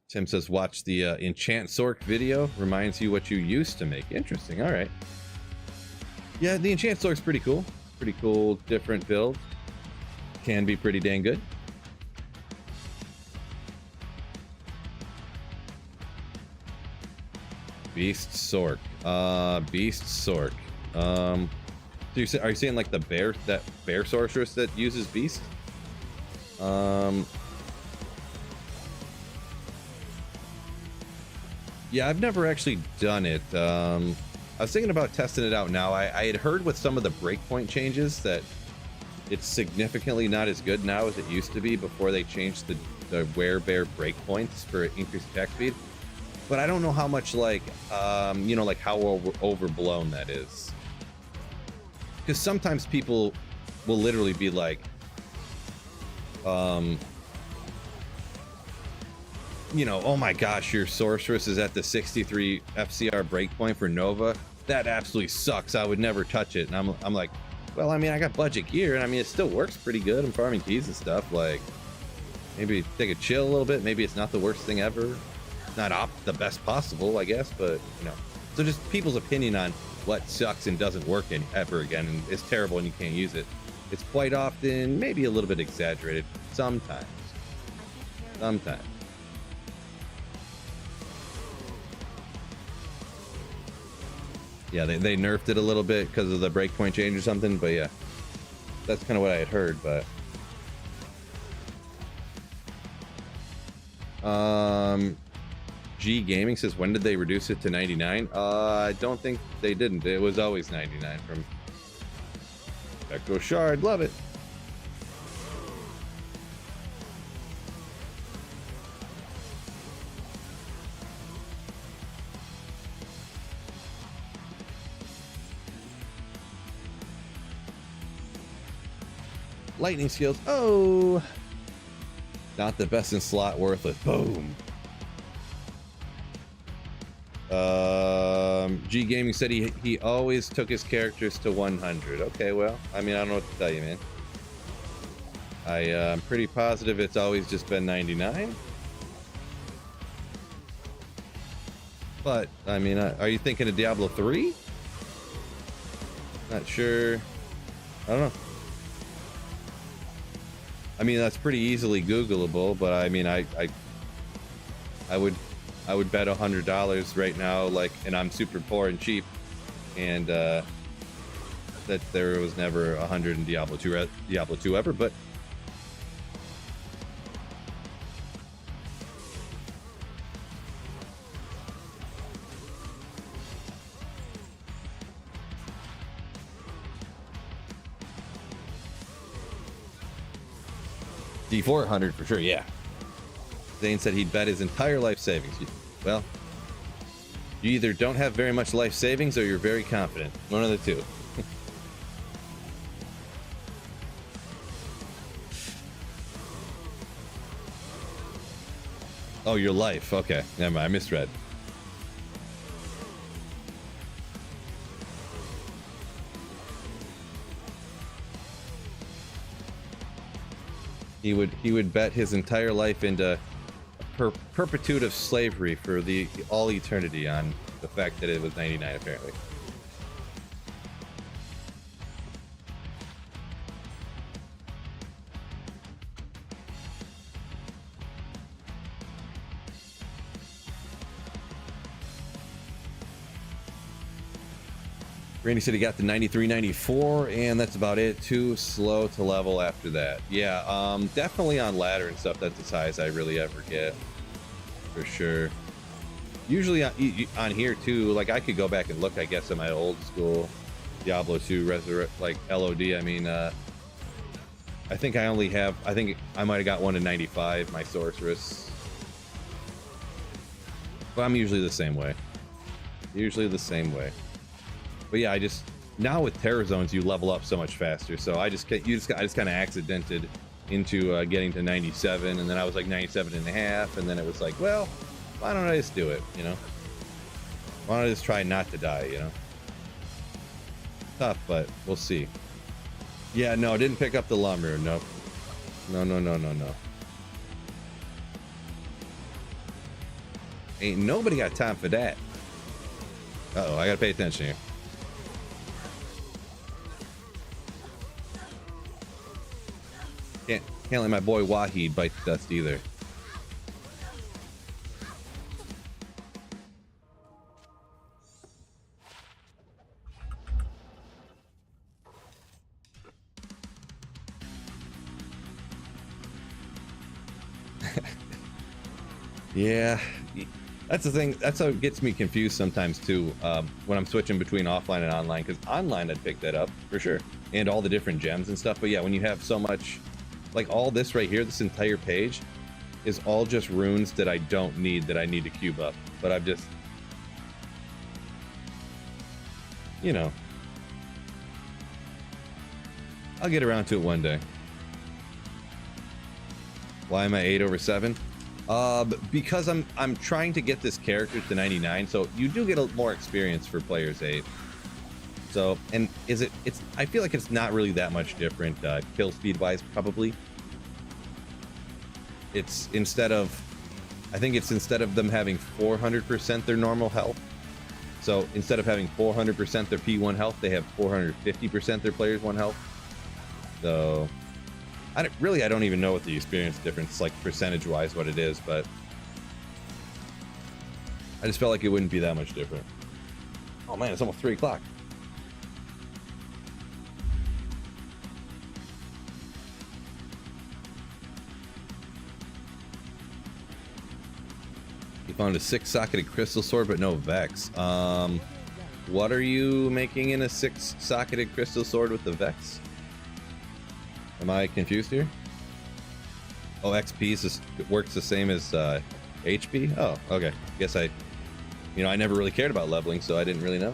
Tim says, watch the Enchant Sorc video. Reminds you what you used to make. Interesting. All right. Yeah, the Enchant Sorc's pretty cool. Pretty cool, different build. Can be pretty dang good. Beast Sorc. Beast Sorc. So are you saying like the bear sorceress that uses beast? Yeah, I've never actually done it. I was thinking about testing it out now. I had heard with some of the breakpoint changes that it's significantly not as good now as it used to be before they changed the werebear breakpoints for increased attack speed. But I don't know how much like, you know, like how overblown that is. Because sometimes people will literally be like, you know, oh my gosh, your sorceress is at the 63 FCR breakpoint for Nova. That absolutely sucks. I would never touch it. And I'm like, well, I mean, I got budget gear, and I mean, it still works pretty good. I'm farming keys and stuff. Like, maybe take a chill a little bit. Maybe it's not the worst thing ever. Not the best possible, I guess, but you know. So just people's opinion on what sucks and doesn't work ever again, and is terrible and you can't use it. It's quite often maybe a little bit exaggerated. Sometimes. Yeah, they nerfed it a little bit because of the breakpoint change or something, but yeah, that's kind of what I had heard. But G Gaming says, when did they reduce it to 99? I don't think they didn't. It was always 99 from Echo Shard. Love it. Lightning skills. Oh, not the best in slot, worthless. Boom. G Gaming said he always took his characters to 100. Okay, well, I mean, I don't know what to tell you, man. I'm pretty positive it's always just been 99. But, I mean, are you thinking of Diablo 3? Not sure. I don't know. I mean, that's pretty easily Googleable, but I mean, I would bet $100 right now, like, and I'm super poor and cheap, and that there was never 100 in Diablo 2 ever, but D400 for sure, yeah. Zane said he'd bet his entire life savings. Well, you either don't have very much life savings or you're very confident. One of the two. Oh, your life. Okay, never mind. I misread. He would bet his entire life into perpetuity of slavery for all eternity on the fact that it was 99 apparently. Randy said he got to 93, 94, and that's about it. Too slow to level after that. Yeah, definitely on ladder and stuff, that's as high as I really ever get. For sure. Usually on here too, like I could go back and look, I guess, at my old school Diablo 2 resurrect, like LOD. I mean, I think I might have got one to 95, my sorceress. But I'm usually the same way. But yeah, now with Terror Zones, you level up so much faster. So I just kind of accidented into getting to 97, and then I was like 97 and a half, and then it was like, well, why don't I just do it, you know? Why don't I just try not to die, you know? Tough, but we'll see. Yeah, no, I didn't pick up the lumber. Nope. No. Ain't nobody got time for that. Uh-oh, I gotta pay attention here. Can't let my boy Wahid bite the dust either. Yeah, that's the thing. That's how it gets me confused sometimes too, when I'm switching between offline and online, because online I'd pick that up for sure, and all the different gems and stuff. But yeah, when you have so much, like all this right here, this entire page is all just runes that I don't need, that I need to cube up. But I've just, you know, I'll get around to it one day. Why am I 8/7? Because I'm trying to get this character to 99, so you do get more experience for players 8. So, and I feel like it's not really that much different, kill speed wise, probably. I think it's instead of them having 400% their normal health. So instead of having 400% their P1 health, they have 450% their players 1 health. So I don't even know what the experience difference, like percentage wise, what it is, but I just felt like it wouldn't be that much different. Oh man, it's almost 3 o'clock. You found a 6-socketed crystal sword, but no Vex. What are you making in a 6-socketed crystal sword with the Vex? Am I confused here? Oh, XP works the same as HP? Oh, okay. Guess I never really cared about leveling, so I didn't really know.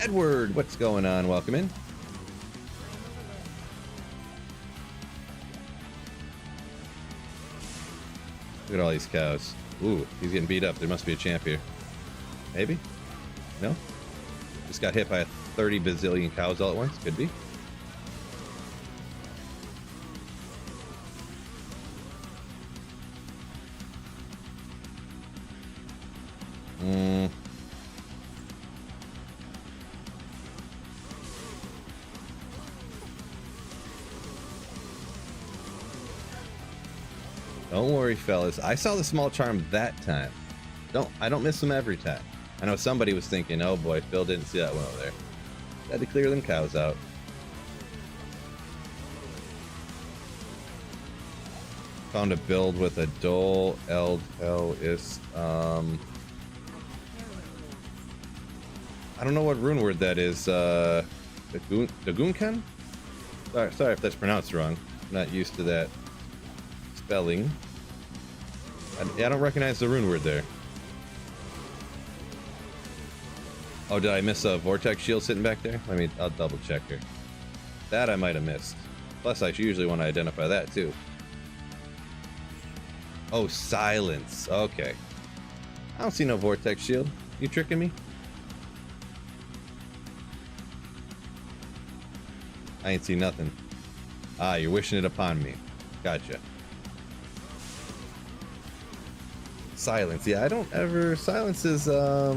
Edward, what's going on? Welcome in. Look at all these cows. Ooh, he's getting beat up. There must be a champ here. Maybe? No? Just got hit by 30 bazillion cows all at once? Could be. Don't worry, fellas. I saw the small charm that time. I don't miss them every time. I know somebody was thinking, oh boy, Phil didn't see that one over there. Had to clear them cows out. Found a build with a Dole Eld Hell is I don't know what rune word that is. Dagunkan? Sorry if that's pronounced wrong. I'm not used to that spelling. I don't recognize the rune word there. Oh, did I miss a vortex shield sitting back there? I'll double check here. That I might have missed. Plus, I usually want to identify that too. Oh, silence. Okay. I don't see no vortex shield. You tricking me? I ain't see nothing. Ah, you're wishing it upon me. Gotcha. Silence. Yeah, I don't ever... Silence is, I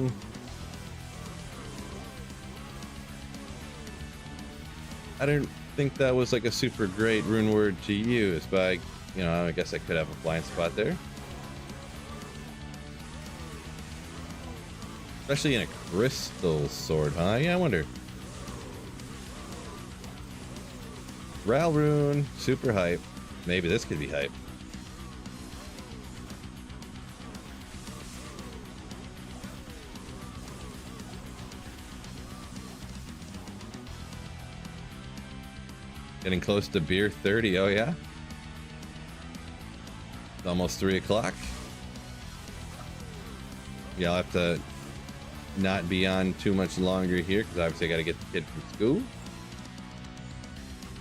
didn't think that was like a super great rune word to use, but I guess I could have a blind spot there. Especially in a crystal sword, huh? Yeah, I wonder. Ral rune, super hype. Maybe this could be hype. Getting close to beer 30, oh yeah? It's almost 3 o'clock. Yeah, I'll have to not be on too much longer here, because obviously I gotta get the kid from school.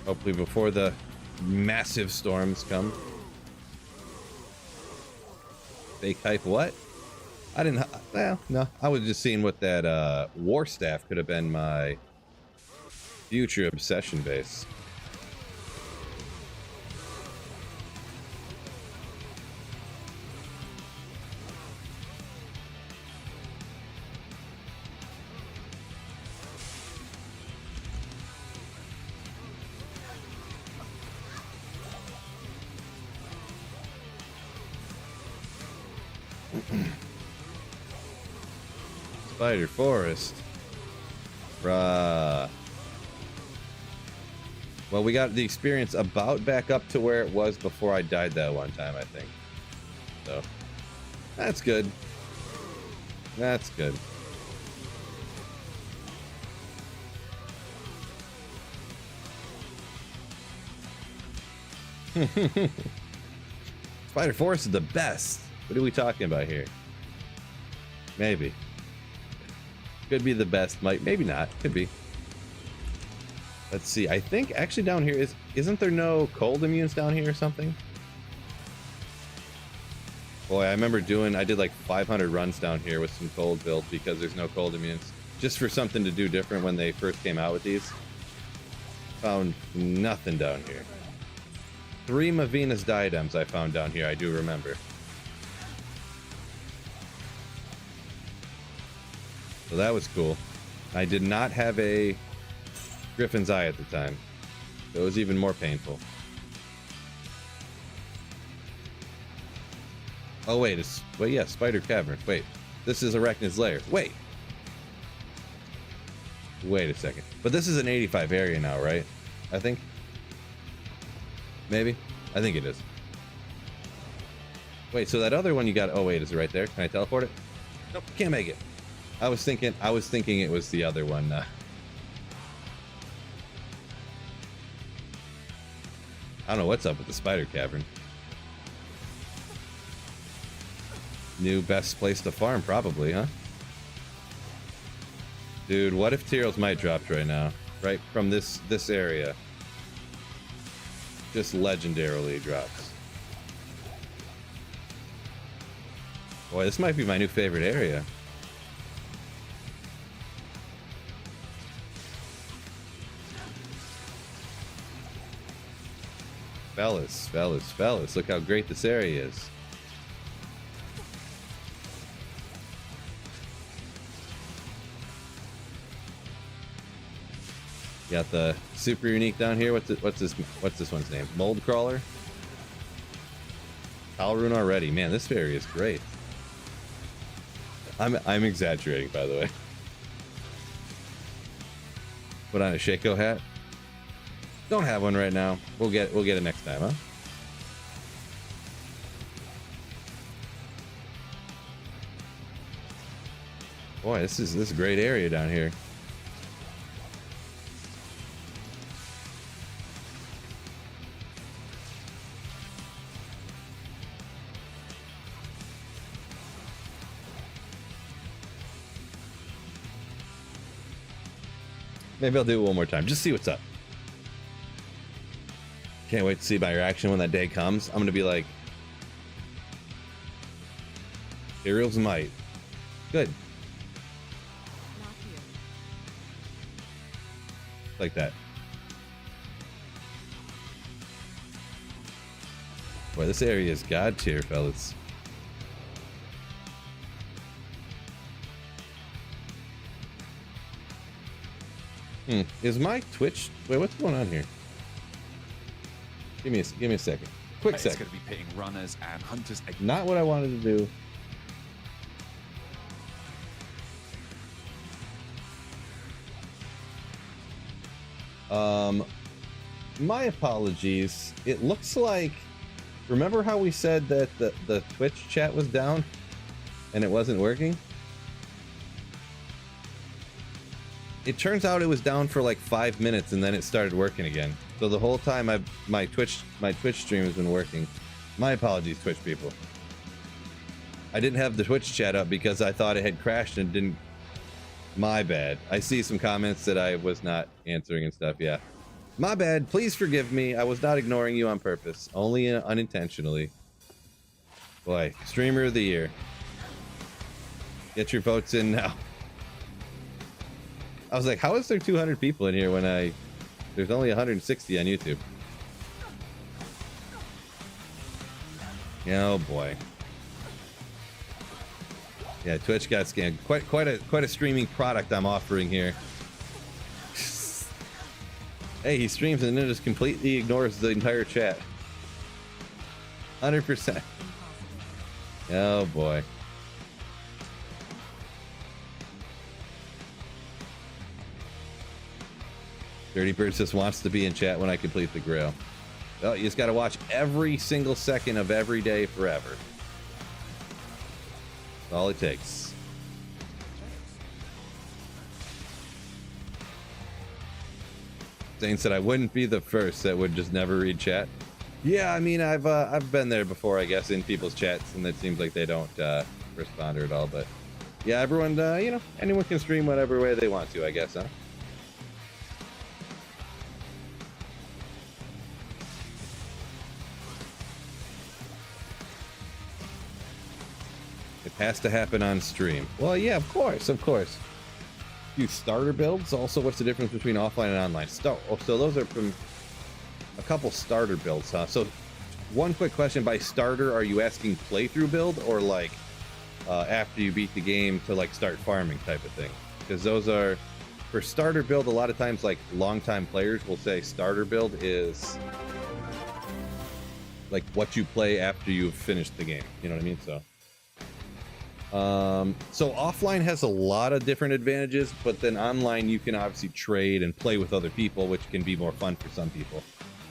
Hopefully before the massive storms come. Fake hype what? I didn't, well, no. I was just seeing what that war staff could have been my future obsession base. Spider Forest. Bruh. Well, we got the experience about back up to where it was before I died that one time, I think. So, that's good. That's good. Spider Forest is the best. What are we talking about here? Maybe. Could be the best. Maybe not. Could be. Let's see. I think actually down here isn't there no cold immunes down here or something? Boy, I remember I did like 500 runs down here with some cold build because there's no cold immunes. Just for something to do different when they first came out with these. Found nothing down here. 3 Mavinus diadems I found down here, I do remember. So that was cool. I did not have a Griffin's Eye at the time. So it was even more painful. Oh wait, yeah, Spider Cavern. Wait, this is Arachnid's Lair. Wait a second. But this is an 85 area now, right? I think. Maybe? I think it is. Wait, so that other one you got... Oh wait, is it right there? Can I teleport it? Nope, can't make it. I was thinking it was the other one. I don't know what's up with the Spider Cavern. New best place to farm, probably, huh? Dude, what if Tyrell's Might dropped right now? Right from this area. Just legendarily drops. Boy, this might be my new favorite area. Fellas, fellas, fellas, look how great this area is. Got the super unique down here. What's this one's name? Mold Crawler. Alrune already. Man, this area is great. I'm exaggerating, by the way. Put on a Shaco hat. Don't have one right now. We'll get it next time, huh? Boy, this is a great area down here. Maybe I'll do it one more time. Just see what's up. Can't wait to see my reaction when that day comes. I'm gonna be like, Ariel's Might. Good. Like that. Boy, this area is god tier, fellas. Is my Twitch? Wait, what's going on here? Give me a second. Quick second. It's going to be pitting runners and hunters. Not what I wanted to do. My apologies. It looks like, remember how we said that the Twitch chat was down and it wasn't working? It turns out it was down for like 5 minutes and then it started working again. So the whole time my Twitch stream has been working. My apologies, Twitch people. I didn't have the Twitch chat up because I thought it had crashed and didn't. My bad. I see some comments that I was not answering and stuff. Yeah, my bad. Please forgive me. I was not ignoring you on purpose, only unintentionally. Boy, streamer of the year. Get your votes in now. I was like, how is there 200 people in here when there's only 160 on YouTube? Oh boy. Yeah, Twitch got scammed. Quite a streaming product I'm offering here. Hey, he streams and then just completely ignores the entire chat. 100%. Oh boy. Dirty Bird just wants to be in chat when I complete the grail. Well, you just got to watch every single second of every day forever. That's all it takes. Zane said I wouldn't be the first that would just never read chat. Yeah, I mean, I've been there before, I guess, in people's chats, and it seems like they don't respond at all. But yeah, everyone, you know, anyone can stream whatever way they want to, I guess, huh? Has to happen on stream. Well, yeah, of course. You starter builds. Also, what's the difference between offline and online? So those are from a couple starter builds, huh? So one quick question: by starter, are you asking playthrough build or like after you beat the game to like start farming type of thing? Because those are for starter build. A lot of times, like longtime players will say starter build is like what you play after you've finished the game. You know what I mean? So offline has a lot of different advantages, but then online you can obviously trade and play with other people, which can be more fun for some people.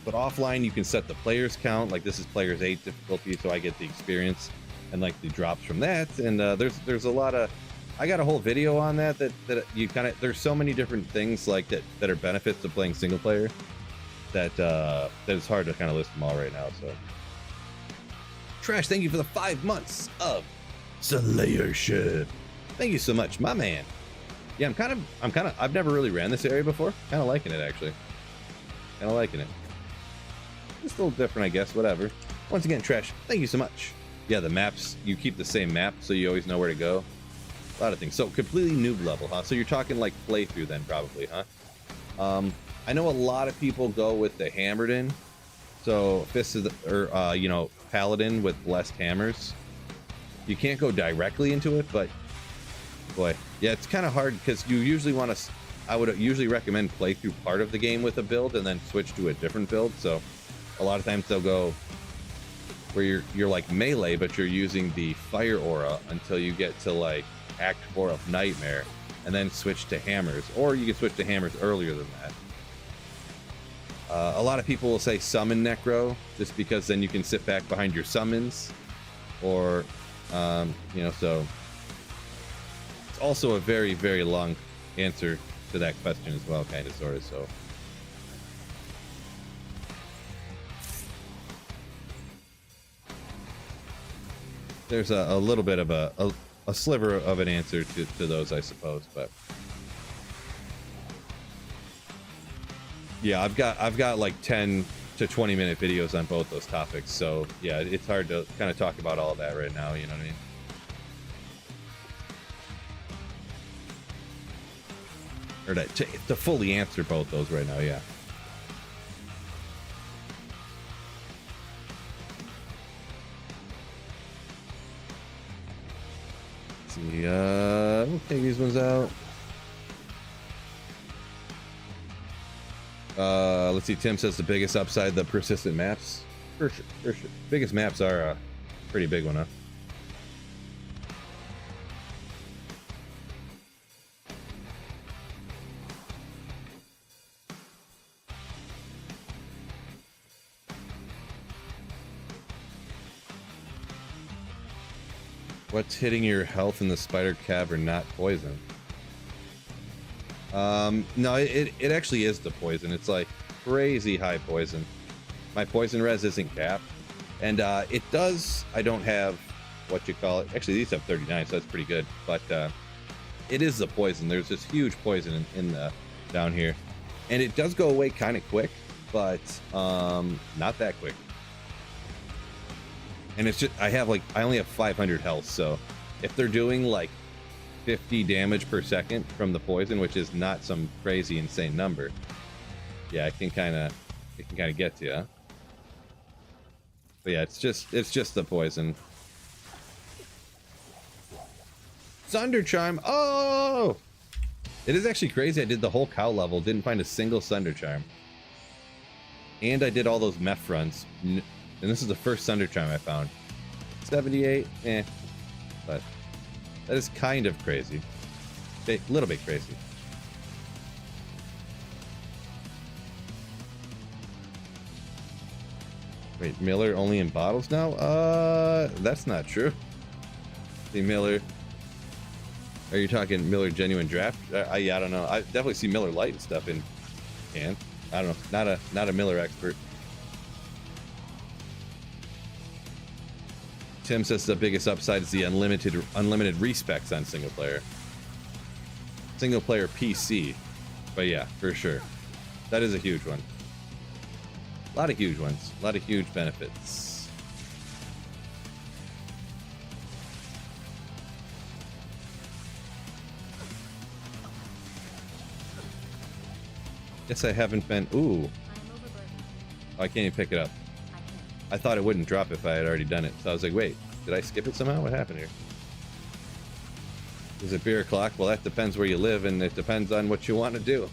But offline you can set the players count, like this is players 8 difficulty, so I get the experience and like the drops from that. And there's a lot of, I got a whole video on that you kind of, there's so many different things like that are benefits of playing single player that it's hard to kind of list them all right now. So Trash, thank you for the 5 months of Slayership. Thank you so much, my man. Yeah, I've never really ran this area before. Kind of liking it, actually. Kind of liking it. It's a little different, I guess. Whatever. Once again, Trash, thank you so much. Yeah, the maps, you keep the same map, so you always know where to go. A lot of things. So, completely noob level, huh? So you're talking like playthrough then, probably, huh? I know a lot of people go with the hammered in. So, Fist of the, or, you know, Paladin with blessed hammers. You can't go directly into it, but boy, yeah, it's kind of hard because you usually want to. I would usually recommend play through part of the game with a build and then switch to a different build. So a lot of times they'll go where you're like melee, but you're using the fire aura until you get to like Act 4 of Nightmare, and then switch to hammers, or you can switch to hammers earlier than that. A lot of people will say summon Necro just because then you can sit back behind your summons, or you know, so it's also a very, very long answer to that question as well, kind of, sort of. So there's a little bit of a sliver of an answer to those, I suppose, but yeah, I've got like 10 to 20 minute videos on both those topics, so yeah, it's hard to kind of talk about all that right now, you know what I mean? Or to fully answer both those right now, yeah. Let's see, we'll take these ones out. Let's see, Tim says the biggest upside, the persistent maps. For sure, for sure. Biggest maps are a pretty big one, huh? What's hitting your health in the spider cavern, not poison? No, it actually is the poison. It's like crazy high poison. My poison res isn't capped, and it does. I don't have what you call it. Actually, these have 39, so that's pretty good. But it is the poison. There's this huge poison in the down here, and it does go away kind of quick, but not that quick. And it's just I only have 500 health, so if they're doing like 50 damage per second from the poison, which is not some crazy insane number, yeah, it can kind of get to you, huh? But yeah, it's just the poison. Sunder Charm. Oh, it is actually crazy. I did the whole cow level, didn't find a single Sunder Charm, and I did all those meth runs, and this is the first Sunder Charm I found. 78, but that is kind of crazy. A little bit crazy. Wait, Miller only in bottles now? That's not true. See, Miller. Are you talking Miller Genuine Draft? Yeah, I don't know. I definitely see Miller Light and stuff in can. I don't know. Not a Miller expert. Tim says the biggest upside is the unlimited respecs on single player PC. But yeah, for sure, that is a huge one. A lot of huge ones, a lot of huge benefits. Guess I haven't been. Ooh, oh, I can't even pick it up. I thought it wouldn't drop if I had already done it. So I was like, wait, did I skip it somehow? What happened here? Is it beer o'clock? Well, that depends where you live, and it depends on what you want to do.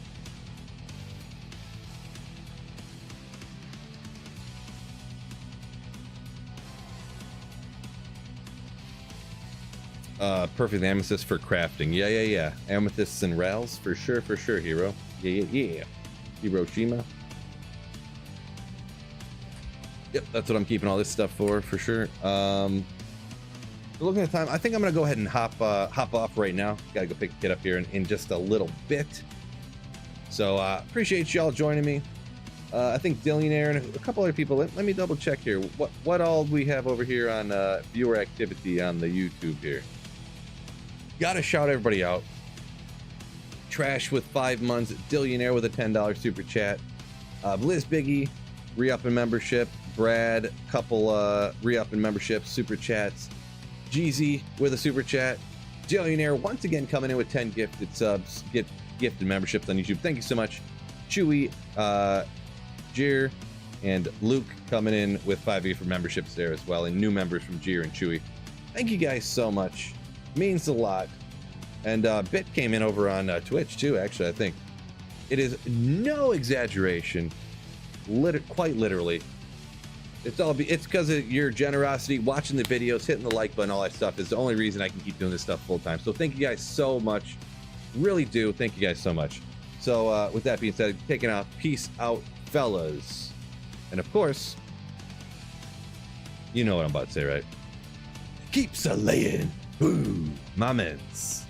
Perfect amethyst for crafting. Yeah. Amethysts and rails for sure, hero. Yeah. Hiroshima. Yep, that's what I'm keeping all this stuff for sure. Looking at the time, I think I'm gonna go ahead and hop off right now. Gotta go pick the kid up here in just a little bit. So appreciate y'all joining me. I think Dillionaire and a couple other people. Let me double check here. What all we have over here on viewer activity on the YouTube here. Gotta shout everybody out. Trash with 5 months, Dillionaire with a $10 super chat, Liz Biggie, re-up in membership, Brad, couple re-up in membership, super chats, Jeezy with a super chat, Dillionaire once again coming in with 10 gifted subs, gifted memberships on YouTube. Thank you so much. Chewy, Jeer, and Luke coming in with 5 for memberships there as well, and new members from Jeer and Chewy. Thank you guys so much. Means a lot. And Bit came in over on Twitch too, actually, I think. It is no exaggeration, quite literally. It's because of your generosity, watching the videos, hitting the like button, all that stuff is the only reason I can keep doing this stuff full time. So thank you guys so much. Really do. Thank you guys so much. So with that being said, taking out, peace out, fellas. And of course, you know what I'm about to say, right? Keep a-layin'. Ooh, my mans.